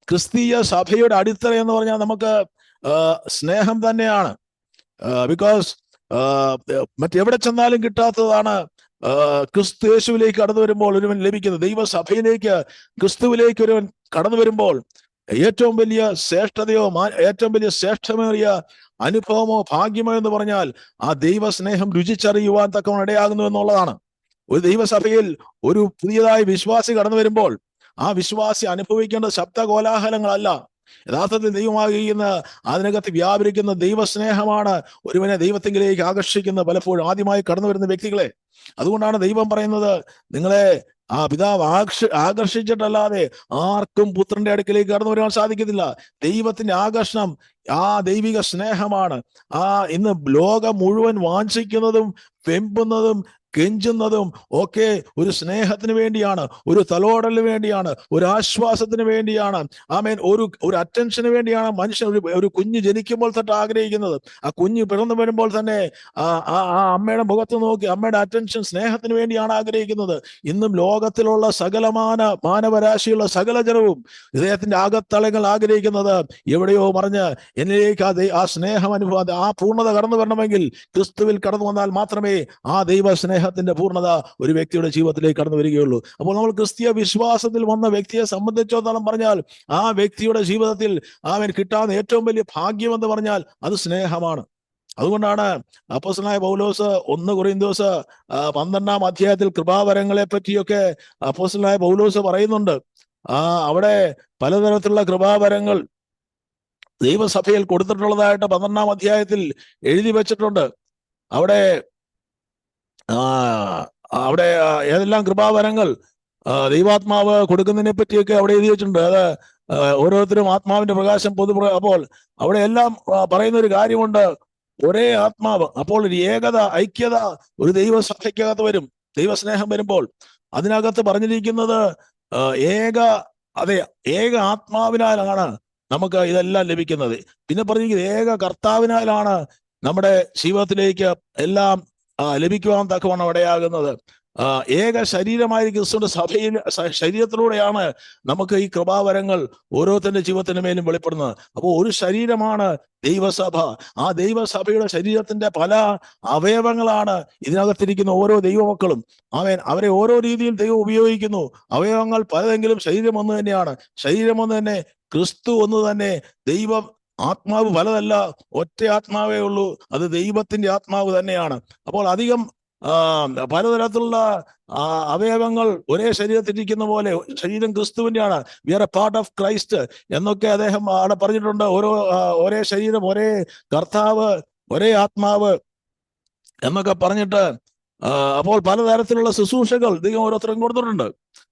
ക്രിസ്തീയ സഭയുടെ അടിത്തറ എന്ന് പറഞ്ഞാൽ നമുക്ക് സ്നേഹം തന്നെയാണ്. ബിക്കോസ് മറ്റെവിടെ ചെന്നാലും കിട്ടാത്തതാണ് ക്രിസ്തു യേശുവിലേക്ക് കടന്നു വരുമ്പോൾ ഒരുവൻ ലഭിക്കുന്നത്. ദൈവസഭയിലേക്ക്, ക്രിസ്തുവിലേക്ക് ഒരുവൻ കടന്നു വരുമ്പോൾ ഏറ്റവും വലിയ ശ്രേഷ്ഠതയോ ഏറ്റവും വലിയ ശ്രേഷ്ഠമേറിയ അനുഭവമോ ഭാഗ്യമോ എന്ന് പറഞ്ഞാൽ ആ ദൈവസ്നേഹം രുചിച്ചറിയുവാൻ തക്കവണ്ണം ഇടയാകുന്നു എന്നുള്ളതാണ്. ഒരു ദൈവസഭയിൽ ഒരു പുതിയതായി വിശ്വാസി കടന്നു വരുമ്പോൾ ആ വിശ്വാസി അനുഭവിക്കേണ്ട ശബ്ദ കോലാഹലങ്ങളല്ല. യഥാർത്ഥത്തിൽ ദൈവമാകുന്ന അതിനകത്ത് വ്യാപരിക്കുന്ന ദൈവസ്നേഹമാണ് ഒരുവനെ ദൈവത്തിങ്കിലേക്ക് ആകർഷിക്കുന്നത്, പലപ്പോഴും ആദ്യമായി കടന്നു വരുന്ന വ്യക്തികളെ. അതുകൊണ്ടാണ് ദൈവം പറയുന്നത്, നിങ്ങളെ ആ പിതാവ് ആകർഷിച്ചിട്ടല്ലാതെ ആർക്കും പുത്രന്റെ അടുക്കിലേക്ക് കടന്നു വരുവാൻ സാധിക്കത്തില്ല. ദൈവത്തിന്റെ ആകർഷണം ആ ദൈവിക സ്നേഹമാണ്. ഇന്ന് ലോകം മുഴുവൻ വാഞ്ചിക്കുന്നതും വെമ്പുന്നതും കെഞ്ചുന്നതും ഒക്കെ ഒരു സ്നേഹത്തിന് വേണ്ടിയാണ്, ഒരു തലോടലിന് വേണ്ടിയാണ്, ഒരു ആശ്വാസത്തിന് വേണ്ടിയാണ്. ആമേൻ. ഒരു അറ്റൻഷന് വേണ്ടിയാണ് മനുഷ്യൻ ഒരു കുഞ്ഞ് ജനിക്കുമ്പോൾ തൊട്ട് ആഗ്രഹിക്കുന്നത്. ആ കുഞ്ഞ് പിറന്നു വരുമ്പോൾ തന്നെ ആ അമ്മയുടെ മുഖത്ത് നോക്കി അമ്മയുടെ അറ്റൻഷൻ സ്നേഹത്തിന് വേണ്ടിയാണ് ആഗ്രഹിക്കുന്നത്. ഇന്നും ലോകത്തിലുള്ള മാനവരാശിയുള്ള സകല ജനവും ഹൃദയത്തിന്റെ ആകത്തളങ്ങൾ ആഗ്രഹിക്കുന്നത് എവിടെയോ മറിഞ്ഞ് എന്നിലേക്ക് ആ സ്നേഹം അനുഭവം, ആ പൂർണ്ണത കടന്നു വരണമെങ്കിൽ ക്രിസ്തുവിൽ കടന്നു വന്നാൽ മാത്രമേ ആ ദൈവ സ്നേഹത്തിന്റെ പൂർണ്ണത ഒരു വ്യക്തിയുടെ ജീവിതത്തിലേക്ക് കടന്നു വരികയുള്ളൂ. അപ്പോൾ നമ്മൾ ക്രിസ്തീയ വിശ്വാസത്തിൽ വന്ന വ്യക്തിയെ സംബന്ധിച്ചിടത്തോളം പറഞ്ഞാൽ ആ വ്യക്തിയുടെ ജീവിതത്തിൽ അവൻ കിട്ടാവുന്ന ഏറ്റവും വലിയ ഭാഗ്യം എന്ന് പറഞ്ഞാൽ അത് സ്നേഹമാണ്. അതുകൊണ്ടാണ് അപ്പോസ്തലനായ പൗലോസ് 1 കൊരിന്ത്യർ 12-ാം അധ്യായത്തിൽ കൃപാവരങ്ങളെ പറ്റിയൊക്കെ അപ്പോസ്തലനായ പൗലോസ് പറയുന്നുണ്ട്. അവിടെ പലതരത്തിലുള്ള കൃപാവരങ്ങൾ ദൈവസഭയിൽ കൊടുത്തിട്ടുള്ളതായിട്ട് 12-ാം അധ്യായത്തിൽ എഴുതി വെച്ചിട്ടുണ്ട്. അവിടെ ഏതെല്ലാം കൃപാവരങ്ങൾ ദൈവാത്മാവ് കൊടുക്കുന്നതിനെ പറ്റിയൊക്കെ അവിടെ എഴുതി വെച്ചിട്ടുണ്ട്. അത് ഓരോരുത്തരും ആത്മാവിന്റെ പ്രകാശം അപ്പോൾ അവിടെ എല്ലാം പറയുന്ന ഒരു കാര്യമുണ്ട്, ഒരേ ആത്മാവ്. അപ്പോൾ ഒരു ഐക്യത ഒരു ദൈവസഭയ്ക്കകത്ത് വരും. ദൈവസ്നേഹം വരുമ്പോൾ അതിനകത്ത് പറഞ്ഞിരിക്കുന്നത് ഏക ആത്മാവിനാലാണ് നമുക്ക് ഇതെല്ലാം ലഭിക്കുന്നത്. പിന്നെ പറഞ്ഞിരിക്കുന്നത് ഏക കർത്താവിനാലാണ് നമ്മുടെ ജീവിതത്തിലേക്ക് എല്ലാം ലഭിക്കുവാൻ തക്കവണ്ണം ഇടയാകുന്നത്. ഏക ശരീരമായി ക്രിസ്തുവിന്റെ ശരീരത്തിലൂടെയാണ് നമുക്ക് ഈ കൃപാവരങ്ങൾ ഓരോരുത്തരുടെ ജീവിതത്തിന് മേലും വെളിപ്പെടുന്നത്. അപ്പോൾ ഒരു ശരീരമാണ് ദൈവസഭ. ആ ദൈവസഭയുടെ ശരീരത്തിന്റെ പല അവയവങ്ങളാണ് ഇതിനകത്തിരിക്കുന്ന ഓരോ ദൈവമക്കളും. അവരെ ഓരോ രീതിയിൽ ദൈവം ഉപയോഗിക്കുന്നു. അവയവങ്ങൾ പലതെങ്കിലും ശരീരം ഒന്ന് തന്നെയാണ്. ശരീരം ഒന്ന് തന്നെ, ക്രിസ്തു ഒന്ന് തന്നെ. ദൈവം ആത്മാവ് പലതല്ല, ഒറ്റ ആത്മാവേ ഉള്ളൂ. അത് ദൈവത്തിന്റെ ആത്മാവ് തന്നെയാണ്. അപ്പോൾ അധികം പലതരത്തിലുള്ള അവയവങ്ങൾ ഒരേ ശരീരത്തിരിക്കുന്ന പോലെ ശരീരം ക്രിസ്തുവിന്റെയാണ്. We are a part of Christ എന്നൊക്കെ അദ്ദേഹം അവിടെ പറഞ്ഞിട്ടുണ്ട്. ഒരേ ശരീരം, ഒരേ കർത്താവ്, ഒരേ ആത്മാവ് എന്നൊക്കെ പറഞ്ഞിട്ട് അപ്പോൾ പലതരത്തിലുള്ള ശുശ്രൂഷകൾ ദൈവം ഓരോരുത്തരും കൊടുത്തിട്ടുണ്ട്.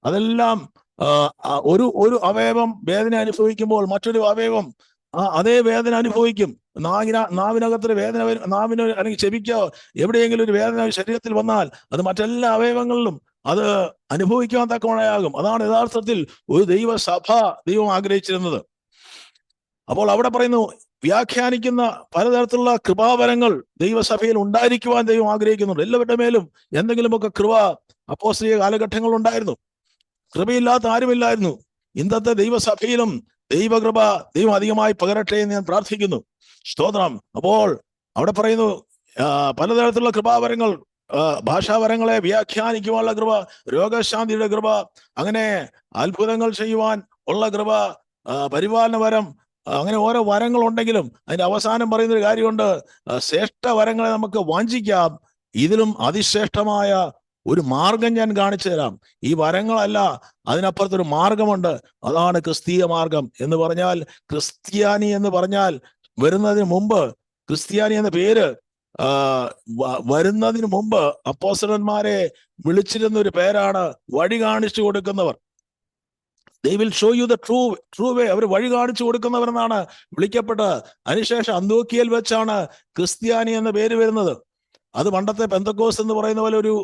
അതെല്ലാം ഒരു അവയവം വേദന അനുഭവിക്കുമ്പോൾ മറ്റൊരു അവയവം അതേ വേദന അനുഭവിക്കും. നാവിനകത്തൊരു വേദന നാവിന് അല്ലെങ്കിൽ ചെവിക്കോ എവിടെയെങ്കിലും ഒരു വേദന ശരീരത്തിൽ വന്നാൽ അത് മറ്റെല്ലാ അവയവങ്ങളിലും അത് അനുഭവിക്കാൻ തക്കവണ്ണയാകും. അതാണ് യഥാർത്ഥത്തിൽ ഒരു ദൈവസഭ ദൈവം ആഗ്രഹിച്ചിരുന്നത്. അപ്പോൾ അവിടെ പറയുന്നു, വ്യാഖ്യാനിക്കുന്ന പലതരത്തിലുള്ള കൃപാവരങ്ങൾ ദൈവസഭയിൽ ഉണ്ടായിരിക്കുവാൻ ദൈവം ആഗ്രഹിക്കുന്നുണ്ട്. എല്ലാവരുടെ മേലും എന്തെങ്കിലുമൊക്കെ കൃപ അപ്പോസ്തലിക കാലഘട്ടങ്ങൾ ഉണ്ടായിരുന്നു. കൃപയില്ലാത്ത ആരുമില്ലായിരുന്നു. ഇന്നത്തെ ദൈവസഭയിലും ദൈവകൃപ ദൈവം അധികമായി പകരട്ടെ എന്ന് ഞാൻ പ്രാർത്ഥിക്കുന്നു. സ്തോത്രം. അപ്പോൾ അവിടെ പറയുന്നു പലതരത്തിലുള്ള കൃപാവരങ്ങൾ, ഭാഷാവരങ്ങളെ വ്യാഖ്യാനിക്കുവാനുള്ള കൃപ, രോഗശാന്തിയുടെ കൃപ, അങ്ങനെ അത്ഭുതങ്ങൾ ചെയ്യുവാൻ ഉള്ള കൃപ, പരിപാലന വരം, അങ്ങനെ ഓരോ വരങ്ങൾ ഉണ്ടെങ്കിലും അതിന്റെ അവസാനം പറയുന്നൊരു കാര്യമുണ്ട്, ശ്രേഷ്ഠ വരങ്ങളെ നമുക്ക് വാഞ്ചിക്കാം, ഇതിലും അതിശ്രേഷ്ഠമായ ഒരു മാർഗം ഞാൻ കാണിച്ചു തരാം. ഈ വരങ്ങളല്ല, അതിനപ്പുറത്തൊരു മാർഗമുണ്ട്. അതാണ് ക്രിസ്തീയ മാർഗം എന്ന് പറഞ്ഞാൽ. ക്രിസ്ത്യാനി എന്ന് പറഞ്ഞാൽ വരുന്നതിന് മുമ്പ്, ക്രിസ്ത്യാനി എന്ന പേര് വരുന്നതിന് മുമ്പ് അപ്പോസ്തലന്മാരെ വിളിച്ചിരുന്ന ഒരു പേരാണ് വഴി കാണിച്ചു കൊടുക്കുന്നവർ. They will show you the true way. അവർ വഴി കാണിച്ചു കൊടുക്കുന്നവർ എന്നാണ് വിളിക്കപ്പെട്ടത്. അതിനുശേഷം അന്തോക്കിയയിൽ വെച്ചാണ് ക്രിസ്ത്യാനി എന്ന പേര് വരുന്നത്. അത് പണ്ടത്തെ പെന്തക്കോസ് എന്ന് പറയുന്ന പോലെ ഒരു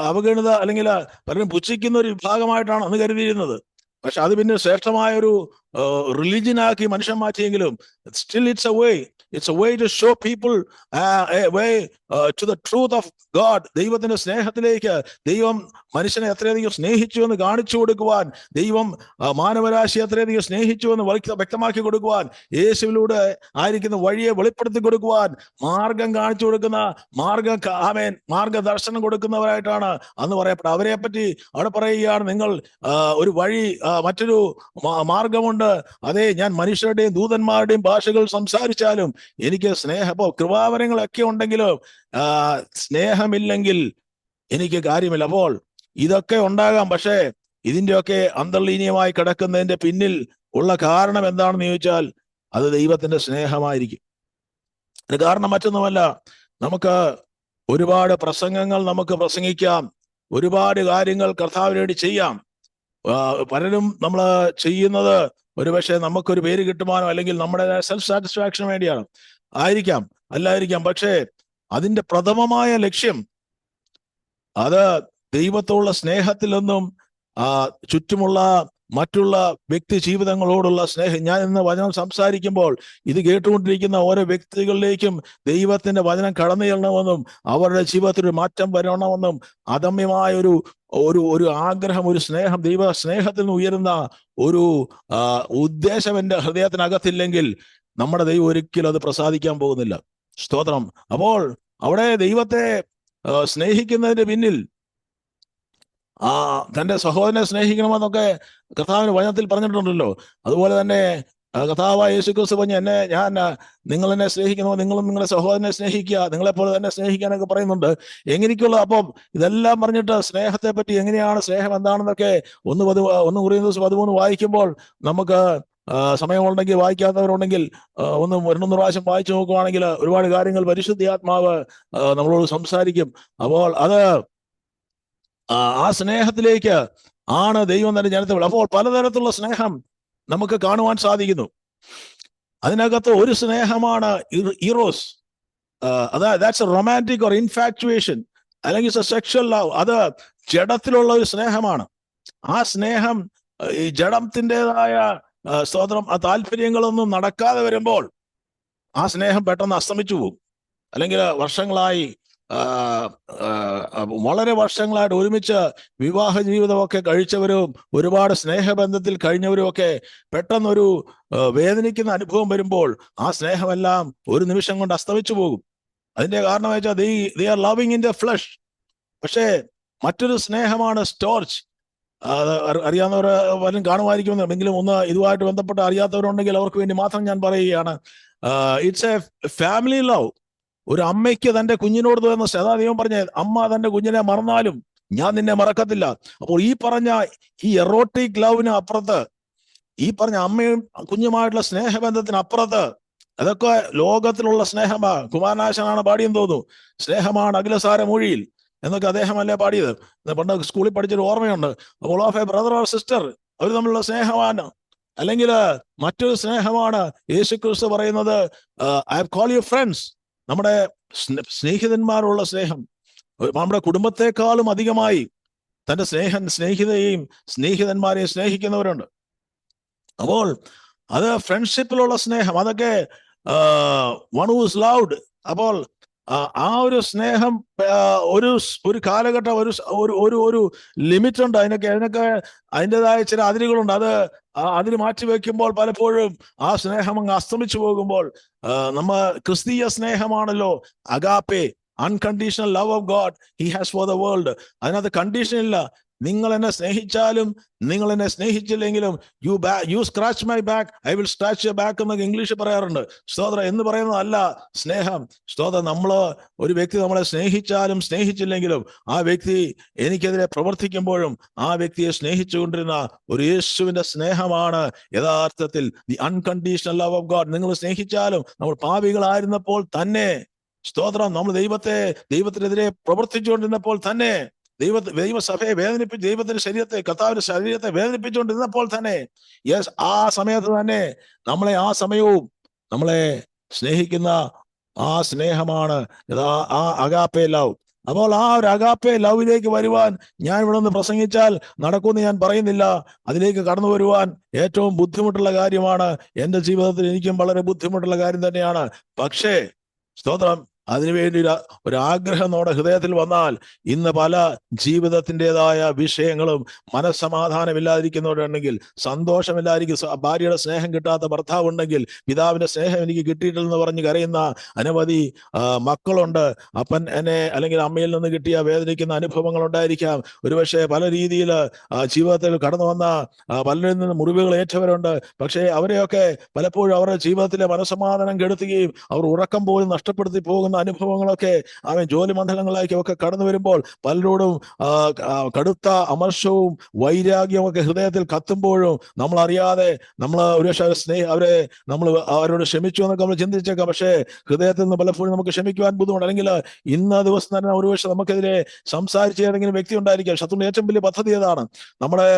അവഗണിത അല്ലെങ്കിൽ പലരും പുച്ഛിക്കുന്ന ഒരു വിഭാഗമായിട്ടാണ് അന്ന് കരുതിയിരുന്നത്. പക്ഷെ അത് പിന്നെ ശ്രേഷ്ഠമായ ഒരു റിലിജിയനാക്കി മനുഷ്യൻ മാറ്റിയെങ്കിലും still it's a way. It's a way to show people a way to the truth of God. ദൈവത്തിന്റെ സ്നേഹത്തിലേക്ക് ദൈവം മനുഷ്യനെ എത്രയധികം സ്നേഹിച്ചു എന്ന് കാണിച്ചു കൊടുക്കുവാൻ, ദൈവം മാനവരാശി എത്രയധികം സ്നേഹിച്ചു എന്ന് വ്യക്തമാക്കി കൊടുക്കുവാൻ, യേശുവിലൂടെ ആയിരിക്കുന്ന വഴിയെ വെളിപ്പെടുത്തി കൊടുക്കുവാൻ, മാർഗം കാണിച്ചു കൊടുക്കുന്ന മാർഗദർശനം കൊടുക്കുന്നവരായിട്ടാണ് അന്ന് പറയപ്പെട്ടത്. അവരെ പറ്റി അവിടെ പറയുകയാണ്, നിങ്ങൾ ഒരു വഴി, മറ്റൊരു മാർഗമുണ്ട്. അതെ, ഞാൻ മനുഷ്യരുടെയും ദൂതന്മാരുടെയും ഭാഷകൾ സംസാരിച്ചാലും എനിക്ക് സ്നേഹമോ കൃപാവരങ്ങളൊക്കെ ഉണ്ടെങ്കിലും സ്നേഹമില്ലെങ്കിൽ എനിക്ക് കാര്യമില്ല. അപ്പോൾ ഇതൊക്കെ ഉണ്ടാകാം, പക്ഷേ ഇതിന്റെയൊക്കെ അന്തർലീനീയമായി കിടക്കുന്നതിന്റെ പിന്നിൽ ഉള്ള കാരണം എന്താണെന്ന് ചോദിച്ചാൽ അത് ദൈവത്തിന്റെ സ്നേഹമായിരിക്കും. അത് കാരണം മറ്റൊന്നുമല്ല, നമുക്ക് ഒരുപാട് പ്രസംഗങ്ങൾ നമുക്ക് പ്രസംഗിക്കാം, ഒരുപാട് കാര്യങ്ങൾ കർത്താവിന് വേണ്ടി ചെയ്യാം. പലരും നമ്മൾ ചെയ്യുന്നത് ഒരുപക്ഷെ നമുക്കൊരു പേര് കിട്ടുവാനോ അല്ലെങ്കിൽ നമ്മുടെ സെൽഫ് സാറ്റിസ്ഫാക്ഷന് വേണ്ടിയാണ്, ആയിരിക്കാം, അല്ലായിരിക്കാം. പക്ഷേ അതിന്റെ പ്രഥമമായ ലക്ഷ്യം അത് ദൈവത്തോടുള്ള സ്നേഹത്തിൽ നിന്നും ചുറ്റുമുള്ള മറ്റുള്ള വ്യക്തി ജീവിതങ്ങളോടുള്ള സ്നേഹം. ഞാൻ ഇന്ന് വചനം സംസാരിക്കുമ്പോൾ ഇത് കേട്ടുകൊണ്ടിരിക്കുന്ന ഓരോ വ്യക്തികളിലേക്കും ദൈവത്തിന്റെ വചനം കടന്നു ചെല്ലണമെന്നും അവരുടെ ജീവിതത്തിൽ ഒരു മാറ്റം വരണമെന്നും അദമ്യമായ ഒരു ആഗ്രഹം, ഒരു സ്നേഹം, ദൈവ സ്നേഹത്തിൽ നിന്ന് ഉയരുന്ന ഒരു ഉദ്ദേശം എൻ്റെ ഹൃദയത്തിനകത്തില്ലെങ്കിൽ നമ്മുടെ ദൈവം ഒരിക്കലും അത് പ്രസാദിക്കാൻ പോകുന്നില്ല. സ്തോത്രം. അപ്പോൾ അവിടെ ദൈവത്തെ സ്നേഹിക്കുന്നതിന്റെ പിന്നിൽ തന്റെ സഹോദരനെ സ്നേഹിക്കണമെന്നൊക്കെ കർത്താവിന് വചനത്തിൽ പറഞ്ഞിട്ടുണ്ടല്ലോ. അതുപോലെ തന്നെ കർത്താവായ യേശുക്രിസ്തു പറഞ്ഞു, നിങ്ങൾ എന്നെ സ്നേഹിക്കണമോ, നിങ്ങളും നിങ്ങളുടെ സഹോദരനെ സ്നേഹിക്കുക, നിങ്ങളെപ്പോലെ തന്നെ സ്നേഹിക്കാനൊക്കെ പറയുന്നുണ്ട്. എങ്ങനെയൊക്കെയുള്ള അപ്പം ഇതെല്ലാം പറഞ്ഞിട്ട് സ്നേഹത്തെ പറ്റി എങ്ങനെയാണ്, സ്നേഹം എന്താണെന്നൊക്കെ 1 Corinthians 13 വായിക്കുമ്പോൾ നമുക്ക് സമയമുണ്ടെങ്കിൽ, വായിക്കാത്തവരുണ്ടെങ്കിൽ ഒന്ന് 2 പ്രാവശ്യം വായിച്ചു നോക്കുവാണെങ്കിൽ ഒരുപാട് കാര്യങ്ങൾ പരിശുദ്ധാത്മാവ് നമ്മളോട് സംസാരിക്കും. അപ്പോൾ അത് ആ സ്നേഹത്തിലേക്ക് ആണ് ദൈവം തന്നെ ജനത്തെ. അപ്പോൾ പലതരത്തിലുള്ള സ്നേഹം നമുക്ക് കാണുവാൻ സാധിക്കുന്നു. അതിനകത്ത് ഒരു സ്നേഹമാണ് Eros. That's A romantic or infatuation, അല്ലെങ്കിൽ സെക്ഷൽ ലവ്. അത് ജഡത്തിലുള്ള ഒരു സ്നേഹമാണ്. ആ സ്നേഹം ഈ ജഡത്തിൻ്റെതായ സ്തോത്രം താല്പര്യങ്ങളൊന്നും നടക്കാതെ വരുമ്പോൾ ആ സ്നേഹം പെട്ടെന്ന് അസ്തമിച്ചു പോകും. അല്ലെങ്കിൽ വളരെ വർഷങ്ങളായിട്ട് ഒരുമിച്ച് വിവാഹ ജീവിതമൊക്കെ കഴിച്ചവരും ഒരുപാട് സ്നേഹബന്ധത്തിൽ കഴിഞ്ഞവരും ഒക്കെ പെട്ടെന്നൊരു വേദനിക്കുന്ന അനുഭവം വരുമ്പോൾ ആ സ്നേഹമെല്ലാം ഒരു നിമിഷം കൊണ്ട് അസ്തമിച്ചു പോകും. അതിന്റെ കാരണം വെച്ചാൽ they are loving in the flesh. പക്ഷേ മറ്റൊരു സ്നേഹമാണ് സ്റ്റോർച്ച്. അറിയാവുന്നവർ പലരും കാണുമായിരിക്കും, എങ്കിലും ഒന്ന് ഇതുമായിട്ട് ബന്ധപ്പെട്ട് അറിയാത്തവരുണ്ടെങ്കിൽ അവർക്ക് വേണ്ടി മാത്രം ഞാൻ പറയുകയാണ്. It's A family love. ഒരു അമ്മയ്ക്ക് തന്റെ കുഞ്ഞിനോട് തോന്നുന്ന സദാ ദൈവം പറഞ്ഞ, അമ്മ തന്റെ കുഞ്ഞിനെ മറന്നാലും ഞാൻ നിന്നെ മറക്കത്തില്ല. അപ്പോൾ ഈ പറഞ്ഞ ഈ എറോട്ടിക് ലവിന് അപ്പുറത്ത്, ഈ പറഞ്ഞ അമ്മയും കുഞ്ഞുമായിട്ടുള്ള സ്നേഹബന്ധത്തിന് അപ്പുറത്ത്, അതൊക്കെ ലോകത്തിലുള്ള സ്നേഹമാ. കുമാരനാശനാണ് പാടിയെന്ന് തോന്നുന്നു, സ്നേഹമാണ് അഖിലസാര മൊഴിയിൽ എന്നൊക്കെ അദ്ദേഹമല്ലേ പാടിയത്. പണ്ട് സ്കൂളിൽ പഠിച്ചൊരു ഓർമ്മയുണ്ട്. അപ്പോൾ of a brother or sister, അവർ തമ്മിലുള്ള സ്നേഹമാണ്. അല്ലെങ്കിൽ മറ്റൊരു സ്നേഹമാണ് യേശുക്രിസ്തു പറയുന്നത്, I have call you friends. നമ്മുടെ സ്നേഹിതന്മാരുള്ള സ്നേഹം, നമ്മുടെ കുടുംബത്തെക്കാളും അധികമായി തന്റെ സ്നേഹിതന്മാരെയും സ്നേഹിക്കുന്നവരുണ്ട്. അപ്പോൾ അത് ഫ്രണ്ട്ഷിപ്പിലുള്ള സ്നേഹം, അതൊക്കെ വൺ ഹു ഈസ് ലവ്ഡ്. അപ്പോൾ ആ ഒരു സ്നേഹം ഒരു കാലഘട്ടം, ഒരു ലിമിറ്റ് ഉണ്ട്. അതിനൊക്കെ അതിൻ്റെതായ ചില അതിരുകളുണ്ട്. അതിന് മാറ്റി വെക്കുമ്പോൾ പലപ്പോഴും ആ സ്നേഹം അങ്ങ് അസ്തമിച്ചു പോകുമ്പോൾ ക്രിസ്തീയ സ്നേഹമാണല്ലോ agape, unconditional love of God he has for the world. അതിനകത്ത് കണ്ടീഷൻ ഇല്ല. നിങ്ങൾ എന്നെ സ്നേഹിച്ചാലും നിങ്ങൾ എന്നെ സ്നേഹിച്ചില്ലെങ്കിലും you scratch my back, I will scratch your back എന്നൊക്കെ ഇംഗ്ലീഷിൽ പറയാറുണ്ട്. സ്തോത്രം എന്ന് പറയുന്നതല്ല സ്നേഹം. സ്തോത്രം, ഒരു വ്യക്തി നമ്മളെ സ്നേഹിച്ചാലും സ്നേഹിച്ചില്ലെങ്കിലും ആ വ്യക്തി എനിക്കെതിരെ പ്രവർത്തിക്കുമ്പോഴും ആ വ്യക്തിയെ സ്നേഹിച്ചുകൊണ്ടിരുന്ന ഒരു യേശുവിന്റെ സ്നേഹമാണ് യഥാർത്ഥത്തിൽ the unconditional love of God. നിങ്ങൾ സ്നേഹിച്ചാലും, നമ്മൾ പാപികളായിരുന്നപ്പോൾ തന്നെ, സ്തോത്രം, നമ്മൾ ദൈവത്തിനെതിരെ പ്രവർത്തിച്ചുകൊണ്ടിരുന്നപ്പോൾ തന്നെ, ദൈവസഭയെ വേദനിപ്പിച്ച്, ദൈവത്തിന്റെ കർത്താവിന്റെ ശരീരത്തെ വേദനിപ്പിച്ചുകൊണ്ടിരുന്നപ്പോൾ തന്നെ, യെസ്, ആ സമയത്ത് തന്നെ ആ സമയവും നമ്മളെ സ്നേഹിക്കുന്ന ആ സ്നേഹമാണ് ആ അഗാപ്പെ ലവ്. അപ്പോൾ ആ ഒരു അഗാപ്പെ ലവിലേക്ക് വരുവാൻ ഞാൻ ഇവിടെ നിന്ന് പ്രസംഗിച്ചാൽ നടക്കുമെന്ന് ഞാൻ പറയുന്നില്ല. അതിലേക്ക് കടന്നു വരുവാൻ ഏറ്റവും ബുദ്ധിമുട്ടുള്ള കാര്യമാണ്. എൻ്റെ ജീവിതത്തിൽ എനിക്കും വളരെ ബുദ്ധിമുട്ടുള്ള കാര്യം തന്നെയാണ്. പക്ഷേ സ്തോത്രം, അതിനുവേണ്ടി ഒരു ആഗ്രഹം നമ്മുടെ ഹൃദയത്തിൽ വന്നാൽ ഇന്ന് പല ജീവിതത്തിൻ്റെതായ വിഷയങ്ങളും മനസ്സമാധാനമില്ലാതിരിക്കുന്നവരുണ്ടെങ്കിൽ, സന്തോഷമില്ലാതിരിക്കും, ഭാര്യയുടെ സ്നേഹം കിട്ടാത്ത ഭർത്താവ് ഉണ്ടെങ്കിൽ, പിതാവിന്റെ സ്നേഹം എനിക്ക് കിട്ടിയിട്ടില്ലെന്ന് പറഞ്ഞ് കരയുന്ന അനവധി മക്കളുണ്ട്. അപ്പൻ എന്നെ അല്ലെങ്കിൽ അമ്മയിൽ നിന്ന് കിട്ടിയ വേദനിക്കുന്ന അനുഭവങ്ങൾ ഉണ്ടായിരിക്കാം. ഒരുപക്ഷെ പല രീതിയിൽ ജീവിതത്തിൽ കടന്നു വന്ന പലരിൽ നിന്ന് മുറിവുകൾ ഏറ്റവരുണ്ട്. പക്ഷേ അവരെയൊക്കെ പലപ്പോഴും അവരുടെ ജീവിതത്തിലെ മനസ്സമാധാനം കെടുത്തുകയും അവർ ഉറക്കം പോലും നഷ്ടപ്പെടുത്തി പോകുന്ന അനുഭവങ്ങളൊക്കെ അവൻ ജോലി മണ്ഡലങ്ങളിലേക്ക് ഒക്കെ കടന്നു വരുമ്പോൾ പലരോടും കടുത്ത അമർഷവും വൈരാഗ്യവും ഒക്കെ ഹൃദയത്തിൽ കത്തുമ്പോഴും നമ്മൾ അറിയാതെ നമ്മൾ ഒരുപക്ഷെ നമ്മൾ അവരോട് ക്ഷമിച്ചു എന്നൊക്കെ നമ്മൾ ചിന്തിച്ചേക്കാം. പക്ഷേ ഹൃദയത്തിൽ നിന്ന് പലപ്പോഴും നമുക്ക് ക്ഷമിക്കുവാൻ ബുദ്ധിമുട്ട്, അല്ലെങ്കിൽ ഇന്ന ദിവസം തന്നെ ഒരുപക്ഷെ നമുക്കെതിരെ സംസാരിച്ച ഏതെങ്കിലും വ്യക്തി ഉണ്ടായിരിക്കാം. ശത്രുവിന്റെ ഏറ്റവും വലിയ പദ്ധതി ഏതാണ്? നമ്മുടെ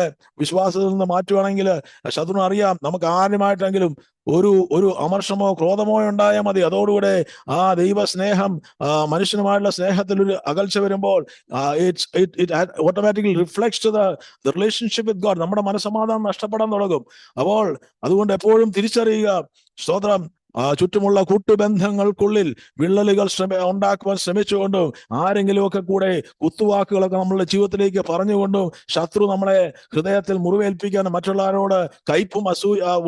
വിശ്വാസത്തിൽ നിന്ന് മാറ്റുവാണെങ്കിൽ ശത്രുവിന് അറിയാം നമുക്ക് ആരുമായിട്ടെങ്കിലും ഒരു അമർഷമോ ക്രോധമോ ഉണ്ടായാൽ മതി, അതോടുകൂടെ ആ ദൈവ സ്നേഹം മനുഷ്യനുമായിട്ടുള്ള സ്നേഹത്തിൽ ഒരു അകൽച്ച വരുമ്പോൾ it automatically reflects to the relationship with God. നമ്മുടെ മനസ്സമാധാനം നഷ്ടപ്പെടാൻ തുടങ്ങും. അപ്പോൾ അതുകൊണ്ട് എപ്പോഴും തിരിച്ചറിയുക, സ്തോത്രം, ചുറ്റുമുള്ള കൂട്ടുബന്ധങ്ങൾക്കുള്ളിൽ വിള്ളലുകൾ ഉണ്ടാക്കുവാൻ ശ്രമിച്ചുകൊണ്ടും ആരെങ്കിലുമൊക്കെ കൂടെ കുത്തുവാക്കുകളൊക്കെ നമ്മളുടെ ജീവിതത്തിലേക്ക് പറഞ്ഞുകൊണ്ടും ശത്രു നമ്മളെ ഹൃദയത്തിൽ മുറിവേൽപ്പിക്കാനും മറ്റുള്ളവരോട് കയ്പും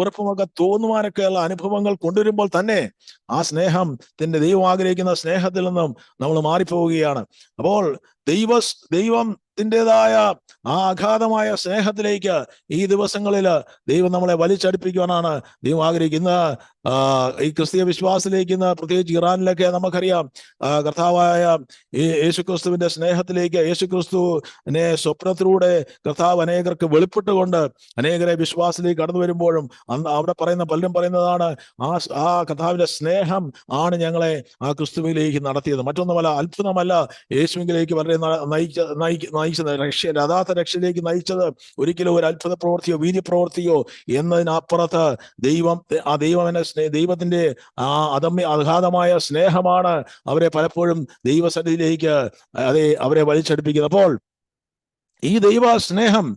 ഉറപ്പുമൊക്കെ തോന്നുവാനൊക്കെയുള്ള അനുഭവങ്ങൾ കൊണ്ടുവരുമ്പോൾ തന്നെ ആ സ്നേഹത്തിന്റെ ദൈവം ആഗ്രഹിക്കുന്ന സ്നേഹത്തിൽ നിന്നും നമ്മൾ മാറിപ്പോവുകയാണ്. അപ്പോൾ ദൈവത്തിൻ്റെതായ ആ അഗാധമായ സ്നേഹത്തിലേക്ക് ഈ ദിവസങ്ങളിൽ ദൈവം നമ്മളെ വലിച്ചടുപ്പിക്കുവാനാണ് ദൈവം ആഗ്രഹിക്കുന്ന. ഈ ക്രിസ്തീയ വിശ്വാസത്തിലേക്ക് ഇന്ന് പ്രത്യേകിച്ച് ഇറാനിലൊക്കെ നമുക്കറിയാം കർത്താവായ യേശുക്രിസ്തുവിന്റെ സ്നേഹത്തിലേക്ക്, യേശുക്രിസ്തുവിനെ സ്വപ്നത്തിലൂടെ കർത്താവ് അനേകർക്ക് വെളിപ്പെട്ടുകൊണ്ട് അനേകരെ വിശ്വാസത്തിലേക്ക് കടന്നു വരുമ്പോഴും അവിടെ പറയുന്ന പലരും പറയുന്നതാണ് ആ കർത്താവിന്റെ സ്നേഹം ആണ് ഞങ്ങളെ ആ ക്രിസ്തുവിലേക്ക് നടത്തിയത്, മറ്റൊന്നുമല്ല, അത്ഭുതമല്ല. യേശുവിലേക്ക് വളരെ നയിച്ചത് യഥാർത്ഥ രക്ഷയിലേക്ക് നയിച്ചത് ഒരിക്കലും ഒരു അത്ഭുത പ്രവൃത്തിയോ വീര്യപ്രവൃത്തിയോ എന്നതിനപ്പുറത്ത് ദൈവത്തിന്റെ അഗാധമായ സ്നേഹമാണ് അവരെ പലപ്പോഴും ദൈവസന്നിധിയിലേക്ക് അവരെ വലിച്ചടുപ്പിക്കുന്നത്. അപ്പോൾ ഈ ദൈവ സ്നേഹം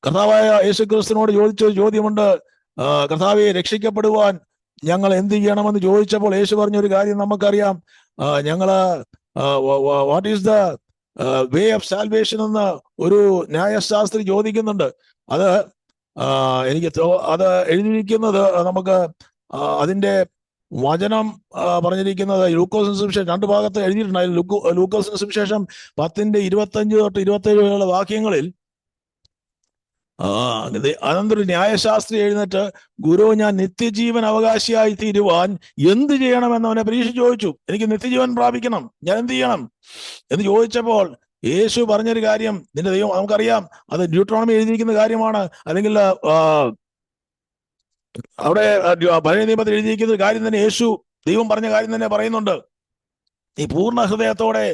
കർത്താവായ യേശുക്രിസ്തുവിനോട് ചോദിച്ച ചോദ്യമുണ്ട്, കർത്താവെ രക്ഷിക്കപ്പെടുവാൻ ഞങ്ങൾ എന്ത് ചെയ്യണമെന്ന് ചോദിച്ചപ്പോൾ യേശു പറഞ്ഞൊരു കാര്യം നമുക്കറിയാം. What is the way of salvation എന്ന് ഒരു ന്യായശാസ്ത്രി ചോദിക്കുന്നുണ്ട്. അത് എഴുതിയിരിക്കുന്നത് നമുക്ക് അതിന്റെ വചനം പറഞ്ഞിരിക്കുന്നത് ലൂക്കോസിന് സുവിശേഷം 2 ഭാഗത്ത് എഴുതിയിട്ടുണ്ടായിരുന്നു. ലൂക്കോസിന് സുവിശേഷം 10:25 തൊട്ട് 27 വാക്യങ്ങളിൽ അനന്തര ന്യായശാസ്ത്രി എഴുന്നേറ്റ്, ഗുരു, ഞാൻ നിത്യജീവൻ അവകാശിയായി തീരുവാൻ എന്ത് ചെയ്യണമെന്ന് അവനെ പരീക്ഷ ചോദിച്ചു. എനിക്ക് നിത്യജീവൻ പ്രാപിക്കണം, ഞാൻ എന്ത് ചെയ്യണം എന്ന് ചോദിച്ചപ്പോൾ യേശു പറഞ്ഞൊരു കാര്യം, നിന്റെ ദൈവം, നമുക്കറിയാം അത് ഡ്യൂട്രോണമി എഴുതിയിരിക്കുന്ന കാര്യമാണ്, അല്ലെങ്കിൽ അവിടെ പഴയ നിയമത്തിൽ എഴുതിയിരിക്കുന്ന ഒരു കാര്യം തന്നെ യേശു ദൈവം പറഞ്ഞ കാര്യം തന്നെ പറയുന്നുണ്ട്. നീ പൂർണ്ണ ഹൃദയത്തോടെ,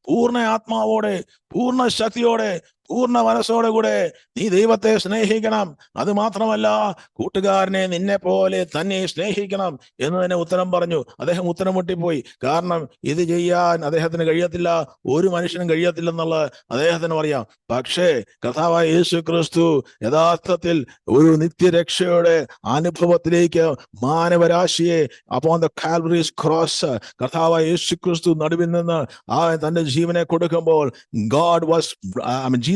പൂർണ്ണ ആത്മാവോടെ, പൂർണ്ണ ശക്തിയോടെ, പൂർണ്ണ മനസ്സോടെ കൂടെ നീ ദൈവത്തെ സ്നേഹിക്കണം. അത് മാത്രമല്ല, കൂട്ടുകാരനെ നിന്നെ പോലെ തന്നെ സ്നേഹിക്കണം എന്ന് തന്നെ ഉത്തരം പറഞ്ഞു. അദ്ദേഹം ഉത്തരം മുട്ടിപ്പോയി. കാരണം ഇത് ചെയ്യാൻ അദ്ദേഹത്തിന് കഴിയത്തില്ല, ഒരു മനുഷ്യനും കഴിയത്തില്ലെന്നുള്ളത് അദ്ദേഹത്തിന് അറിയാം. പക്ഷേ കർത്താവായ യേശു ക്രിസ്തു യഥാർത്ഥത്തിൽ ഒരു നിത്യരക്ഷയുടെ അനുഭവത്തിലേക്ക് മാനവരാശിയെ upon the Calvary's cross കർത്താവായ യേശു ക്രിസ്തു നടുവിൽ നിന്ന് തന്റെ ജീവനെ കൊടുക്കുമ്പോൾ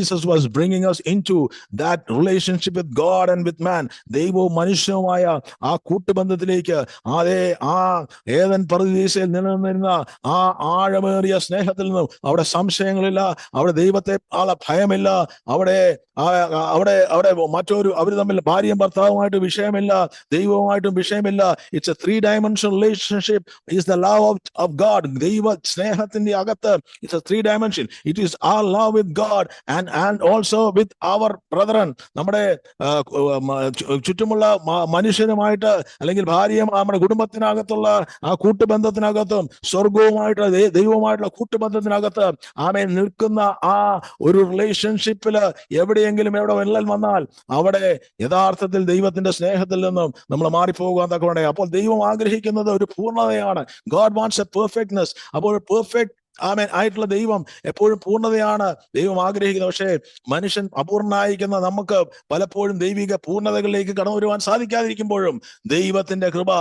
Jesus was bringing us into that relationship with God and with man. ദൈവവും മനുഷ്യനുമായ ആ കൂട്ടുബന്ധത്തിലേക്ക്, ഏദൻ പറുദീസയിൽ നിലനിന്നിരുന്ന ആ ആഴമേറിയ സ്നേഹത്തിൽ നിന്നും അവിടെ സംശയങ്ങളില്ല, അവിടെ ദൈവത്തെ ഭയമില്ല, അവിടെ മറ്റൊരു അവർ തമ്മിൽ ഭാര്യയും ഭർത്താവുമായിട്ട് വിഷയമില്ല, ദൈവവുമായിട്ടും വിഷയമില്ല. It's A 3-dimensional relationship. It's the love of God. ദൈവ സ്നേഹത്തിന്റെ അകത്ത് it's A 3-dimension. It is our love with God and also with our brethren. നമ്മുടെ ചുറ്റുമുള്ള മനുഷ്യരുമായിട്ട്, അല്ലെങ്കിൽ ഭാര്യയും നമ്മുടെ കുടുംബത്തിനകത്തുള്ള ആ കൂട്ടുബന്ധത്തിനകത്തും സ്വർഗവുമായിട്ട് ദൈവവുമായിട്ടുള്ള കൂട്ടുബന്ധത്തിനകത്ത് നിൽക്കുന്ന ആ ഒരു റിലേഷൻഷിപ്പില് എവിടെയെങ്കിലും വിള്ളൽ വന്നാൽ അവിടെ യഥാർത്ഥത്തിൽ ദൈവത്തിന്റെ സ്നേഹത്തിൽ നിന്നും നമ്മൾ മാറിപ്പോകാൻ തക്കവണ്ണം. അപ്പോൾ ദൈവം ആഗ്രഹിക്കുന്നത് ഒരു പൂർണ്ണതയാണ്. God wants a perfectness. അപ്പോൾ പെർഫെക്റ്റ് ആമേൻ ആയിട്ടുള്ള ദൈവം എപ്പോഴും പൂർണ്ണതയാണ് ദൈവം ആഗ്രഹിക്കുന്നത്. പക്ഷേ മനുഷ്യൻ അപൂർണനായിരിക്കുന്ന നമുക്ക് പലപ്പോഴും ദൈവിക പൂർണ്ണതകളിലേക്ക് കടന്നു വരുവാൻ സാധിക്കാതിരിക്കുമ്പോഴും ദൈവത്തിന്റെ കൃപ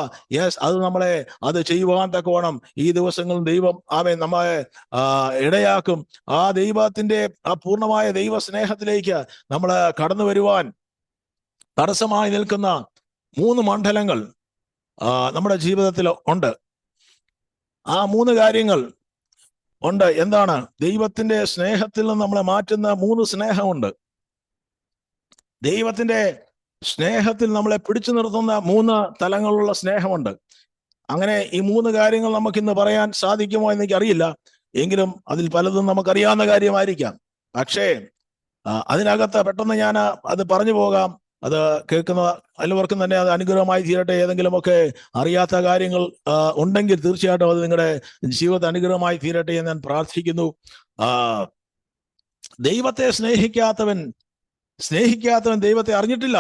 അത് നമ്മളെ അത് ചെയ്യുവാൻ തക്കവണ്ണം ഈ ദിവസങ്ങളിൽ ദൈവം ആമേൻ നമ്മളെ ഇടയാക്കും. ആ ദൈവത്തിന്റെ ആ പൂർണ്ണമായ ദൈവ സ്നേഹത്തിലേക്ക് നമ്മൾ കടന്നു വരുവാൻ തടസ്സമായി നിൽക്കുന്ന 3 മണ്ഡലങ്ങൾ നമ്മുടെ ജീവിതത്തിൽ ഉണ്ട്. ആ 3 കാര്യങ്ങൾ ഉണ്ട്. എന്താണ്? ദൈവത്തിന്റെ സ്നേഹത്തിൽ നിന്ന് നമ്മളെ മാറ്റുന്ന 3 സ്നേഹമുണ്ട്. ദൈവത്തിന്റെ സ്നേഹത്തിൽ നമ്മളെ പിടിച്ചു നിർത്തുന്ന 3 തലങ്ങളുള്ള സ്നേഹമുണ്ട്. അങ്ങനെ ഈ 3 കാര്യങ്ങൾ നമുക്കിന്ന് പറയാൻ സാധിക്കുമോ എന്ന് എനിക്കറിയില്ല. എങ്കിലും അതിൽ പലതും നമുക്കറിയാവുന്ന കാര്യമായിരിക്കാം. പക്ഷേ അതിനകത്ത് പെട്ടെന്ന് ഞാൻ അത് പറഞ്ഞു പോകാം. അത് കേൾക്കുന്ന എല്ലാവർക്കും തന്നെ അത് അനുഗ്രഹമായി തീരട്ടെ. ഏതെങ്കിലുമൊക്കെ അറിയാത്ത കാര്യങ്ങൾ ഉണ്ടെങ്കിൽ തീർച്ചയായിട്ടും അത് നിങ്ങളുടെ ജീവിതത്തിൽ അനുഗ്രഹമായി തീരട്ടെ എന്ന് ഞാൻ പ്രാർത്ഥിക്കുന്നു. ദൈവത്തെ സ്നേഹിക്കാത്തവൻ ദൈവത്തെ അറിഞ്ഞിട്ടില്ല.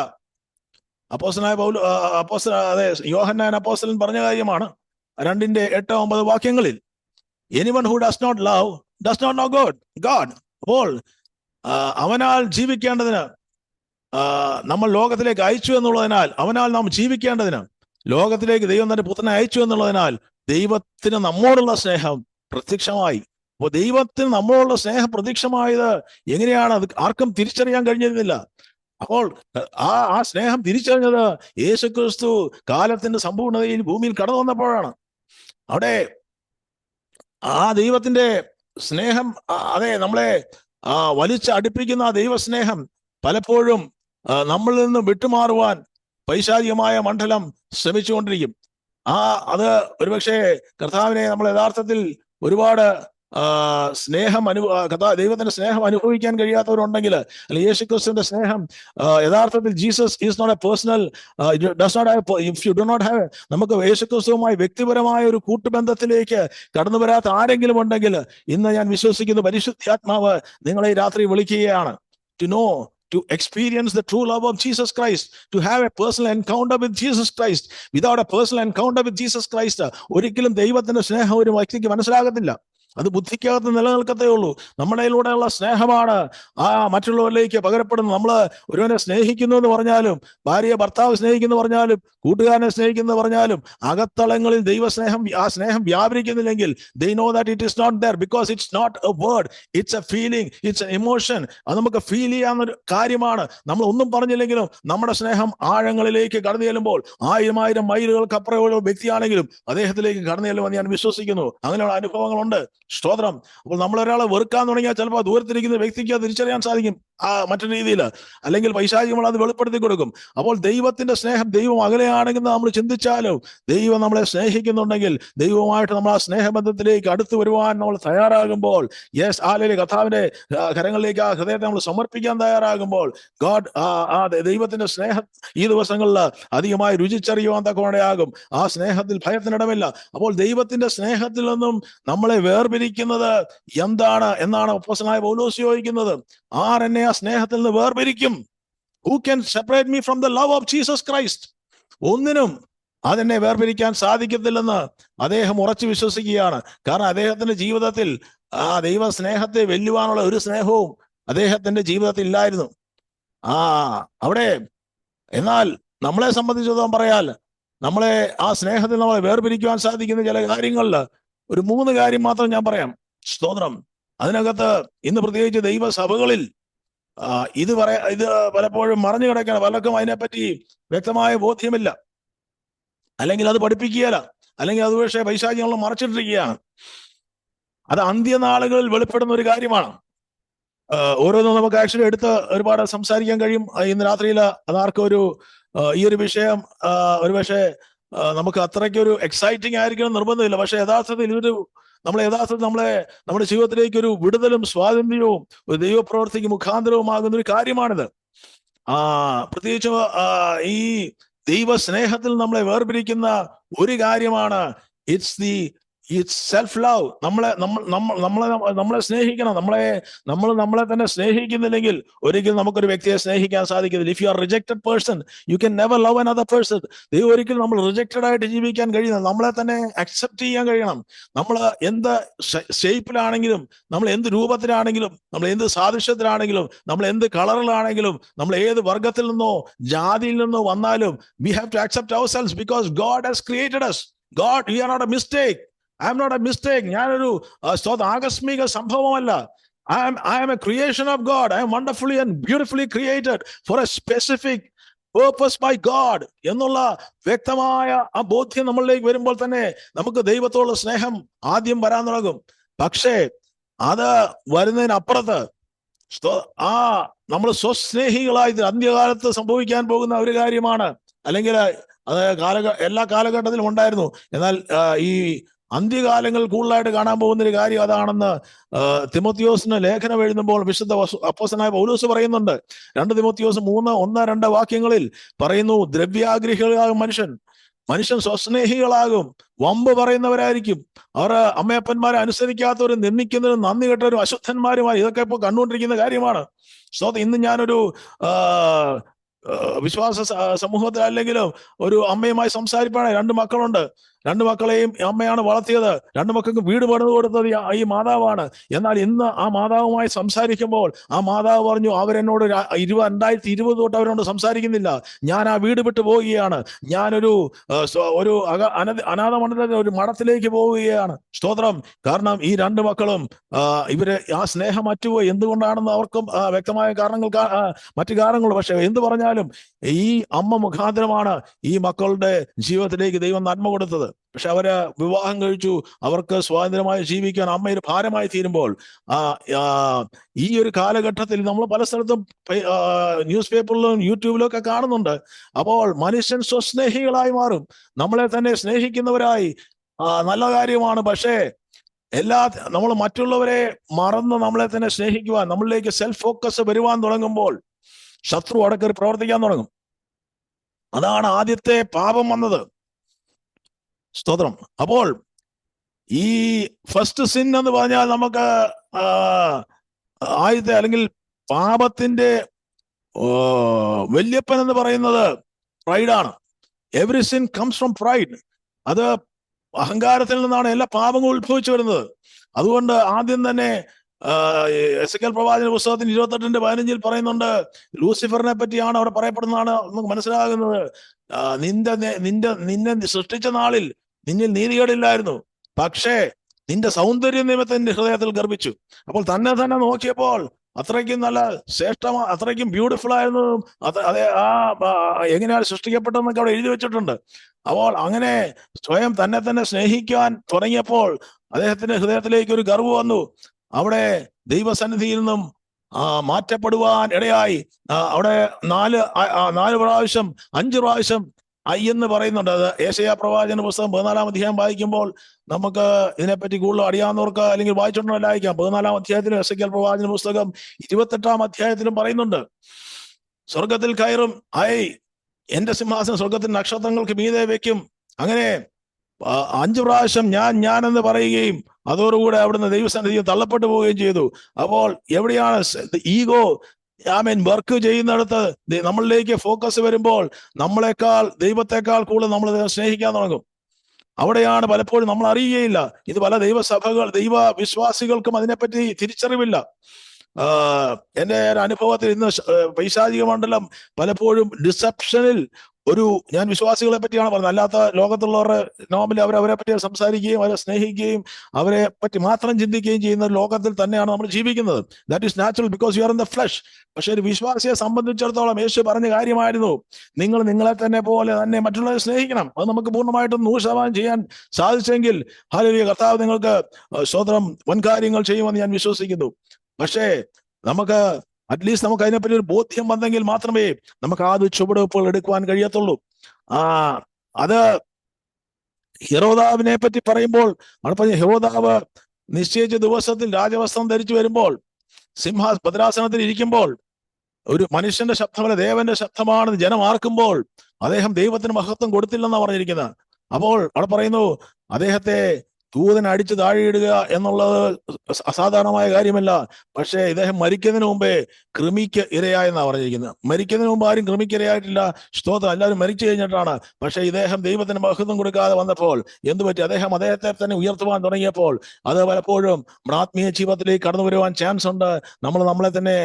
യോഹന്നാൻ അപ്പോസ്തലൻ പറഞ്ഞ കാര്യമാണ് 2:8-9 വാക്യങ്ങളിൽ. Anyone who does not love does not know God. അപ്പോൾ അവനാൽ ജീവിക്കേണ്ടതിന് നമ്മൾ ലോകത്തിലേക്ക് അയച്ചു എന്നുള്ളതിനാൽ, അവനാൽ നാം ജീവിക്കേണ്ടതിന് ലോകത്തിലേക്ക് ദൈവം തന്റെ പുത്രനെ അയച്ചു എന്നുള്ളതിനാൽ ദൈവത്തിന് നമ്മോടുള്ള സ്നേഹം പ്രത്യക്ഷമായി. അപ്പോൾ ദൈവത്തിന് നമ്മളോടുള്ള സ്നേഹം പ്രത്യക്ഷമായത് എങ്ങനെയാണ്? അത് ആർക്കും തിരിച്ചറിയാൻ കഴിഞ്ഞിരുന്നില്ല. അപ്പോൾ ആ സ്നേഹം തിരിച്ചറിഞ്ഞത് യേശുക്രിസ്തു കാലത്തിന്റെ സമ്പൂർണ്ണതയിൽ ഭൂമിയിൽ കടന്നു വന്നപ്പോഴാണ്. അവിടെ ആ ദൈവത്തിന്റെ സ്നേഹം, നമ്മളെ വലിച്ചടുപ്പിക്കുന്ന ആ ദൈവസ്നേഹം പലപ്പോഴും നമ്മളിൽ നിന്ന് വിട്ടുമാറുവാൻ പൈശാചികമായ മണ്ഡലം ശ്രമിച്ചുകൊണ്ടിരിക്കും. അത് ഒരുപക്ഷെ കർത്താവിനെ നമ്മൾ യഥാർത്ഥത്തിൽ ഒരുപാട് ദൈവത്തിന്റെ സ്നേഹം അനുഭവിക്കാൻ കഴിയാത്തവരുണ്ടെങ്കിൽ, അല്ലെങ്കിൽ യേശുക്രിസ്തുവിന്റെ സ്നേഹം യഥാർത്ഥത്തിൽ Jesus is not a personal, does not have, if you do not have, നമുക്ക് യേശുക്രിസ്തുവുമായി വ്യക്തിപരമായ ഒരു കൂട്ടുബന്ധത്തിലേക്ക് കടന്നു വരാത്ത ആരെങ്കിലും ഉണ്ടെങ്കിൽ, ഇന്ന് ഞാൻ വിശ്വസിക്കുന്നു പരിശുദ്ധാത്മാവ് നിങ്ങളെ രാത്രി വിളിക്കുകയാണ്. To experience the true love of Jesus Christ, to have a personal encounter with Jesus Christ. Without a personal encounter with Jesus Christ, ഒരിക്കലും ദൈവത്തിന്റെ സ്നേഹം ഒരു വ്യക്തിക്ക് മനസ്സിലാകത്തില്ല. അത് ബുദ്ധിക്കകത്ത് നിലനിൽക്കത്തേ ഉള്ളൂ. നമ്മുടെ ഉള്ള സ്നേഹമാണ് മറ്റുള്ളവരിലേക്ക് പകരപ്പെടുന്നത്. നമ്മൾ ഒരുവനെ സ്നേഹിക്കുന്നു എന്ന് പറഞ്ഞാലും, ഭാര്യയെ ഭർത്താവ് സ്നേഹിക്കുന്നു പറഞ്ഞാലും, കൂട്ടുകാരനെ സ്നേഹിക്കുന്നു പറഞ്ഞാലും, അകത്തളങ്ങളിൽ ദൈവസ്നേഹം ആ സ്നേഹം വ്യാപരിക്കുന്നില്ലെങ്കിൽ they know that it is not there, because it's not a word, it's a feeling, it's an emotion. അത് നമുക്ക് ഫീൽ ചെയ്യാവുന്ന കാര്യമാണ്. നമ്മൾ ഒന്നും പറഞ്ഞില്ലെങ്കിലും നമ്മുടെ സ്നേഹം ആഴങ്ങളിലേക്ക് കടന്നു ചെല്ലുമ്പോൾ 1000 മൈലുകൾക്ക് അപ്പുറമുള്ള വ്യക്തിയാണെങ്കിലും അദ്ദേഹത്തിലേക്ക് കടന്നു ചെല്ലുമെന്ന് ഞാൻ വിശ്വസിക്കുന്നു. അങ്ങനെയുള്ള അനുഭവങ്ങളുണ്ട്. സ്തോത്രം. അപ്പോൾ നമ്മൾ ഒരാളെ വെറുക്കാൻ തുടങ്ങിയാൽ ചിലപ്പോൾ ദൂരത്തിരിക്കുന്ന വ്യക്തിക്ക് അത് തിരിച്ചറിയാൻ സാധിക്കും മറ്റൊരു രീതിയിൽ, അല്ലെങ്കിൽ പൈശാചികങ്ങൾ അത് വെളിപ്പെടുത്തി കൊടുക്കും. അപ്പോൾ ദൈവത്തിന്റെ സ്നേഹം, ദൈവം അകലെയാണെങ്കിൽ നമ്മൾ ചിന്തിച്ചാലും ദൈവം നമ്മളെ സ്നേഹിക്കുന്നുണ്ടെങ്കിൽ, ദൈവവുമായിട്ട് നമ്മൾ ആ സ്നേഹബന്ധത്തിലേക്ക് അടുത്തു വരുവാൻ നമ്മൾ തയ്യാറാകുമ്പോൾ, കർത്താവിന്റെ കരങ്ങളിലേക്ക് ആ ഹൃദയത്തെ നമ്മൾ സമർപ്പിക്കാൻ തയ്യാറാകുമ്പോൾ, ദൈവത്തിന്റെ സ്നേഹം ഈ ദിവസങ്ങളിൽ അധികമായി രുചിച്ചറിയുവാൻ തക്കവണയാകും. ആ സ്നേഹത്തിൽ ഭയത്തിനിടമില്ല. അപ്പോൾ ദൈവത്തിന്റെ സ്നേഹത്തിൽ നിന്നും നമ്മളെ വേർപിരിക്കുന്നത് എന്താണ് എന്നാണ് അപ്പോസ്തലനായ പൗലോസ് ചോദിക്കുന്നത്. ആരെന്നെ ആ സ്നേഹത്തിൽ നിന്ന് വേർപിരിക്കും? Who can separate me from the love of Jesus Christ? ഒന്നിനും അതെന്നെ വേർപിരിക്കാൻ സാധിക്കത്തില്ലെന്ന് അദ്ദേഹം ഉറച്ചു വിശ്വസിക്കുകയാണ്. കാരണം അദ്ദേഹത്തിന്റെ ജീവിതത്തിൽ ആ ദൈവ സ്നേഹത്തെ വെല്ലുവാനുള്ള ഒരു സ്നേഹവും അദ്ദേഹത്തിന്റെ ജീവിതത്തിൽ ഇല്ലായിരുന്നു. അവിടെ എന്നാൽ നമ്മളെ സംബന്ധിച്ചിടത്തോളം പറയാൽ, നമ്മളെ ആ സ്നേഹത്തിൽ നമ്മളെ വേർപിരിക്കുവാൻ സാധിക്കുന്ന ചില കാര്യങ്ങളിൽ ഒരു 3 കാര്യം മാത്രം ഞാൻ പറയാം. സ്തോത്രം. അതിനകത്ത് ഇന്ന് പ്രത്യേകിച്ച് ദൈവസഭകളിൽ ഇത് പലപ്പോഴും മറഞ്ഞു കിടക്കുകയാണ്. പലർക്കും അതിനെപ്പറ്റി വ്യക്തമായ ബോധ്യമില്ല, അല്ലെങ്കിൽ അത് പഠിപ്പിക്കുകയല്ല, അല്ലെങ്കിൽ അത് പക്ഷേ പൈശാചികൾ മറച്ചിട്ടിരിക്കുകയാണ്. അത് അന്ത്യനാളുകളിൽ വെളിപ്പെടുന്ന ഒരു കാര്യമാണ്. ഓരോന്നും നമുക്ക് ആക്ച്വലി എടുത്ത് ഒരുപാട് സംസാരിക്കാൻ കഴിയും. ഇന്ന് രാത്രിയിൽ അതാർക്കും ഈ ഒരു വിഷയം ഒരുപക്ഷെ നമുക്ക് അത്രയ്ക്കൊരു എക്സൈറ്റിംഗ് ആയിരിക്കണം നിർബന്ധമില്ല. പക്ഷെ യഥാർത്ഥത്തിൽ നമ്മുടെ ജീവിതത്തിലേക്ക് ഒരു വിടുതലും സ്വാതന്ത്ര്യവും ഒരു ദൈവപ്രവർത്തിക്ക് മുഖാന്തരവുമാകുന്ന ഒരു കാര്യമാണിത്. പ്രത്യേകിച്ച് ഈ ദൈവ സ്നേഹത്തിൽ നമ്മളെ വേർപിരിക്കുന്ന ഒരു കാര്യമാണ് it's the it's self love. നമ്മളെ സ്നേഹിക്കണം. നമ്മളെ തന്നെ സ്നേഹിക്കുന്നില്ലെങ്കിൽ ഒരിക്കലും നമുക്കൊരു വ്യക്തിയെ സ്നേഹിക്കാൻ സാധിക്കുന്നില്ല. If you are rejected person you can never love another person. ദൈവം ഒരിക്കലും നമ്മൾ റിജക്റ്റഡ് ആയിട്ട് ജീവിക്കാൻ കഴിയുന്നത്, നമ്മളെ തന്നെ അക്സെപ്റ്റ് ചെയ്യാൻ കഴിയണം. നമ്മൾ എന്ത് ഷേപ്പിലാണെങ്കിലും, നമ്മൾ എന്ത് രൂപത്തിലാണെങ്കിലും, നമ്മൾ എന്ത് സാദൃശ്യത്തിലാണെങ്കിലും, നമ്മൾ എന്ത് കളറിലാണെങ്കിലും, നമ്മൾ ഏത് വർഗത്തിൽ നിന്നോ ജാതിയിൽ നിന്നോ വന്നാലും we have to accept ourselves because God has created us. God, we are not a mistake. I am not a mistake. ഞാനൊരു ആകസ്മിക സംഭവമല്ല. I am a creation of God. I am wonderfully and beautifully created for a specific purpose by God എന്നുള്ള വ്യക്തമായ ആ ബോധ്യം നമ്മളിലേക്ക് വരുമ്പോൾ തന്നെ നമുക്ക് ദൈവത്തോടുള്ള സ്നേഹം ആദ്യം വരാൻ തുടങ്ങും. പക്ഷേ അത് വരുന്നതിനപ്പുറത്ത് നമ്മൾ സ്വസ്നേഹികളായി അന്ത്യകാലത്ത് സംഭവിക്കാൻ പോകുന്ന ഒരു കാര്യമാണ്. അല്ലെങ്കിൽ അത് എല്ലാ കാലഘട്ടത്തിലും ഉണ്ടായിരുന്നു. എന്നാൽ ഈ അന്ത്യകാലങ്ങൾ കൂടുതലായിട്ട് കാണാൻ പോകുന്ന ഒരു കാര്യം അതാണെന്ന് തിമോത്തിയോസിന് ലേഖനം എഴുതുമ്പോൾ വിശുദ്ധ അപ്പോസ്തലനായ പൗലോസ് പറയുന്നുണ്ട്. 2 തിമോത്തിയോസ് 3:1-2 വാക്യങ്ങളിൽ പറയുന്നു, ദ്രവ്യാഗ്രഹികളാകും മനുഷ്യൻ സ്വസ്നേഹികളാകും, വമ്പ് പറയുന്നവരായിരിക്കും, അവർ അമ്മയപ്പന്മാരെ അനുസരിക്കാത്തവരും നിന്ദിക്കുന്നവരും നന്ദി കെട്ടവരും അശുദ്ധന്മാരുമായി. ഇതൊക്കെ ഇപ്പോൾ കണ്ടുകൊണ്ടിരിക്കുന്ന കാര്യമാണ്. ഇന്ന് ഞാനൊരു വിശ്വാസ സമൂഹത്തിൽ അല്ലെങ്കിലും ഒരു അമ്മയുമായി സംസാരിപ്പാണ്. 2 മക്കളുണ്ട്. 2 മക്കളെയും അമ്മയാണ് വളർത്തിയത്. 2 മക്കൾക്ക് വീട് പണിത് കൊടുത്തത് ഈ മാതാവാണ്. എന്നാൽ ഇന്ന് ആ മാതാവുമായി സംസാരിക്കുമ്പോൾ ആ മാതാവ് പറഞ്ഞു, അവരെന്നോട് 2020 തൊട്ട് അവരോട് സംസാരിക്കുന്നില്ല. ഞാൻ ആ വീട് വിട്ടു പോവുകയാണ്. ഞാനൊരു അനാഥ മണ്ഡലത്തിൽ ഒരു മഠത്തിലേക്ക് പോവുകയാണ്. സ്തോത്രം. കാരണം ഈ 2 മക്കളും ഇവര് ആ സ്നേഹം അറ്റുപോയി. എന്തുകൊണ്ടാണെന്ന് അവർക്കും വ്യക്തമായ മറ്റു കാരണങ്ങൾ. പക്ഷെ എന്ത് പറഞ്ഞാലും ഈ അമ്മ മുഖാന്തരമാണ് ഈ മക്കളുടെ ജീവിതത്തിലേക്ക് ദൈവം നന്മ കൊടുത്തത്. പക്ഷെ അവര് വിവാഹം കഴിച്ചു. അവർക്ക് സ്വാതന്ത്ര്യമായി ജീവിക്കാൻ അമ്മ ഒരു ഭാരമായി തീരുമ്പോൾ ഈ ഒരു കാലഘട്ടത്തിൽ നമ്മൾ പല സ്ഥലത്തും ന്യൂസ് പേപ്പറിലും യൂട്യൂബിലും ഒക്കെ കാണുന്നുണ്ട്. അപ്പോൾ മനുഷ്യൻ സ്വസ്നേഹികളായി മാറും, നമ്മളെ തന്നെ സ്നേഹിക്കുന്നവരായി. നല്ല കാര്യമാണ്. പക്ഷേ നമ്മൾ മറ്റുള്ളവരെ മറന്ന് നമ്മളെ തന്നെ സ്നേഹിക്കുവാൻ, നമ്മളിലേക്ക് സെൽഫ് ഫോക്കസ് വരുവാൻ തുടങ്ങുമ്പോൾ ശത്രു അടക്കറി പ്രവർത്തിക്കാൻ തുടങ്ങും. അതാണ് ആദ്യത്തെ പാപം വന്നത്. സ്തോത്രം. അപ്പോൾ ഈ ഫസ്റ്റ് സിൻ എന്ന് പറഞ്ഞാൽ നമുക്ക് ആദ്യത്തെ അല്ലെങ്കിൽ പാപത്തിന്റെ വല്യപ്പൻ എന്ന് പറയുന്നത് പ്രൈഡാണ്. Every sin comes from pride. അത് അഹങ്കാരത്തിൽ നിന്നാണ് എല്ലാ പാപങ്ങളും ഉത്ഭവിച്ചു വരുന്നത്. അതുകൊണ്ട് ആദ്യം തന്നെ എസെക്കിയേൽ പ്രവാചന പുസ്തകത്തിന് 28:15 പറയുന്നുണ്ട്, ലൂസിഫറിനെ പറ്റിയാണ് അവിടെ പറയപ്പെടുന്നതാണ് നമുക്ക് മനസ്സിലാകുന്നത്. നിന്നെ സൃഷ്ടിച്ച നാളിൽ നിന്നിൽ നീതികേടില്ലായിരുന്നു, പക്ഷേ നിന്റെ സൗന്ദര്യ നിമിത്തം നിന്റെ ഹൃദയത്തിൽ ഗർഭിച്ചു. അപ്പോൾ തന്നെ നോക്കിയപ്പോൾ അത്രയ്ക്കും നല്ല അത്രയ്ക്കും ബ്യൂട്ടിഫുൾ ആയിരുന്നു. അതെ, എങ്ങനെയാണ് സൃഷ്ടിക്കപ്പെട്ടതെന്നൊക്കെ അവിടെ എഴുതി വെച്ചിട്ടുണ്ട്. അപ്പോൾ അങ്ങനെ സ്വയം തന്നെ സ്നേഹിക്കാൻ തുടങ്ങിയപ്പോൾ അദ്ദേഹത്തിന്റെ ഹൃദയത്തിലേക്ക് ഒരു ഗർവ് വന്നു. അവിടെ ദൈവസന്നിധിയിൽ നിന്നും മാറ്റപ്പെടുവാൻ ഇടയായി. അവിടെ 4 പ്രാവശ്യം 5 പ്രാവശ്യം എന്ന് പറയുന്നുണ്ട്. അത് യെശയ്യാ പ്രവാചന പുസ്തകം 14-ാം അധ്യായം വായിക്കുമ്പോൾ നമുക്ക് ഇതിനെപ്പറ്റി കൂടുതൽ അറിയാവുന്നവർക്ക് അല്ലെങ്കിൽ വായിച്ചിട്ടുള്ളതായിരിക്കാം. 14-ാം അധ്യായത്തിലും എസെക്കിയേൽ പ്രവാചന പുസ്തകം 28-ാം അധ്യായത്തിലും പറയുന്നുണ്ട്, സ്വർഗത്തിൽ കയറും, എന്റെ സിംഹാസനം സ്വർഗത്തിൽ നക്ഷത്രങ്ങൾക്ക് മീതെ വെക്കും. അങ്ങനെ 5 പ്രാവശ്യം ഞാൻ എന്ന് പറയുകയും അതോടുകൂടെ അവിടുന്ന് ദൈവസന്നിധിയിൽ തള്ളപ്പെട്ടു പോവുകയും ചെയ്തു. അപ്പോൾ എവിടെയാണ് ഈഗോ വർക്ക് ചെയ്യുന്നിടത്ത് നമ്മളിലേക്ക് ഫോക്കസ് വരുമ്പോൾ നമ്മളെക്കാൾ ദൈവത്തെക്കാൾ കൂടുതൽ നമ്മൾ സ്നേഹിക്കാൻ തുടങ്ങും. അവിടെയാണ് പലപ്പോഴും നമ്മൾ അറിയുകയില്ല. ഇത് പല ദൈവ വിശ്വാസികൾക്കും അതിനെപ്പറ്റി തിരിച്ചറിവില്ല. എൻ്റെ ഒരു അനുഭവത്തിൽ ഇന്ന് പൈശാചിക മണ്ഡലം പലപ്പോഴും ഡിസെപ്ഷനിൽ ഞാൻ വിശ്വാസികളെ പറ്റിയാണ് പറഞ്ഞത്, അല്ലാത്ത ലോകത്തുള്ളവരുടെ നോർമലി അവരെ പറ്റി സംസാരിക്കുകയും അവരെ സ്നേഹിക്കുകയും അവരെ പറ്റി മാത്രം ചിന്തിക്കുകയും ചെയ്യുന്ന ഒരു ലോകത്തിൽ തന്നെയാണ് നമ്മൾ ജീവിക്കുന്നത്. That is natural because you are in the flush. പക്ഷെ ഒരു വിശ്വാസിയെ സംബന്ധിച്ചിടത്തോളം യേശു പറഞ്ഞ കാര്യമായിരുന്നു, നിങ്ങളെ തന്നെ പോലെ തന്നെ മറ്റുള്ളവരെ സ്നേഹിക്കണം. അത് നമുക്ക് പൂർണ്ണമായിട്ടും 100% ചെയ്യാൻ സാധിച്ചെങ്കിൽ ഹല്ലേലൂയ, കർത്താവ് നിങ്ങൾക്ക് സ്തോത്രം വൻകാര്യങ്ങൾ ചെയ്യുമെന്ന് ഞാൻ വിശ്വസിക്കുന്നു. പക്ഷേ അറ്റ്ലീസ്റ്റ് നമുക്ക് അതിനെപ്പറ്റി ഒരു ബോധ്യം വന്നെങ്കിൽ മാത്രമേ നമുക്ക് ആ ചുവടുവെപ്പുകൾ എടുക്കുവാൻ കഴിയത്തുള്ളൂ. അത് ഹെരോദാവിനെ പറ്റി പറയുമ്പോൾ ഹെരോദാവ് നിശ്ചയിച്ച ദിവസത്തിൽ രാജവസ്ത്രം ധരിച്ചു വരുമ്പോൾ ഭദ്രാസനത്തിൽ ഇരിക്കുമ്പോൾ ഒരു മനുഷ്യന്റെ ശബ്ദമല്ല ദേവന്റെ ശബ്ദമാണെന്ന് ജനം ആർക്കുമ്പോൾ അദ്ദേഹം ദൈവത്തിന് മഹത്വം കൊടുത്തില്ലെന്നാണ് പറഞ്ഞിരിക്കുന്നത്. അപ്പോൾ അവിടെ പറയുന്നു, അദ്ദേഹത്തെ ദൂതൻ അടിച്ചു താഴെയിടുക എന്നുള്ളത് അസാധാരണമായ കാര്യമല്ല. പക്ഷേ ഇദ്ദേഹം മരിക്കുന്നതിന് മുമ്പേ കൃമിക്ക് ഇരയായെന്നാണ് പറഞ്ഞിരിക്കുന്നത്. മരിക്കുന്നതിന് മുമ്പ് ആരും കൃമിക്ക് ഇരയായിട്ടില്ല. സ്തോത്രം. എല്ലാവരും മരിച്ചു കഴിഞ്ഞിട്ടാണ്. പക്ഷേ ഇദ്ദേഹം ദൈവത്തിന് മഹത്വം കൊടുക്കാതെ വന്നപ്പോൾ എന്ത് പറ്റി? അദ്ദേഹത്തെ തന്നെ ഉയർത്തുവാൻ തുടങ്ങിയപ്പോൾ അത് പലപ്പോഴും ആത്മീയ ജീവിതത്തിലേക്ക് കടന്നു വരുവാൻ ചാൻസ് ഉണ്ട്. നമ്മളെ തന്നെ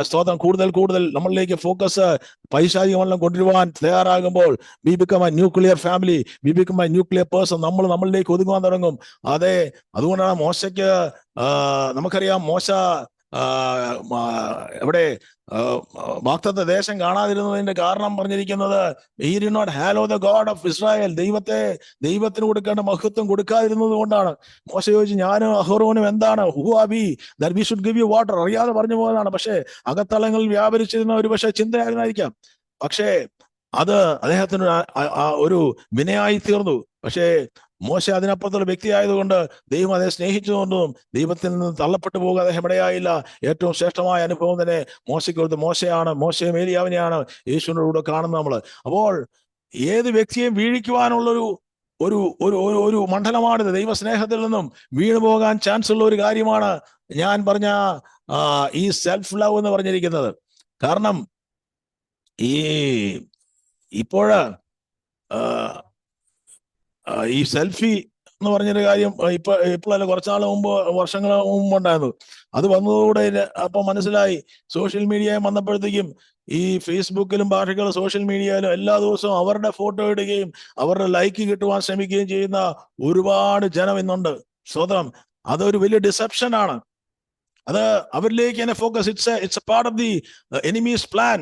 സ്തോത്രം കൂടുതൽ നമ്മളിലേക്ക് ഫോക്കസ് പൈശാചികമെല്ലാം കൊണ്ടുവരുവാൻ തയ്യാറാകുമ്പോൾ we become a nuclear family, we become a nuclear person. നമ്മളിലേക്ക് ഒതുങ്ങുവാൻ തുടങ്ങും. അതെ, അതുകൊണ്ടാണ് മോശയ്ക്ക് നമുക്കറിയാം, മോശ എവിടെ വാഗ്ദത്ത ദേശം കാണാതിരുന്നതിന്റെ കാരണം പറഞ്ഞിരിക്കുന്നത് he did not hallow the God of Israel. ദൈവത്തിന് കൊടുക്കേണ്ട മഹത്വം കൊടുക്കാതിരുന്നത് കൊണ്ടാണ്. മോശ ചോദിച്ചു, ഞാനും അഹരോനും എന്താണ്, who are we that we should give you water? അറിയാതെ പറഞ്ഞു പോകുന്നതാണ്. പക്ഷേ അകത്തളങ്ങളിൽ വ്യാപരിച്ചിരുന്ന ഒരു പക്ഷേ ചിന്തയായിരുന്നായിരിക്കാം. പക്ഷേ അത് അദ്ദേഹത്തിന് ഒരു വിനയായി തീർന്നു. പക്ഷേ മോശ അതിനപ്പുറത്തുള്ള വ്യക്തി ആയതുകൊണ്ട്, ദൈവം അദ്ദേഹം സ്നേഹിച്ചതുകൊണ്ടും ദൈവത്തിൽ നിന്ന് തള്ളപ്പെട്ടു പോകാൻ അദ്ദേഹം ഇടയായില്ല. ഏറ്റവും ശ്രേഷ്ഠമായ അനുഭവം തന്നെ മോശയ്ക്ക് കൊടുത്ത് മോശയും ഏലിയാവിനെയാണ് യേശുവിന്റെ കൂടെ കാണുന്നത് നമ്മൾ. അപ്പോൾ ഏത് വ്യക്തിയെയും വീഴിക്കുവാനുള്ളൊരു ഒരു ഒരു ഒരു മണ്ഡലമാണിത്. ദൈവസ്നേഹത്തിൽ നിന്നും വീണു പോകാൻ ചാൻസ് ഉള്ള ഒരു കാര്യമാണ് ഞാൻ പറഞ്ഞ ഈ സെൽഫ് ലവ് എന്ന് പറഞ്ഞിരിക്കുന്നത്. കാരണം ഈ സെൽഫി എന്ന് പറഞ്ഞൊരു കാര്യം ഇപ്പോഴല്ല, കുറച്ചാൾ മുമ്പ്, വർഷങ്ങൾ മുമ്പ് ഉണ്ടായിരുന്നു. അത് വന്നതോടെ അപ്പൊ മനസ്സിലായി, സോഷ്യൽ മീഡിയ വന്നപ്പോഴത്തേക്കും ഈ ഫേസ്ബുക്കിലും ഭാഷകളും സോഷ്യൽ മീഡിയയിലും എല്ലാ ദിവസവും അവരുടെ ഫോട്ടോ ഇടുകയും അവരുടെ ലൈക്ക് കിട്ടുവാൻ ശ്രമിക്കുകയും ചെയ്യുന്ന ഒരുപാട് ജനം ഇന്നുണ്ട്. സ്വതം അതൊരു വലിയ ഡിസെപ്ഷൻ ആണ്. അത് അവരിലേക്ക് തന്നെ focus. It's A part of the enemies plan.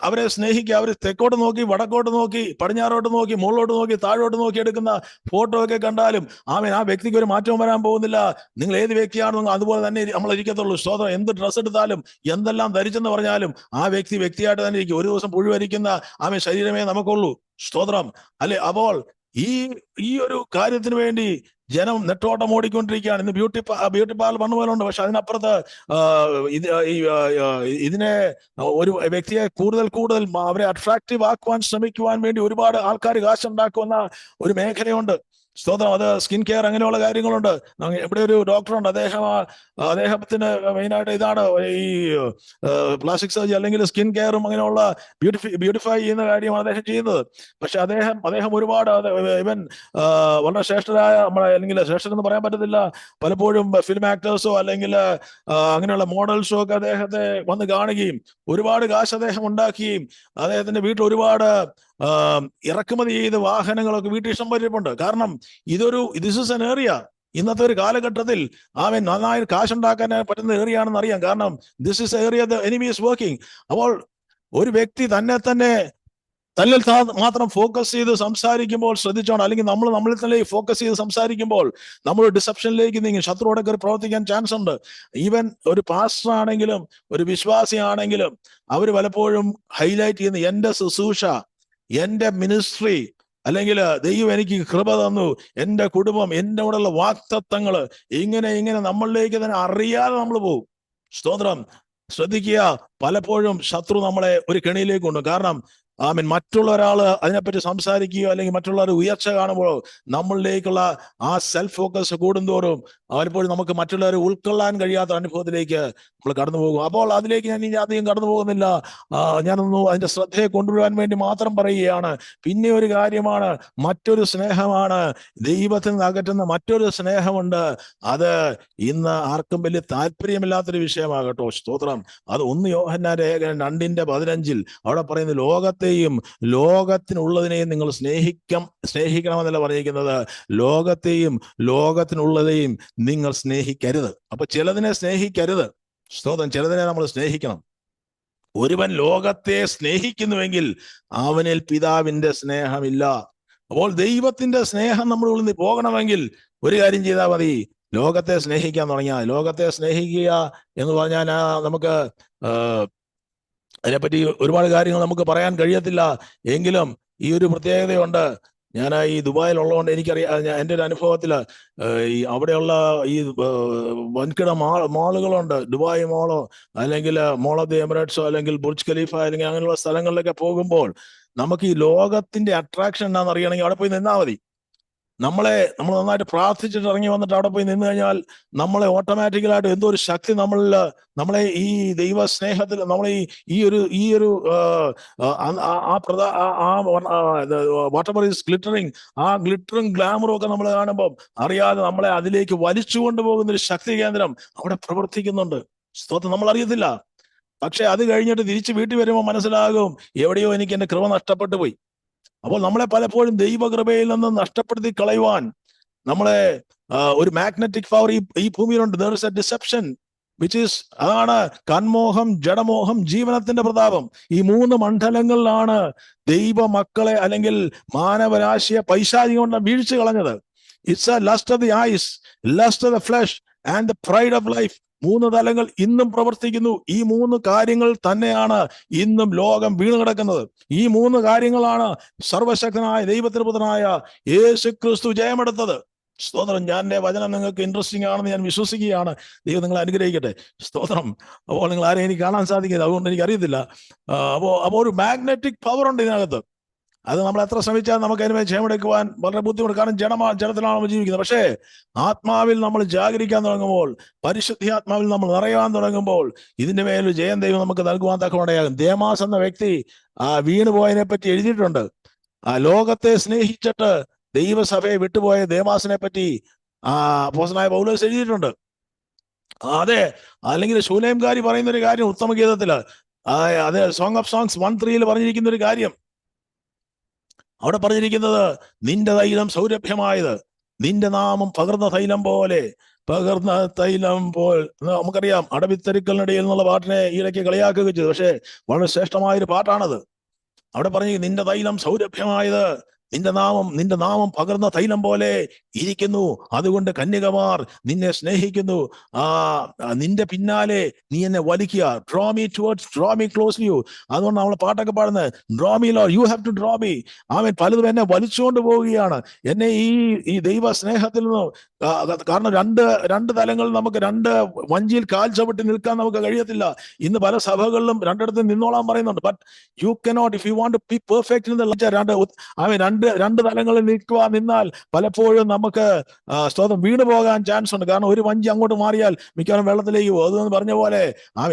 അവരെ സ്നേഹിക്കുക. അവർ തെക്കോട്ട് നോക്കി, വടക്കോട്ട് നോക്കി, പടിഞ്ഞാറോട്ട് നോക്കി, മുകളിലോട്ട് നോക്കി, താഴോട്ട് നോക്കി എടുക്കുന്ന ഫോട്ടോ ഒക്കെ കണ്ടാലും ആ വ്യക്തിക്ക് ഒരു മാറ്റവും വരാൻ പോകുന്നില്ല. നിങ്ങൾ ഏത് വ്യക്തിയാണെന്ന് അതുപോലെ തന്നെ നമ്മൾ ഇരിക്കത്തുള്ളൂ. സ്തോത്രം. എന്ത് ഡ്രസ്സ് എടുത്താലും എന്തെല്ലാം ധരിച്ചെന്ന് പറഞ്ഞാലും ആ വ്യക്തിയായിട്ട് തന്നെ ഇരിക്കും. ഒരു ദിവസം പുഴുവരിക്കുന്ന ശരീരമേ നമുക്കുള്ളൂ. സ്തോത്രം അല്ലെ? അപ്പോൾ ഈ ഒരു കാര്യത്തിന് വേണ്ടി ജനം നെട്ടോട്ടം ഓടിക്കൊണ്ടിരിക്കുകയാണ്. ഇന്ന് ബ്യൂട്ടി പാർലർ വന്നു പോലുണ്ട്. പക്ഷെ അതിനപ്പുറത്ത് ഇതിനെ ഒരു വ്യക്തിയെ കൂടുതൽ അവരെ അട്രാക്റ്റീവ് ആക്കുവാൻ ശ്രമിക്കുവാൻ വേണ്ടി ഒരുപാട് ആൾക്കാർ കാശുണ്ടാക്കുന്ന ഒരു മേഖലയുണ്ട്. സ്തോത്രം. അത് സ്കിൻ കെയർ, അങ്ങനെയുള്ള കാര്യങ്ങളുണ്ട്. ഇവിടെ ഒരു ഡോക്ടറുണ്ട്, അദ്ദേഹത്തിന് മെയിനായിട്ട് ഇതാണ് ഈ പ്ലാസ്റ്റിക് സർജറി അല്ലെങ്കിൽ സ്കിൻ കെയറും അങ്ങനെയുള്ള ബ്യൂട്ടിഫൈ ചെയ്യുന്ന കാര്യമാണ് അദ്ദേഹം ചെയ്യുന്നത്. പക്ഷെ അദ്ദേഹം ഒരുപാട് ഇവൻ വളരെ ശ്രേഷ്ഠരായ അല്ലെങ്കിൽ ശ്രേഷ്ഠരെന്ന് പറയാൻ പറ്റത്തില്ല, പലപ്പോഴും ഫിലിം ആക്ടേഴ്സോ അല്ലെങ്കിൽ അങ്ങനെയുള്ള മോഡൽസോ ഒക്കെ അദ്ദേഹത്തെ വന്ന് കാണുകയും ഒരുപാട് കാശ് അദ്ദേഹം ഉണ്ടാക്കുകയും അദ്ദേഹത്തിന്റെ വീട്ടിൽ ഒരുപാട് ഇറക്കുമതി ചെയ്ത വാഹനങ്ങളൊക്കെ വീട്ടിൽ ഇഷ്ടം പറ്റിയിട്ടുണ്ട്. കാരണം ദിസ് ഇസ് എൻ ഏരിയ. ഇന്നത്തെ ഒരു കാലഘട്ടത്തിൽ നന്നായി കാശുണ്ടാക്കാൻ പറ്റുന്ന ഏരിയയാണെന്ന് അറിയാം. കാരണം this is area the enemy is working. അപ്പോൾ ഒരു വ്യക്തി തന്നെ തന്നിൽ മാത്രം ഫോക്കസ് ചെയ്ത് സംസാരിക്കുമ്പോൾ ശ്രദ്ധിച്ചോണം. അല്ലെങ്കിൽ നമ്മളിൽ തന്നെ ഫോക്കസ് ചെയ്ത് സംസാരിക്കുമ്പോൾ നമ്മൾ ഡിസെപ്ഷനിലേക്ക് നീങ്ങി ശത്രുവോടെ കയറി പ്രവർത്തിക്കാൻ ചാൻസ് ഉണ്ട്. ഈവൻ ഒരു പാസ്റ്റർ ആണെങ്കിലും ഒരു വിശ്വാസിയാണെങ്കിലും അവർ പലപ്പോഴും ഹൈലൈറ്റ് ചെയ്യുന്ന എന്റെ ശുശ്രൂഷ, എന്റെ മിനിസ്ട്രി, അല്ലെങ്കിൽ ദൈവം എനിക്ക് കൃപ തന്നു, എന്റെ കുടുംബം, എന്റെ കൂടെയുള്ള വാക്തത്വങ്ങള്, ഇങ്ങനെ നമ്മളിലേക്ക് തന്നെ അറിയാതെ നമ്മൾ പോകും. സ്തോത്രം. ശ്രദ്ധിക്കുക, പലപ്പോഴും ശത്രു നമ്മളെ ഒരു കെണിയിലേക്ക് കൊണ്ടു. കാരണം മറ്റുള്ള ഒരാള് അതിനെപ്പറ്റി സംസാരിക്കുകയോ അല്ലെങ്കിൽ മറ്റുള്ളവർ ഉയർച്ച കാണുമ്പോഴോ നമ്മളിലേക്കുള്ള ആ സെൽഫ് ഫോക്കസ് കൂടുന്തോറും പലപ്പോഴും നമുക്ക് മറ്റുള്ളവരെ ഉൾക്കൊള്ളാൻ കഴിയാത്ത അനുഭവത്തിലേക്ക് നമ്മൾ കടന്നു പോകും. അപ്പോൾ അതിലേക്ക് ഞാൻ അധികം കടന്നു പോകുന്നില്ല. ഞാനൊന്ന് അതിന്റെ ശ്രദ്ധയെ കൊണ്ടുവരാൻ വേണ്ടി മാത്രം പറയുകയാണ്. പിന്നെ ഒരു കാര്യമാണ്, മറ്റൊരു സ്നേഹമാണ്, ദൈവത്തിൽ നിന്ന് അകറ്റുന്ന മറ്റൊരു സ്നേഹമുണ്ട്. അത് ഇന്ന് ആർക്കും വലിയ താല്പര്യമില്ലാത്തൊരു വിഷയമാകട്ടോ. സ്തോത്രം. അത് 1 യോഹന്നാൻ 2:15 അവിടെ പറയുന്നത്, ലോകത്തിനുള്ളതിനെയും നിങ്ങൾ സ്നേഹിക്കണമെന്നല്ല പറഞ്ഞിരിക്കുന്നത്, ലോകത്തിനുള്ളതെയും നിങ്ങൾ സ്നേഹിക്കരുത്. അപ്പൊ ചിലതിനെ സ്നേഹിക്കരുത്. സ്തോത്രം. ചിലതിനെ നമ്മൾ സ്നേഹിക്കണം. ഒരുവൻ ലോകത്തെ സ്നേഹിക്കുന്നുവെങ്കിൽ അവനിൽ പിതാവിന്റെ സ്നേഹമില്ല. അപ്പോൾ ദൈവത്തിന്റെ സ്നേഹം നമ്മുടെ ഉള്ളിൽ നിന്ന് പോകണമെങ്കിൽ ഒരു കാര്യം ചെയ്താൽ മതി, ലോകത്തെ സ്നേഹിക്കാൻ തുടങ്ങിയാൽ. ലോകത്തെ സ്നേഹിക്കുക എന്ന് പറഞ്ഞാൽ നമുക്ക് അതിനെപ്പറ്റി ഒരുപാട് കാര്യങ്ങൾ നമുക്ക് പറയാൻ കഴിയത്തില്ല. എങ്കിലും ഈ ഒരു പ്രത്യേകതയുണ്ട്. ഞാൻ ഈ ദുബായിലുള്ളതുകൊണ്ട് എനിക്കറിയാം, എൻ്റെ ഒരു അനുഭവത്തിൽ ഈ അവിടെയുള്ള ഈ വൻകിട മാളുകളുണ്ട്. ദുബായ് മോളോ അല്ലെങ്കിൽ മോൾ ഓഫ് ദി എമിറേറ്റ്സോ അല്ലെങ്കിൽ ബുർജ് ഖലീഫ അല്ലെങ്കിൽ അങ്ങനെയുള്ള സ്ഥലങ്ങളിലൊക്കെ പോകുമ്പോൾ നമുക്ക് ഈ ലോകത്തിന്റെ അട്രാക്ഷൻ എന്താണെന്ന് അറിയണമെങ്കിൽ അവിടെ പോയി നിന്നാൽ മതി. നമ്മൾ നന്നായിട്ട് പ്രാർത്ഥിച്ചിട്ട് ഇറങ്ങി വന്നിട്ട് അവിടെ പോയി നിന്ന് കഴിഞ്ഞാൽ നമ്മളെ ഓട്ടോമാറ്റിക്കലായിട്ട് എന്തോ ഒരു ശക്തി നമ്മളെ ഈ ദൈവ സ്നേഹത്തിൽ നമ്മളെ ഈ ഒരു വാട്ട് എവർ ഈസ് ഗ്ലിറ്ററിങ്, ആ ഗ്ലിറ്ററും ഗ്ലാമറും ഒക്കെ നമ്മൾ കാണുമ്പോൾ അറിയാതെ നമ്മളെ അതിലേക്ക് വലിച്ചു കൊണ്ടുപോകുന്ന ഒരു ശക്തി കേന്ദ്രം അവിടെ പ്രവർത്തിക്കുന്നുണ്ട്. സ്തോത്രം. നമ്മൾ അറിയത്തില്ല. പക്ഷെ അത് കഴിഞ്ഞിട്ട് തിരിച്ച് വീട്ടിൽ വരുമ്പോൾ മനസ്സിലാകും എവിടെയോ എനിക്ക് എന്റെ കൃപ നഷ്ടപ്പെട്ടു പോയി. അപ്പോൾ നമ്മളെ പലപ്പോഴും ദൈവകൃപയിൽ നിന്ന് നഷ്ടപ്പെടുത്തി കളയുവാൻ നമ്മളെ ഒരു മാഗ്നറ്റിക് പവർ ഈ ഭൂമിയിലുണ്ട്. There is a deception which is, അതാണ് കൺമോഹം, ജഡമോഹം, ജീവനത്തിന്റെ പ്രതാപം. ഈ 3 മണ്ഡലങ്ങളിലാണ് ദൈവ മക്കളെ അല്ലെങ്കിൽ മാനവരാശിയെ പൈശാചികം കൊണ്ട് വീഴ്ച കളഞ്ഞത്. It's a lust of the eyes, lust of the flesh and the pride of life. 3 തലങ്ങൾ ഇന്നും പ്രവർത്തിക്കുന്നു. ഈ 3 കാര്യങ്ങൾ തന്നെയാണ് ഇന്നും ലോകം വീണ് കിടക്കുന്നത്. ഈ 3 കാര്യങ്ങളാണ് സർവശക്തനായ ദൈവത്തിന്റെ പുത്രനായ യേശു ക്രിസ്തു ജയമെടുത്തത്. സ്തോത്രം. ഞാൻ എൻ്റെ വചനം നിങ്ങൾക്ക് ഇൻട്രസ്റ്റിംഗ് ആണെന്ന് ഞാൻ വിശ്വസിക്കുകയാണ്. ദൈവം നിങ്ങളെ അനുഗ്രഹിക്കട്ടെ. സ്തോത്രം. അപ്പോൾ നിങ്ങൾ ആരെയും എനിക്ക് കാണാൻ സാധിക്കില്ല, അതുകൊണ്ട് എനിക്ക് അറിയത്തില്ല. അപ്പോൾ ഒരു മാഗ്നറ്റിക് പവർ ഉണ്ട് ഇതിനകത്ത്. അത് നമ്മൾ എത്ര ശ്രമിച്ചാൽ നമുക്ക് അതിനുമേൽ ജയമെടുക്കുവാൻ വളരെ ബുദ്ധിമുട്ട്. കാരണം ജഡത്തിലാണ് നമ്മൾ ജീവിക്കുന്നത്. പക്ഷേ ആത്മാവിൽ നമ്മൾ ജാഗരിക്കാൻ തുടങ്ങുമ്പോൾ, പരിശുദ്ധാത്മാവിൽ നമ്മൾ നിറയാൻ തുടങ്ങുമ്പോൾ ഇതിന്റെ മേലൊരു ജയം ദൈവം നമുക്ക് നൽകുവാൻ തക്കമുണ്ടാകും. ദേമാസ് എന്ന വ്യക്തി വീണുപോയതിനെ പറ്റി എഴുതിയിട്ടുണ്ട്. ലോകത്തെ സ്നേഹിച്ചിട്ട് ദൈവസഭയെ വിട്ടുപോയ ദേമാസിനെ പറ്റി അപ്പോസ്തലനായ പൗലോസ് എഴുതിയിട്ടുണ്ട്. അതെ. അല്ലെങ്കിൽ ശൂലേംകാരി പറയുന്ന ഒരു കാര്യം ഉത്തമഗീതത്തില്, അതെ, സോങ് ഓഫ് സോങ്സ് 1:3 പറഞ്ഞിരിക്കുന്ന ഒരു കാര്യം. അവിടെ പറഞ്ഞിരിക്കുന്നത്, നിന്റെ തൈലം സൗരഭ്യമായത്, നിന്റെ നാമം പകർന്ന തൈലം പോലെ. നമുക്കറിയാം, അടവിത്തരുക്കളിനിടയിൽ എന്നുള്ള പാട്ടിനെ ഈയിടയ്ക്ക് കളിയാക്കുക ചെയ്തു. പക്ഷേ വളരെ ശ്രേഷ്ഠമായൊരു പാട്ടാണത്. അവിടെ പറഞ്ഞു, നിന്റെ തൈലം സൗരഭ്യമായത്, നിന്റെ നാമം പകർന്ന തൈലം പോലെ ഇരിക്കുന്നു. അതുകൊണ്ട് കന്യകമാർ നിന്നെ സ്നേഹിക്കുന്നു. നിന്റെ പിന്നാലെ നീ എന്നെ വലിക്കുക. Draw me towards, draw me close you. അതുകൊണ്ട് നമ്മൾ പാട്ടൊക്കെ പാടുന്നത്, draw me Lord, you have to draw me. Amen. പലതും എന്നെ വലിച്ചുകൊണ്ട് പോവുകയാണ്, എന്നെ ഈ ദൈവ സ്നേഹത്തിൽ നിന്നും. കാരണം രണ്ട് തലങ്ങളിൽ നമുക്ക്, 2 വഞ്ചിയിൽ കാൽ ചവിട്ടി നിൽക്കാൻ നമുക്ക് കഴിയത്തില്ല. ഇന്ന് പല സഭകളിലും 2 നിന്നോളാൻ പറയുന്നുണ്ട്. But you cannot, if you want to be perfect in the രണ്ട് തലങ്ങളിൽ നിന്നാൽ പലപ്പോഴും നമുക്ക് സ്തോത്രം വീണു പോകാൻ ചാൻസ് ഉണ്ട്. കാരണം ഒരു വഞ്ചി അങ്ങോട്ട് മാറിയാൽ മിക്കവാറും വെള്ളത്തിലേക്ക് പോകും. അതെന്ന് പറഞ്ഞ പോലെ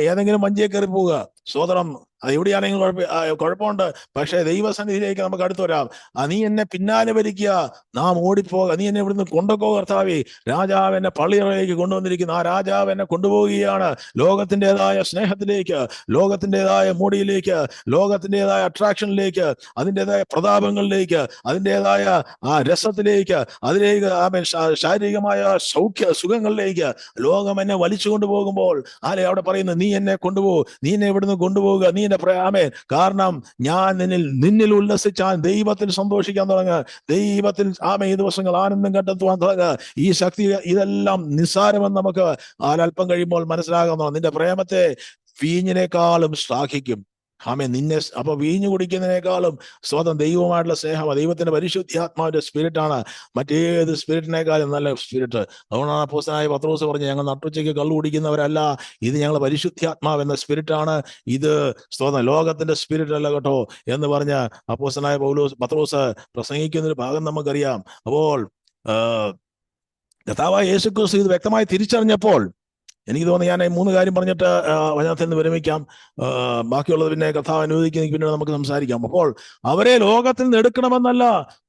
ഏതെങ്കിലും വഞ്ചിയെ കയറി പോവുക. സ്തോത്രം. അത് എവിടെയാണെങ്കിലും കുഴപ്പമുണ്ട്. പക്ഷേ ദൈവസന്നിധിയിലേക്ക് നമുക്ക് അടുത്ത് വരാം. നീ എന്നെ പിന്നാലെ വലിക്കുക, നാം ഓടിപ്പോക. നീ എന്നെ ഇവിടുന്ന് കൊണ്ടുപോകുക കർത്താവേ. രാജാവ് എന്നെ പള്ളിയിലേക്ക് കൊണ്ടുവന്നിരിക്കുന്നു. ആ രാജാവ് എന്നെ കൊണ്ടുപോവുകയാണ് ലോകത്തിൻ്റെതായ സ്നേഹത്തിലേക്ക്, ലോകത്തിൻ്റെതായ മൂടിയിലേക്ക്, ലോകത്തിൻ്റെതായ അട്രാക്ഷനിലേക്ക്, അതിൻ്റെതായ പ്രതാപങ്ങളിലേക്ക്, അതിൻ്റെതായ ആ രസത്തിലേക്ക്, അതിലേക്ക് ശാരീരികമായ സുഖങ്ങളിലേക്ക് ലോകം എന്നെ വലിച്ചു കൊണ്ടുപോകുമ്പോൾ അവിടെ പറയുന്നു, നീ എന്നെ കൊണ്ടുപോകും, നീ എന്നെ ഇവിടുന്ന് കൊണ്ടുപോകുക, നീ എന്നെ പ്രയാമേൻ. കാരണം ഞാൻ നിന്നിൽ ഉല്ലസിച്ചാൽ ദൈവത്തിൽ സന്തോഷിക്കാൻ തുടങ്ങുക, ദൈവത്തിൽ ഈ ദിവസങ്ങൾ ആനന്ദം കണ്ടെത്തുവാൻ തുടങ്ങുക. ഈ ശക്തി, ഇതെല്ലാം നിസ്സാരമെന്ന് നമുക്ക് അല്പം കഴിയുമ്പോൾ മനസ്സിലാകുന്നു. നിന്റെ പ്രേമത്തെ വീഞ്ഞിനേക്കാളും ശ്ലാഘിക്കും. അപ്പൊ വീഞ്ഞു കുടിക്കുന്നതിനേക്കാളും സ്വന്തം ദൈവമായിട്ടുള്ള സ്നേഹം, ദൈവത്തിന്റെ പരിശുദ്ധാത്മാവിന്റെ സ്പിരിറ്റാണ് മറ്റേത് സ്പിരിറ്റിനേക്കാളും നല്ല സ്പിരിറ്റ്. അതുകൊണ്ടാണ് അപ്പോസ്തലനായ പത്രോസ് പറഞ്ഞ്, ഞങ്ങൾ നട്ടുച്ചയ്ക്ക് കള്ളു കുടിക്കുന്നവരല്ല, ഇത് ഞങ്ങൾ പരിശുദ്ധാത്മാവ് എന്ന സ്പിരിറ്റാണ്, ഇത് സ്വന്തം ലോകത്തിന്റെ സ്പിരിറ്റ് അല്ല കേട്ടോ എന്ന് പറഞ്ഞ അപ്പോസ്തലനായ പത്രോസ് പ്രസംഗിക്കുന്ന ഒരു ഭാഗം നമുക്കറിയാം. അപ്പോൾ കർത്താവായ യേശുക്രിസ്തു ഇത് വ്യക്തമായി തിരിച്ചറിഞ്ഞപ്പോൾ, എനിക്ക് തോന്നുന്നു ഞാൻ 3 കാര്യം പറഞ്ഞിട്ട് വചനത്തിൽ നിന്ന് വിരമിക്കാം. ബാക്കിയുള്ളത് പിന്നെ കർത്താവ് അനുവദിക്കുന്ന പിന്നീട് നമുക്ക് സംസാരിക്കാം. അപ്പോൾ അവരെ ലോകത്തിൽ നിന്ന് എടുക്കണമെന്നല്ല,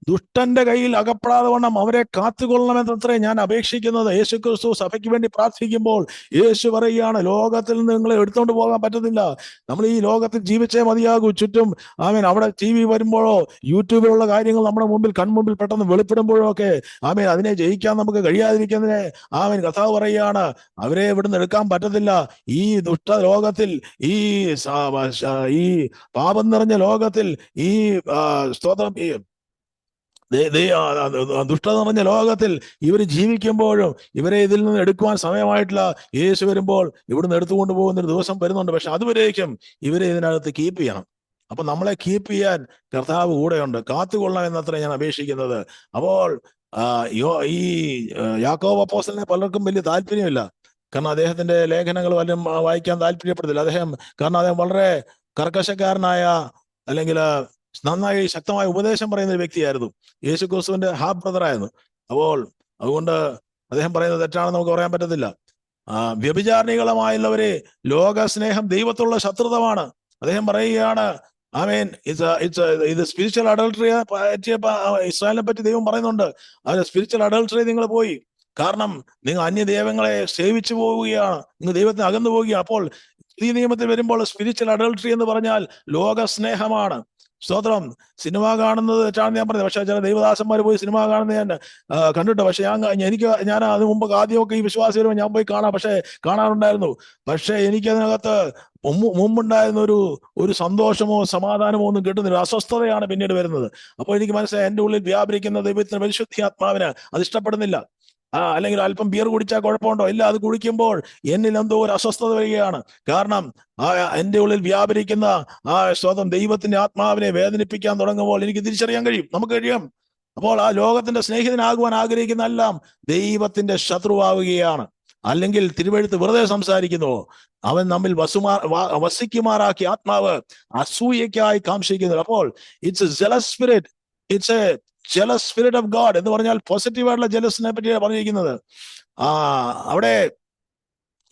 ദുഷ്ടന്റെ കയ്യിൽ അകപ്പെടാതെ വണ്ണം അവരെ കാത്തുകൊള്ളണമെന്നത്രേ ഞാൻ അപേക്ഷിക്കുന്നത്. യേശുക്രിസ്തു സഭയ്ക്ക് വേണ്ടി പ്രാർത്ഥിക്കുമ്പോൾ യേശു പറയുകയാണ്, ലോകത്തിൽ നിന്ന് നിങ്ങളെ എടുത്തുകൊണ്ട് പോകാൻ പറ്റത്തില്ല. നമ്മൾ ഈ ലോകത്തിൽ ജീവിച്ചേ മതിയാകൂ. ചുറ്റും അവിടെ TV വരുമ്പോഴോ യൂട്യൂബിലുള്ള കാര്യങ്ങൾ നമ്മുടെ കൺമുമ്പിൽ പെട്ടെന്ന് വെളിപ്പെടുമ്പോഴോ ഒക്കെ അതിനെ ജയിക്കാൻ നമുക്ക് കഴിയാതിരിക്കുന്നതിനെ കർത്താവ് പറയുകയാണ്, അവരെ ഇവിടുന്ന് എടുക്കാൻ പറ്റത്തില്ല. ഈ ദുഷ്ട ലോകത്തിൽ, ഈ പാപം നിറഞ്ഞ ലോകത്തിൽ, ഈ സ്തോത്രം, ദുഷ്ടത നിറഞ്ഞ ലോകത്തിൽ ഇവർ ജീവിക്കുമ്പോഴും ഇവരെ ഇതിൽ നിന്ന് എടുക്കുവാൻ സമയമായിട്ടില്ല. യേശു വരുമ്പോൾ ഇവിടുന്ന് എടുത്തുകൊണ്ട് പോകുന്ന ഒരു ദിവസം വരുന്നുണ്ട്. പക്ഷെ അതുവരേക്കും ഇവരെ ഇതിനകത്ത് കീപ്പ് ചെയ്യണം. അപ്പൊ നമ്മളെ കീപ്പ് ചെയ്യാൻ കർത്താവ് കൂടെയുണ്ട്. കാത്തുകൊള്ളാം എന്നത്ര ഞാൻ അപേക്ഷിക്കുന്നത്. അപ്പോൾ ഈ യാക്കോബ് അപ്പോസ്തലനെ പലർക്കും വലിയ താല്പര്യമില്ല. കാരണം അദ്ദേഹത്തിന്റെ ലേഖനങ്ങൾ വല്ലതും വായിക്കാൻ താല്പര്യപ്പെടുന്നില്ല. കാരണം അദ്ദേഹം വളരെ കർക്കശക്കാരനായ, അല്ലെങ്കിൽ നന്നായി ശക്തമായ ഉപദേശം പറയുന്ന ഒരു വ്യക്തിയായിരുന്നു. യേശുക്രിസ്തുവിന്റെ ഹാഫ് ബ്രദർ ആയിരുന്നു. അപ്പോൾ അതുകൊണ്ട് അദ്ദേഹം പറയുന്നത് തെറ്റാണെന്ന് നമുക്ക് പറയാൻ പറ്റത്തില്ല. വ്യഭിചാരികളുമായുള്ളവരെ ലോക സ്നേഹം ദൈവത്തുള്ള ശത്രുതമാണ്. അദ്ദേഹം പറയുകയാണ്, ഇത് സ്പിരിച്വൽ അഡൾട്ടറിയെ ഇസ്രായേലിനെ പറ്റി ദൈവം പറയുന്നുണ്ട്. അത് സ്പിരിച്വൽ അഡൾട്ടറി നിങ്ങൾ പോയി, കാരണം നിങ്ങൾ അന്യദൈവങ്ങളെ സേവിച്ചു പോവുകയാണ്, നിങ്ങൾ ദൈവത്തിന് അകന്നു പോവുകയാണ്. അപ്പോൾ ഈ നിയമത്തിൽ വരുമ്പോൾ സ്പിരിച്വൽ അഡൾട്ടറി എന്ന് പറഞ്ഞാൽ ലോക സ്നേഹമാണ്. സ്തോത്രം. സിനിമ കാണുന്നത് തെറ്റാണെന്ന് ഞാൻ പറഞ്ഞത്, പക്ഷെ ചില ദൈവദാസന്മാർ പോയി സിനിമ കാണുന്നത് ഞാൻ കണ്ടിട്ട്. പക്ഷെ ഞാൻ അതിന് മുമ്പ് ആദ്യമൊക്കെ ഈ വിശ്വാസം വരുമ്പോൾ ഞാൻ പോയി കാണാറുണ്ടായിരുന്നു. പക്ഷെ എനിക്കതിനകത്ത് മുമ്പുണ്ടായിരുന്ന ഒരു സന്തോഷമോ സമാധാനമോ ഒന്നും കിട്ടുന്നില്ല. അസ്വസ്ഥതയാണ് പിന്നീട് വരുന്നത്. അപ്പോൾ എനിക്ക് മനസ്സിലായി, എൻ്റെ ഉള്ളിൽ വ്യാപരിക്കുന്ന ദൈവത്തിന്റെ പരിശുദ്ധാത്മാവിന് അത് ഇഷ്ടപ്പെടുന്നില്ല. അല്ലെങ്കിൽ അല്പം ബിയർ കുടിച്ചാൽ കുഴപ്പമുണ്ടോ? ഇല്ല, അത് കുടിക്കുമ്പോൾ എന്നിൽ എന്തോ ഒരു അസ്വസ്ഥത വരികയാണ്. കാരണം എൻ്റെ ഉള്ളിൽ വ്യാപരിക്കുന്ന സ്വന്തം ദൈവത്തിന്റെ ആത്മാവിനെ വേദനിപ്പിക്കാൻ തുടങ്ങുമ്പോൾ എനിക്ക് തിരിച്ചറിയാൻ കഴിയും, നമുക്ക് കഴിയും. അപ്പോൾ ആ ലോകത്തിന്റെ സ്നേഹിതനാകുവാൻ ആഗ്രഹിക്കുന്ന എല്ലാം ദൈവത്തിന്റെ ശത്രുവാവുകയാണ്. അല്ലെങ്കിൽ തിരുവെഴുത്ത് വെറുതെ സംസാരിക്കുന്നു, അവൻ നമ്മിൽ വസിക്കുമാറാക്കി ആത്മാവ് അസൂയക്കായി കാംക്ഷിക്കുന്നു. അപ്പോൾ it's A jealous spirit, it's A jealous spirit of God എന്ന് പറഞ്ഞാൽ പോസിറ്റീവായിട്ടുള്ള ജലസിനെ പറ്റിയാണ് പറഞ്ഞിരിക്കുന്നത്. അവിടെ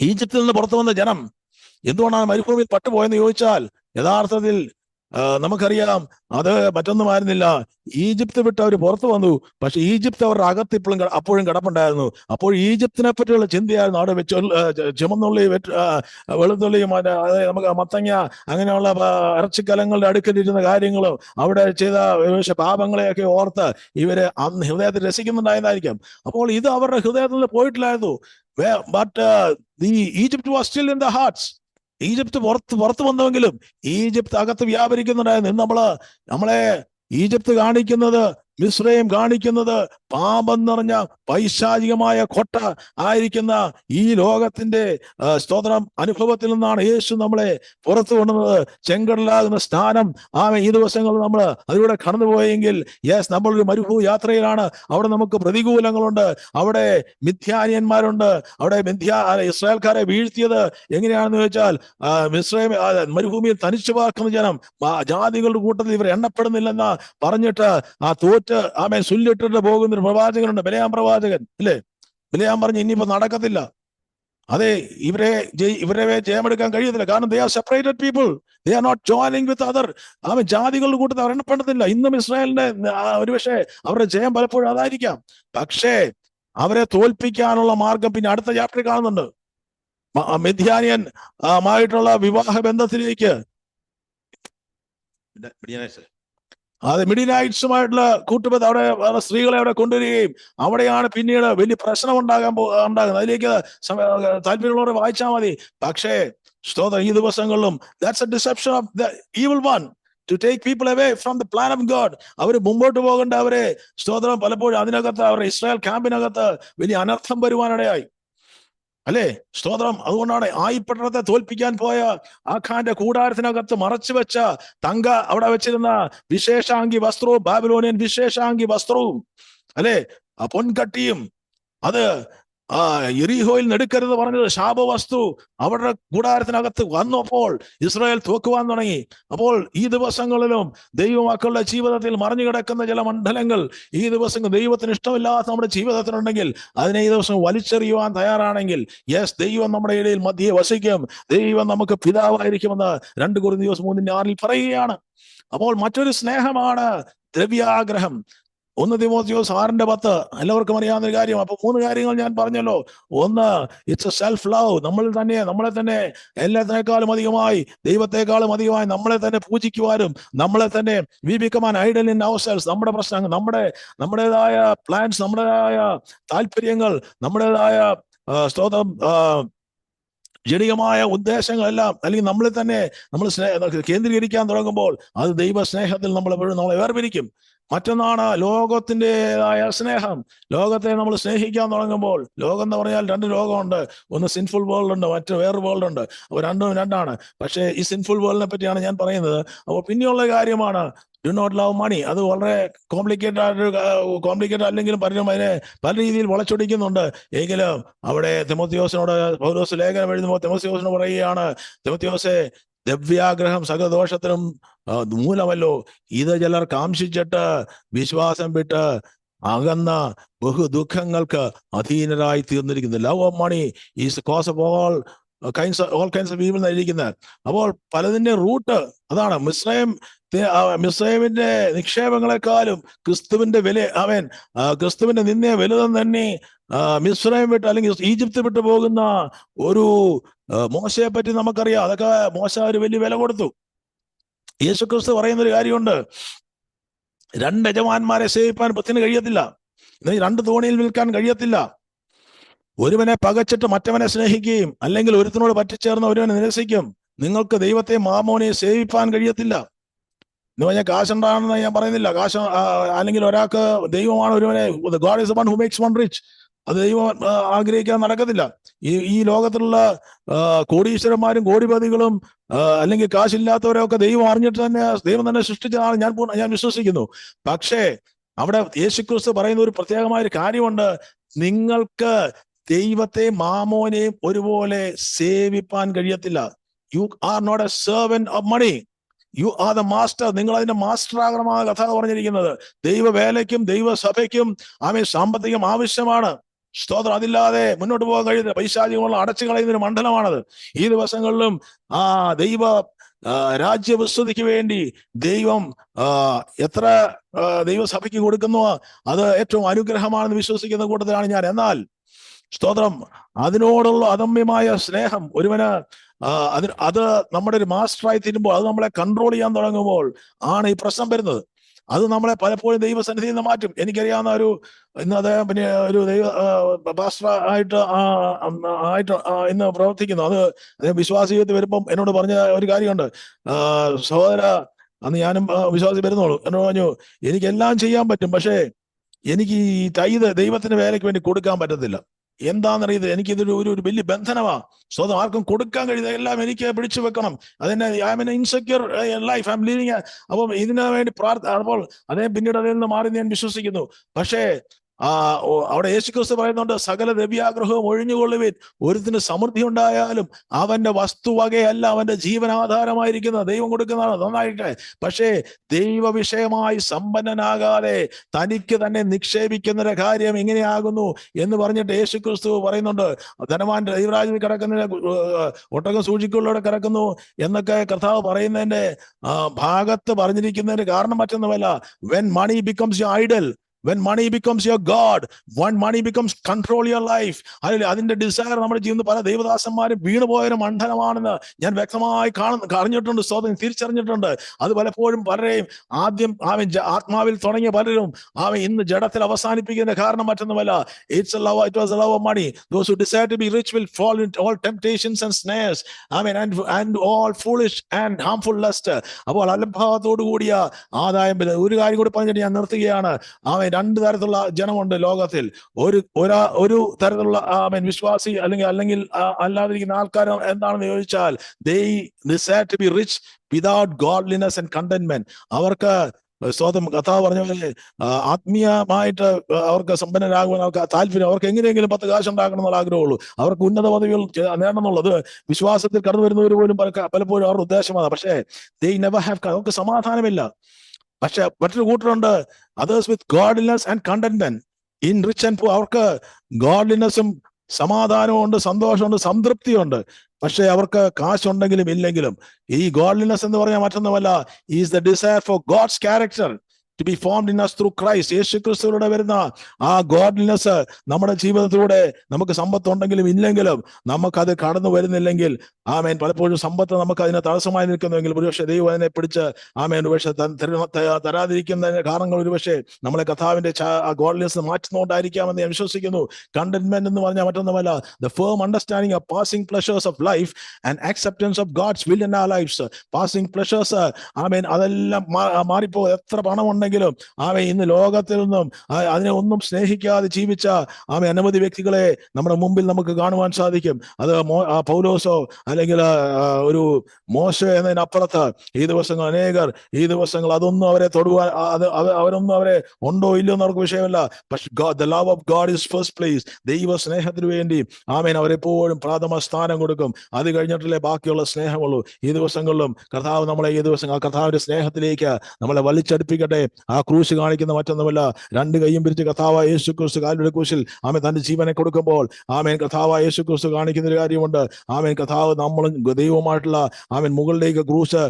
ഈജിപ്തിൽ നിന്ന് പുറത്തു വന്ന ജനം എന്തുകൊണ്ടാണ് മരുഭൂമിയിൽ പട്ടുപോയെന്ന് ചോദിച്ചാൽ, യഥാർത്ഥത്തിൽ നമുക്കറിയാം അത് മറ്റൊന്നുമായിരുന്നില്ല. ഈജിപ്ത് വിട്ട് അവർ പുറത്തു വന്നു, പക്ഷെ ഈജിപ്ത് അവരുടെ അകത്ത് അപ്പോഴും കിടപ്പുണ്ടായിരുന്നു. അപ്പോൾ ഈജിപ്തിനെ പറ്റിയുള്ള ചിന്തയായിരുന്നു അവിടെ ചുമന്നുള്ളി, വെളുത്തുള്ളിയും, അതായത് നമുക്ക് മത്തങ്ങ, അങ്ങനെയുള്ള ഇറച്ചിക്കലങ്ങളുടെ അടുക്കലിരുന്ന കാര്യങ്ങളും അവിടെ ചെയ്ത പാപങ്ങളെയൊക്കെ ഓർത്ത് ഇവര് അന്ന് ഹൃദയത്തിൽ രസിക്കുന്നുണ്ടായിരുന്നായിരിക്കാം. അപ്പോൾ ഇത് അവരുടെ ഹൃദയത്തിൽ നിന്ന് പോയിട്ടില്ലായിരുന്നു. But Egypt was still in the hearts. Egypt പുറത്തു വന്നുവെങ്കിലും ഈജിപ്ത് അകത്ത് വ്യാപരിക്കുന്നുണ്ടായിരുന്നു. നമ്മളെ ഈജിപ്ത് കാണിക്കുന്നത്, മിസ്രൈം കാണിക്കുന്നത് പാപം നിറഞ്ഞ പൈശാചികമായ കൊട്ട ആയിരിക്കുന്ന ഈ ലോകത്തിന്റെ സ്തോത്രം അനുഭവത്തിൽ നിന്നാണ് യേശു നമ്മളെ പുറത്തു കൊണ്ടുവന്നത്. ചെങ്കടലാകുന്ന സ്ഥാനം ഈ ദിവസങ്ങൾ നമ്മൾ അതിലൂടെ കടന്നുപോയെങ്കിൽ നമ്മളൊരു മരുഭൂ യാത്രയിലാണ്. അവിടെ നമുക്ക് പ്രതികൂലങ്ങളുണ്ട്, അവിടെ മിഥ്യാനിയന്മാരുണ്ട്. അവിടെ ഇസ്രായേൽക്കാരെ വീഴ്ത്തിയത് എങ്ങനെയാണെന്ന് ചോദിച്ചാൽ, മിസ്രൈം മരുഭൂമിയിൽ തനിച്ചു പാർക്കുന്ന ജനം ജാതികളുടെ കൂട്ടത്തിൽ ഇവർ എണ്ണപ്പെടുന്നില്ലെന്ന് പറഞ്ഞിട്ട് സുല്ലിട്ടിട്ട് പോകുന്ന ഒരു പ്രവാചകനുണ്ട്, ബിലെയാം പ്രവാചകൻ, അല്ലേ? ബിലെയാം പറഞ്ഞു ഇനിയിപ്പോ നടക്കത്തില്ല, അതെ ഇവരെ ജയമെടുക്കാൻ കഴിയത്തില്ല, കാരണം they are separated people, they are not joining with other. ജാതികളുടെ കൂട്ടത്തിൽ അവർ എണ്ണപ്പെടുന്നില്ല. ഇന്നും ഇസ്രായേലിന്റെ ഒരുപക്ഷെ അവരുടെ ജയം പലപ്പോഴും അതായിരിക്കാം. പക്ഷേ അവരെ തോൽപ്പിക്കാനുള്ള മാർഗം പിന്നെ അടുത്ത ചാപ്റ്ററിൽ കാണുന്നുണ്ട്. മിഥ്യാനിയൻ ആയിട്ടുള്ള വിവാഹ ബന്ധത്തിലേക്ക് മിഡിനൈറ്റ്സുമായിട്ടുള്ള കൂട്ടുബന്ധം, അവിടെ സ്ത്രീകളെ അവിടെ കൊണ്ടുവരികയും അവിടെയാണ് പിന്നീട് വലിയ പ്രശ്നം ഉണ്ടാകുന്നത്. അതിലേക്ക് താല്പര്യമുള്ളവരെ വായിച്ചാൽ മതി. പക്ഷേ സ്തോത്രം, ഈ ദിവസങ്ങളിലും that's a deception of the evil one to take people away from the plan of God. അവർ മുമ്പോട്ട് പോകേണ്ട അവരെ സ്തോത്രം പലപ്പോഴും അതിനകത്ത് അവരുടെ ഇസ്രായേൽ ക്യാമ്പിനകത്ത് വലിയ അനർത്ഥം വരുവാനിടയായി, അല്ലേ? സ്തോത്രം. അതുകൊണ്ടാണ് ആയിപ്പട്ടണത്തെ തോൽപ്പിക്കാൻ പോയ ആഖാന്റെ കൂടാരത്തിനകത്ത് മറച്ചു വെച്ച അവിടെ വെച്ചിരുന്ന വിശേഷാംഗി വസ്ത്രവും, ബാബിലോണിയൻ വിശേഷാംഗി വസ്ത്രവും, അല്ലെ, പൊൻകട്ടിയും, അത് യെരിഹോയിൽ എടുക്കരുത് പറഞ്ഞത് ശാപവസ്തു അവരുടെ കൂടാരത്തിനകത്ത് വന്നപ്പോൾ ഇസ്രായേൽ തോക്കുവാൻ തുടങ്ങി. അപ്പോൾ ഈ ദിവസങ്ങളിലും ദൈവമക്കളുടെ ജീവിതത്തിൽ മറിഞ്ഞു കിടക്കുന്ന ചില മണ്ഡലങ്ങൾ ഈ ദിവസങ്ങൾ ദൈവത്തിന് ഇഷ്ടമില്ലാത്ത നമ്മുടെ ജീവിതത്തിനുണ്ടെങ്കിൽ അതിനെ ഈ ദിവസം വലിച്ചെറിയുവാൻ തയ്യാറാണെങ്കിൽ ദൈവം നമ്മുടെ ഇടയിൽ മധ്യേ വസിക്കും, ദൈവം നമുക്ക് പിതാവായിരിക്കുമെന്ന് 2 കൊരിന്ത്യർ 3:6 പറയുകയാണ്. അപ്പോൾ മറ്റൊരു സ്നേഹമാണ് ദ്രവ്യാഗ്രഹം. 1 തിമോത്തിയോസ് 6:10 എല്ലാവർക്കും അറിയാവുന്ന ഒരു കാര്യം. അപ്പൊ 3 കാര്യങ്ങൾ ഞാൻ പറഞ്ഞല്ലോ. ഒന്ന്, ഇറ്റ്സ് എ സെൽഫ് ലവ്. നമ്മളെ തന്നെ എല്ലാത്തിനേക്കാളും അധികമായി, ദൈവത്തെക്കാളും അധികമായി നമ്മളെ തന്നെ പൂജിക്കുവാനും നമ്മളെ തന്നെ we become an idol in ourselves. നമ്മുടെ പ്രശ്നങ്ങൾ, നമ്മുടേതായ പ്ലാൻസ്, നമ്മുടേതായ താല്പര്യങ്ങൾ, നമ്മുടേതായ സ്തോത്രം ജനികമായ ഉദ്ദേശങ്ങളെല്ലാം, അല്ലെങ്കിൽ നമ്മളെ തന്നെ നമ്മൾ കേന്ദ്രീകരിക്കാൻ തുടങ്ങുമ്പോൾ അത് ദൈവ സ്നേഹത്തിൽ നമ്മളെ വേർപിരിക്കും. മറ്റൊന്നാണ് ലോകത്തിൻ്റെതായ സ്നേഹം. ലോകത്തെ നമ്മൾ സ്നേഹിക്കാൻ തുടങ്ങുമ്പോൾ, ലോകം എന്ന് പറഞ്ഞാൽ 2 ലോകമുണ്ട്. ഒന്ന് സിൻഫുൾ വേൾഡ് ഉണ്ട്, മറ്റു വേറൊരു വേൾഡ് ഉണ്ട്. അപ്പോൾ രണ്ടാണ്. പക്ഷേ ഈ സിൻഫുൾ വേൾഡിനെ പറ്റിയാണ് ഞാൻ പറയുന്നത്. അപ്പോൾ പിന്നെയുള്ള കാര്യമാണ് ഡു നോട്ട് ലവ് മണി. അത് വളരെ കോംപ്ലിക്കേറ്റഡ് അല്ലെങ്കിലും പലരും അതിനെ പല രീതിയിൽ വളച്ചൊടിക്കുന്നുണ്ട്. എങ്കിലും അവിടെ തിമോത്തിയോസിനോട് പൗലോസ് ലേഖനം എഴുതുമ്പോൾ തിമോത്തിയോസിനോട് പറയുകയാണ്, തിമോത്തിയോസേ, ദ്രവ്യാഗ്രഹം സകലദോഷത്തിനും മൂലമല്ലോ. ഇത് ചിലർ കാംക്ഷിച്ചിട്ട് വിശ്വാസം വിട്ട് അകന്ന ബഹു ദുഃഖങ്ങൾക്ക് അധീനരായി തീർന്നിരിക്കുന്നു. Love of money is cause of all kinds of evil എന്നായിരിക്കുന്നത്. അപ്പോൾ പലതിന്റെ റൂട്ട് അതാണ്. മിസ്രൈമിന്റെ നിക്ഷേപങ്ങളെക്കാളും ക്രിസ്തുവിന്റെ വില, ക്രിസ്തുവിന്റെ നിന്നെ വലുതെന്ന് തന്നെ മിസ്രൈം വിട്ട് അല്ലെങ്കിൽ ഈജിപ്ത് വിട്ടു പോകുന്ന ഒരു മോശയെ പറ്റി നമുക്കറിയാം. അതൊക്കെ മോശ ഒരു വലിയ വില കൊടുത്തു. യേശുക്രിസ്തു പറയുന്നൊരു കാര്യമുണ്ട്, 2 യജമാന്മാരെ സേവിപ്പാൻ പത്തിന് കഴിയത്തില്ല, 2 തോണിയിൽ നിൽക്കാൻ കഴിയത്തില്ല. ഒരുവനെ പകച്ചിട്ട് മറ്റവനെ സ്നേഹിക്കുകയും അല്ലെങ്കിൽ ഒരുത്തിനോട് പറ്റിച്ചേർന്ന് ഒരുവനെ നിരസിക്കും. നിങ്ങൾക്ക് ദൈവത്തെ മാമോനെ സേവിപ്പാൻ കഴിയത്തില്ല എന്ന് പറഞ്ഞാൽ കാശുണ്ടാണെന്ന് ഞാൻ പറയുന്നില്ല. കാശ് അല്ലെങ്കിൽ ഒരാൾക്ക് ദൈവമാണ് ഒരുവനെ, God is the one who makes one rich, അത് ദൈവം ആഗ്രഹിക്കാൻ നടക്കത്തില്ല. ഈ ലോകത്തിലുള്ള കോടീശ്വരന്മാരും കോടിപതികളും അല്ലെങ്കിൽ കാശില്ലാത്തവരൊക്കെ ദൈവം അറിഞ്ഞിട്ട് തന്നെ ദൈവം തന്നെ സൃഷ്ടിച്ചതാണ് ഞാൻ വിശ്വസിക്കുന്നു. പക്ഷേ അവിടെ യേശുക്രിസ്തു പറയുന്ന ഒരു പ്രത്യേകമായ ഒരു കാര്യമുണ്ട്. നിങ്ങൾക്ക് ദൈവത്തെ മാമോനെയും ഒരുപോലെ സേവിപ്പാൻ കഴിയത്തില്ല. You are not a servant of money, you are the master. നിങ്ങൾ അതിന്റെ മാസ്റ്റർ ആകണമെന്നാണ് കഥ പറഞ്ഞിരിക്കുന്നത്. ദൈവവേലയ്ക്കും ദൈവസഭയ്ക്കും സാമ്പത്തികം ആവശ്യമാണ്. സ്തോത്രം. അതില്ലാതെ മുന്നോട്ട് പോകാൻ കഴിയുന്ന പൈശാചികമുള്ള അടച്ചു കളയുന്നൊരു മണ്ഡലമാണത്. ഈ ദിവസങ്ങളിലും ദൈവ രാജ്യവിസ്തുതിക്ക് വേണ്ടി ദൈവം എത്ര ദൈവസഭയ്ക്ക് കൊടുക്കുന്നുവോ അത് ഏറ്റവും അനുഗ്രഹമാണെന്ന് വിശ്വസിക്കുന്ന കൂട്ടത്തിലാണ് ഞാൻ. എന്നാൽ സ്തോത്രം, അതിനോടുള്ള അദമ്യമായ സ്നേഹം ഒരുവന് അത് നമ്മുടെ ഒരു മാസ്റ്ററായി തീരുമ്പോൾ, അത് നമ്മളെ കൺട്രോൾ ചെയ്യാൻ തുടങ്ങുമ്പോൾ ആണ് ഈ പ്രശ്നം വരുന്നത്. അത് നമ്മളെ പലപ്പോഴും ദൈവസന്നിധിയിൽ നിന്ന് മാറ്റും. എനിക്കറിയാവുന്ന ഇന്ന് അദ്ദേഹം പിന്നെ ഒരു പാസ്റ്റർ ആയിട്ട് ഇന്ന് പ്രവർത്തിക്കുന്നു. അദ്ദേഹം വിശ്വാസ ജീവിതത്തിൽ വരുമ്പം എന്നോട് പറഞ്ഞ ഒരു കാര്യമുണ്ട്. സഹോദര, അന്ന് ഞാനും വിശ്വാസി വരുന്നുള്ളൂ. എന്നോട് പറഞ്ഞു, എനിക്കെല്ലാം ചെയ്യാൻ പറ്റും, പക്ഷേ എനിക്ക് ഈ തൈത് ദൈവത്തിന്റെ വേലയ്ക്ക് വേണ്ടി കൊടുക്കാൻ പറ്റത്തില്ല. എന്താണെന്നറിയത്, എനിക്കിതൊരു ഒരു വലിയ ബന്ധനമാണ്. സ്വന്തം ആർക്കും കൊടുക്കാൻ കഴിയുന്നത് എല്ലാം എനിക്ക് പിടിച്ചു വെക്കണം. അതെന്നെ I am an insecure life, I am living. അപ്പം ഇതിനു വേണ്ടി അപ്പോൾ അദ്ദേഹം പിന്നീട് അതിൽ നിന്ന് മാറി ഞാൻ വിശ്വസിക്കുന്നു. പക്ഷേ അവിടെ യേശുക്രിസ്തു പറയുന്നുണ്ട്, സകല ദ്രവ്യാഗ്രഹവും ഒഴിഞ്ഞുകൊള്ളുവിൻ, ഒരുത്തിന് സമൃദ്ധി ഉണ്ടായാലും അവന്റെ വസ്തുവകയല്ല അവന്റെ ജീവനാധാരമായിരിക്കുന്നത് ദൈവം കൊടുക്കുന്നതാണ്. നന്നായിട്ട്. പക്ഷേ ദൈവവിഷയമായി സമ്പന്നനാകാതെ തനിക്ക് തന്നെ നിക്ഷേപിക്കുന്ന കാര്യം എങ്ങനെയാകുന്നു എന്ന് പറഞ്ഞിട്ട് യേശുക്രിസ്തു പറയുന്നുണ്ട്. ധനവാന്റെ ദൈവരാജ്യത്തിൽ കിടക്കുന്ന ഒട്ടകം സൂക്ഷിക്കുള്ളവിടെ കിടക്കുന്നു എന്നൊക്കെ കർത്താവ് പറയുന്നതിന്റെ ഭാഗത്ത് പറഞ്ഞിരിക്കുന്നതിന്റെ കാരണം മറ്റൊന്നുമല്ല. When money becomes your idol, when money becomes your God, when money becomes control your life, അതിന്റെ ഡിസയർ നമ്മുടെ ജീവിതത്തിൽ പല ദൈവദാസന്മാരും വീണുപോയൊരു മണ്ഡലമാണെന്ന് ഞാൻ വ്യക്തമായി അറിഞ്ഞിട്ടുണ്ട്. സ്വതം തിരിച്ചറിഞ്ഞിട്ടുണ്ട്. അത് പലപ്പോഴും പലരെയും ആദ്യം ആത്മാവിൽ തുടങ്ങിയ പലരും ഇന്ന് ജഡത്തിൽ അവസാനിപ്പിക്കുന്ന കാരണം മറ്റൊന്നുമല്ല. It was a love of money. Those who desire to be rich will fall into all temptations and snares, and all foolish and harmful lust. അപ്പോൾ അലംഭാവത്തോടു കൂടിയ ആദായം. ഒരു കാര്യം കൂടി പറഞ്ഞിട്ട് ഞാൻ നിർത്തുകയാണ്. 2 തരത്തിലുള്ള ജനമുണ്ട് ലോകത്തിൽ. ഒരു തരത്തിലുള്ള വിശ്വാസി അല്ലെങ്കിൽ അല്ലാതിരിക്കുന്ന ആൾക്കാർ എന്താണെന്ന് ചോദിച്ചാൽ, they desire to be rich without godliness and contentment. അവർക്ക് സ്വന്തം കഥാവ് പറഞ്ഞ പോലെ ആത്മീയമായിട്ട് അവർക്ക് സമ്പന്നരാകുവാൻ അവർക്ക് താല്പര്യം, അവർക്ക് എങ്ങനെയെങ്കിലും 10 കാശ് ഉണ്ടാക്കണം എന്നുള്ള ആഗ്രഹമുള്ളൂ. അവർക്ക് ഉന്നത പദവികൾ നേടണം എന്നുള്ളത് വിശ്വാസത്തിൽ കടന്നു വരുന്നവർ പോലും പലപ്പോഴും അവരുടെ ഉദ്ദേശമാണ്. പക്ഷേ they never have, അവർക്ക് സമാധാനമില്ല. പക്ഷെ മറ്റൊരു കൂട്ടരുണ്ട്, others with godliness and contentment in rich and poor. അവർക്ക് ഗോഡ്ലിനെസ്സും സമാധാനവും ഉണ്ട്, സന്തോഷമുണ്ട്, സംതൃപ്തിയുണ്ട്. പക്ഷെ അവർക്ക് കാശുണ്ടെങ്കിലും ഇല്ലെങ്കിലും ഈ ഗോഡ്ലിനെസ് എന്ന് പറഞ്ഞാൽ മറ്റൊന്നുമല്ല, is the desire for God's character to be formed in us through Christ. യേശുക്രിസ്തുവിലൂടെ വരുന്ന ആ ഗോഡ്ലിനെസ് നമ്മുടെ ജീവിതത്തിലൂടെ നമുക്ക് സമ്പത്തുണ്ടെങ്കിലും ഇല്ലെങ്കിലും നമുക്കത് കടന്നു വരുന്നില്ലെങ്കിൽ പലപ്പോഴും സമ്പത്ത് നമുക്ക് അതിനെ തടസ്സമായി നിൽക്കുന്നുവെങ്കിൽ ഒരുപക്ഷെ ദൈവം അതിനെ പിടിച്ച് ഒരുപക്ഷെ തരാതിരിക്കുന്നതിന് കാരണങ്ങൾ ഒരുപക്ഷെ നമ്മളെ കർത്താവിന്റെ ഗോഡ്ലിനെസ് മാറ്റുന്നതുകൊണ്ടായിരിക്കാമെന്ന് ഞാൻ വിശ്വസിക്കുന്നു. കണ്ടന്റ്മെന്റ് എന്ന് പറഞ്ഞാൽ മറ്റൊന്നുമല്ല, the firm understanding of passing pleasures of life and acceptance of God's will in our lives. Passing pleasures അതെല്ലാം മാറിപ്പോ. എത്ര പണം ഉണ്ടെങ്കിലും ഇന്ന് ലോകത്തിൽ നിന്നും അതിനെ ഒന്നും സ്നേഹിക്കാതെ ജീവിച്ച അനവധി വ്യക്തികളെ നമ്മുടെ മുമ്പിൽ നമുക്ക് കാണുവാൻ സാധിക്കും. അത് പൗലോസോ അല്ലെങ്കിൽ ഒരു മോശ എന്നതിനപ്പുറത്ത് ഈ ദിവസങ്ങൾ അനേകർ അതൊന്നും അവരെ തൊടുവാൻ അവരൊന്നും അവരെ ഉണ്ടോ ഇല്ലയോ എന്ന് അവർക്ക് വിഷയമല്ല. പക്ഷെ the love of God is first place. ദൈവ സ്നേഹത്തിന് വേണ്ടി അവരെപ്പോഴും പ്രാഥമിക സ്ഥാനം കൊടുക്കും. അത് കഴിഞ്ഞിട്ടല്ലേ ബാക്കിയുള്ള സ്നേഹമുള്ളൂ. ഈ ദിവസങ്ങളിലും കർത്താവ് നമ്മളെ ഈ ദിവസം കർത്താവിന്റെ സ്നേഹത്തിലേക്ക് നമ്മളെ വലിച്ചടുപ്പിക്കട്ടെ. ആ ക്രൂശ് കാണിക്കുന്ന മറ്റൊന്നുമല്ല, രണ്ട് കൈയും പിരിച്ച് കർത്താവായ യേശു ക്രിസ്തു കാൽവരി ക്രൂശിൽ ആമേൻ തന്റെ ജീവനെ കൊടുക്കുമ്പോൾ ആമേൻ കർത്താവായ യേശു ക്രിസ്തു കാണിക്കുന്ന ഒരു കാര്യമുണ്ട്. ആമേൻ കർത്താവ് നമ്മളും ദൈവമായിട്ടുള്ള ആമേൻ മുകളിലേക്ക് ക്രൂശ്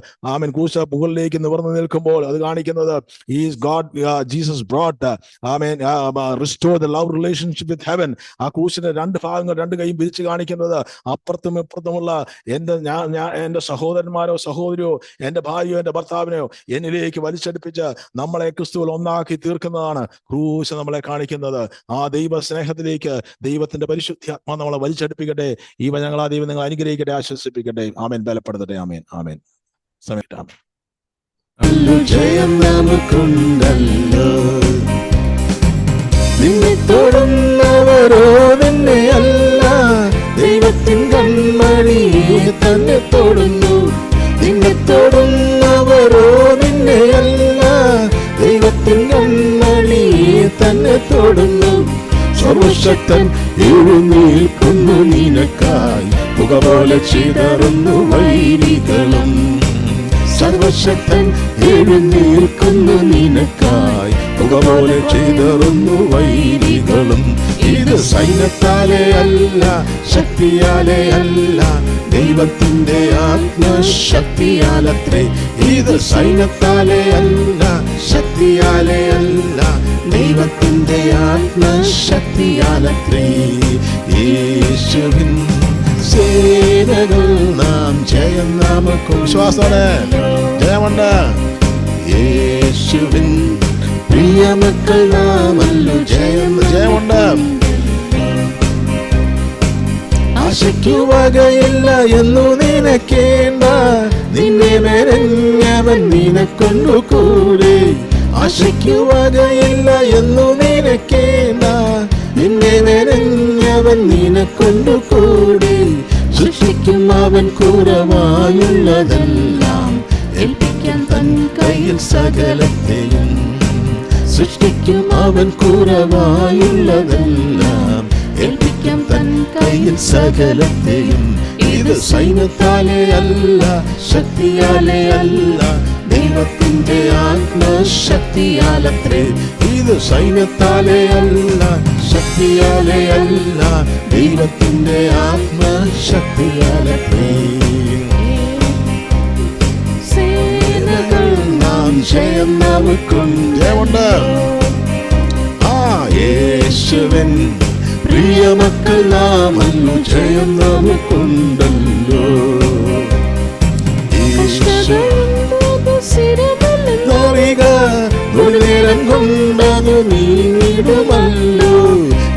മുകളിലേക്ക് നിവർന്നു നിൽക്കുമ്പോൾ അത് കാണിക്കുന്നത് is God, Jesus brought amen restore the love relationship with heaven. ആ ക്രൂശിന്റെ രണ്ട് ഭാഗങ്ങൾ രണ്ട് കൈയും പിരിച്ച് കാണിക്കുന്നത് അപ്പുറത്തും ഇപ്പുറത്തുമുള്ള എന്റെ സഹോദരന്മാരോ സഹോദരിയോ എന്റെ ഭാര്യയോ എന്റെ ഭർത്താവിനെയോ എന്നിലേക്ക് വലിച്ചടുപ്പിച്ച് നമ്മളെ ക്രിസ്തുവിൽ ഒന്നാക്കി തീർക്കുന്നതാണ് ക്രൂശ് നമ്മളെ കാണിക്കുന്നത്. ആ ദൈവ സ്നേഹത്തിലേക്ക് ദൈവത്തിന്റെ പരിശുദ്ധാത്മാ നമ്മളെ വലിച്ചടുപ്പിക്കട്ടെ. ഈ വചനങ്ങൾ ആ ദൈവം നിങ്ങൾ അനുഗ്രഹിക്കട്ടെ, ആശ്വസിപ്പിക്കട്ടെ. ആമേൻ, ബലപ്പെടുത്തട്ടെ. ആമേൻ, ആമേൻ. സമയത്ത് ജയം നമുക്കുണ്ടല്ലോ, നിന്നെ തൊടുന്നവരോ നിന്നെ അല്ല, ദൈവത്തിൻ കൺമണിയെ തന്നെ തൊടുന്നു. നിന്നെ തൊടുന്നവരോ നിന്നെ അല്ല, ദൈവത്തിൻ കൺമണിയെ തന്നെ തൊടുന്നു. സർവശക്തൻ എഴുന്നേൽക്കുന്നു നിനക്കായി, പുക പോലെ ചിതറുന്നു വൈരികളും. സർവശക്തൻ എഴുന്നേൽക്കുന്നു നിനക്കായി, പുക പോലെ ചിതറുന്നു വൈരികളും. ഇത് സൈന്യത്താലെ അല്ല, ശക്തിയാലെ അല്ല, ദൈവത്തിന്റെ ആത്മശക്തിയാലത്രേ. ഇത് സൈന്യത്താലെ അല്ല, ശക്തിയാലെ അല്ല, ദൈവത്തിന്റെ ആത്മശക്തിയാലത്രേ. യേശുവിൻ സേനകൾ നാം ജയം നമുക്കും. വിശ്വാസത്തോടെ ജയമുണ്ട്. യേശുവിൻ പ്രിയമക്കൾ നാമല്ലോ, ജയമുണ്ട്. ആശയ്ക്കു വകയില്ല എന്നു നിനക്കേണ്ട, നിന്നെ മെനഞ്ഞവൻ നിനക്കൊണ്ടു കൂടെ. ആശയ്ക്കു വകയില്ല എന്നു നിനക്കേണ്ട, നിന്നെ മെനഞ്ഞവൻ നിനക്കൊണ്ടു കൂടെ. സൃഷ്ടിക്കും അവൻ കുറവായുള്ളതെല്ലാം, ഏൽപ്പിക്കാൻ തൻ കയ്യിൽ സകലത്തെയും. സൃഷ്ടിക്കും അവൻ കുറവായുള്ളതെല്ലാം, ഏൽപ്പിക്കാൻ തൻ കയ്യിൽ സകലത്തെയും. ഇത് സൈന്യത്താലെ അല്ല, ശക്തിയാലെ അല്ല, ദൈവത്തിന്റെ ആത്മശക്തിയാലത്രേ. ഇത് സൈന്യത്താലെ അല്ല, ശക്തിയാലെ അല്ല, ദൈവത്തിന്റെ ആത്മശക്തിയാലത്രേ. സേനകൾ നാം ജയം നമുക്കും. ജയമുണ്ട്. ആ യേശുവൻ പ്രിയമക്കൾ നാമല്ലോ, ജയം നമുക്കുണ്ടല്ലോ. ഒരു നേരം കൊണ്ടതു നീങ്ങിടുമല്ലോ,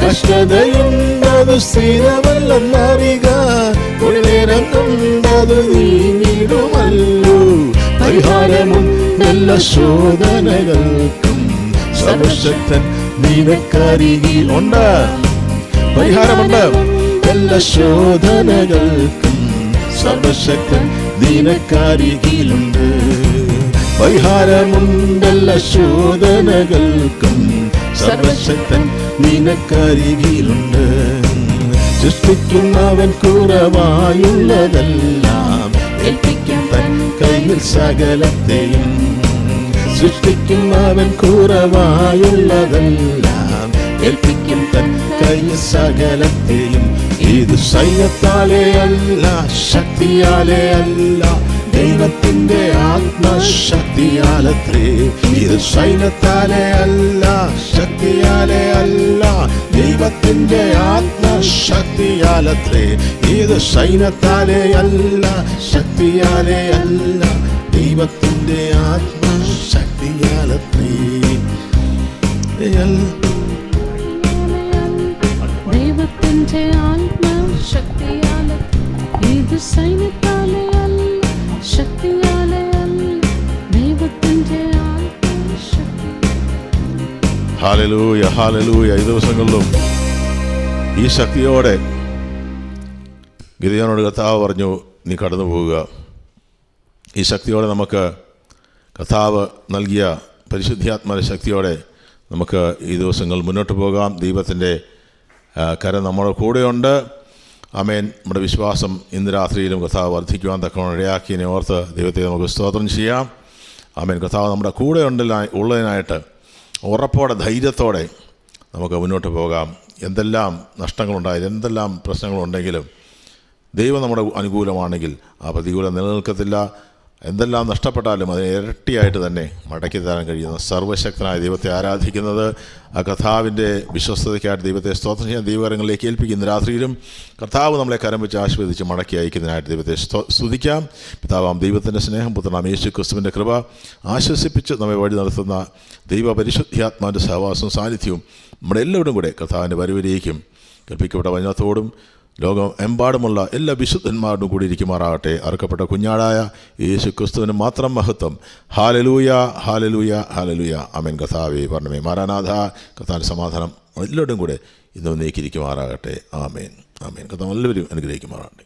കഷ്ടതയുണ്ടതു സ്ഥിരമല്ലെന്നറിക. ഒരു നേരം കൊണ്ടതു നീങ്ങിടുമല്ലോ, പരിഹാരമുണ്ടെല്ലാ ശോധനകൾക്കും. സർവശക്തൻ നിനക്കരികിൽ ഉണ്ട്. പരിഹാരമുണ്ട് എല്ലാ ശോധനകൾക്കും. സർവശക്തൻ നിനക്കരികിലുണ്ട്. പരിഹാരമുണ്ടെല്ലാ ശോധനകൾക്കും. സർവശക്തൻ നിനക്കരികിലുണ്ട്. സൃഷ്ടിക്കുന്നവൻ കുറവായുള്ളതെല്ലാം, ഏൽപ്പിക്കാൻ തൻ കയ്യിൽ സകലത്തെയും. സൃഷ്ടിക്കുന്നവൻ കുറവായുള്ളതെല്ലാം, ഏൽപ്പിക്കും തൻ കയ്യിൽ സകലത്തെയും. ഇത് സൈന്യത്താലെ അല്ല, ശക്തിയാലെ അല്ല, ദൈവത്തിന്റെ ആത്മശക്തിയാലത്രേ. ഇത് സൈന്യത്താലെ അല്ല, ശക്തിയാലെ അല്ല, ദൈവത്തിന്റെ ആത്മശക്തിയാലത്രേ. ഇത് സൈന്യത്താലെ അല്ല, ശക്തിയാലെ അല്ല, ദൈവത്തിന്റെ ആത്മശക്തിയാലത്രേ. ദൈവത്തിന്റെ ആത്മശക്തിയാലെ, ഇത് സൈന്യത്താലെ അല്ല, ശക്തിയാലെ അല്ല, ദൈവത്തിന്റെ ആത്മശക്തി. Hallelujah, hallelujah. ഈ ദിവസങ്ങളിലും ഈ ശക്തിയോടെ ഗിദെയോനോട് കർത്താവ് പറഞ്ഞു, നീ കടന്നു പോവുക. ഈ ശക്തിയോടെ നമുക്ക് കർത്താവ് നൽകിയ പരിശുദ്ധാത്മാവിന്റെ ശക്തിയോടെ നമുക്ക് ഈ ദിവസങ്ങൾ മുന്നോട്ട് പോകാം. ദൈവത്തിൻ്റെ കരം നമ്മുടെ കൂടെയുണ്ട്. ആമേൻ. നമ്മുടെ വിശ്വാസം ഇന്ന് രാത്രിയിലും കർത്താവ് വർദ്ധിക്കുവാൻ തക്കവണ്ണം ഇടയാക്കിയതിനെ ഓർത്ത് ദൈവത്തെ നമുക്ക് സ്തോത്രം ചെയ്യാം. ആമേൻ. കർത്താവ് നമ്മുടെ കൂടെ ഉള്ളതിനായിട്ട് ഉറപ്പോടെ ധൈര്യത്തോടെ നമുക്ക് മുന്നോട്ട് പോകാം. എന്തെല്ലാം നഷ്ടങ്ങളുണ്ടായാലും എന്തെല്ലാം പ്രശ്നങ്ങളുണ്ടെങ്കിലും ദൈവം നമ്മുടെ അനുകൂലമാണെങ്കിൽ ആ പ്രതികൂലം നിലനിൽക്കത്തില്ല. എന്തെല്ലാം നഷ്ടപ്പെട്ടാലും അതിനെ ഇരട്ടിയായിട്ട് തന്നെ മടക്കി തരാൻ കഴിയുന്ന സർവ്വശക്തനായ ദൈവത്തെ ആരാധിക്കുന്നത്, ആ കർത്താവിൻ്റെ വിശ്വസ്തതയ്ക്കായിട്ട് ദൈവത്തെ സ്തോത്രം ചെയ്യാൻ ദൈവകരങ്ങളിലേക്ക് ഏൽപ്പിക്കുന്ന രാത്രിയിലും കർത്താവ് നമ്മളെ കരം വെച്ച് ആശീർവദിച്ച് മടക്കി അയക്കുന്നതിനായിട്ട് ദൈവത്തെ സ്തുതിക്കാം. പിതാവാം ദൈവത്തിൻ്റെ സ്നേഹം, പുത്രനാം യേശു ക്രിസ്തുവിൻ്റെ കൃപ, ആശ്വസിപ്പിച്ച് നമ്മെ വഴി നടത്തുന്ന ദൈവ പരിശുദ്ധാത്മാവിൻ്റെ സഹവാസവും സാന്നിധ്യവും നമ്മുടെ എല്ലാവരും കൂടെ കർത്താവിൻ്റെ വരവിലേക്കും കൽപ്പിക്കപ്പെട്ട വചനത്തോടും ലോകം എമ്പാടുമുള്ള എല്ലാ വിശുദ്ധന്മാരോടും കൂടി ഇരിക്കുമാറാകട്ടെ. അറുക്കപ്പെട്ട കുഞ്ഞാടായ യേശു ക്രിസ്തുവിന് മാത്രം മഹത്വം. Hallelujah, hallelujah, hallelujah. ആമേൻ. കർത്താവേ പറഞ്ഞമേ. മാരാനാഥ. കർത്താവിൻ്റെ സമാധാനം എല്ലാവരും കൂടെ ഇന്ന് നീക്കിയിരിക്കുമാറാകട്ടെ. ആമേൻ, ആമേൻ. കർത്താവ് എല്ലാവരും അനുഗ്രഹിക്കുമാറാകട്ടെ.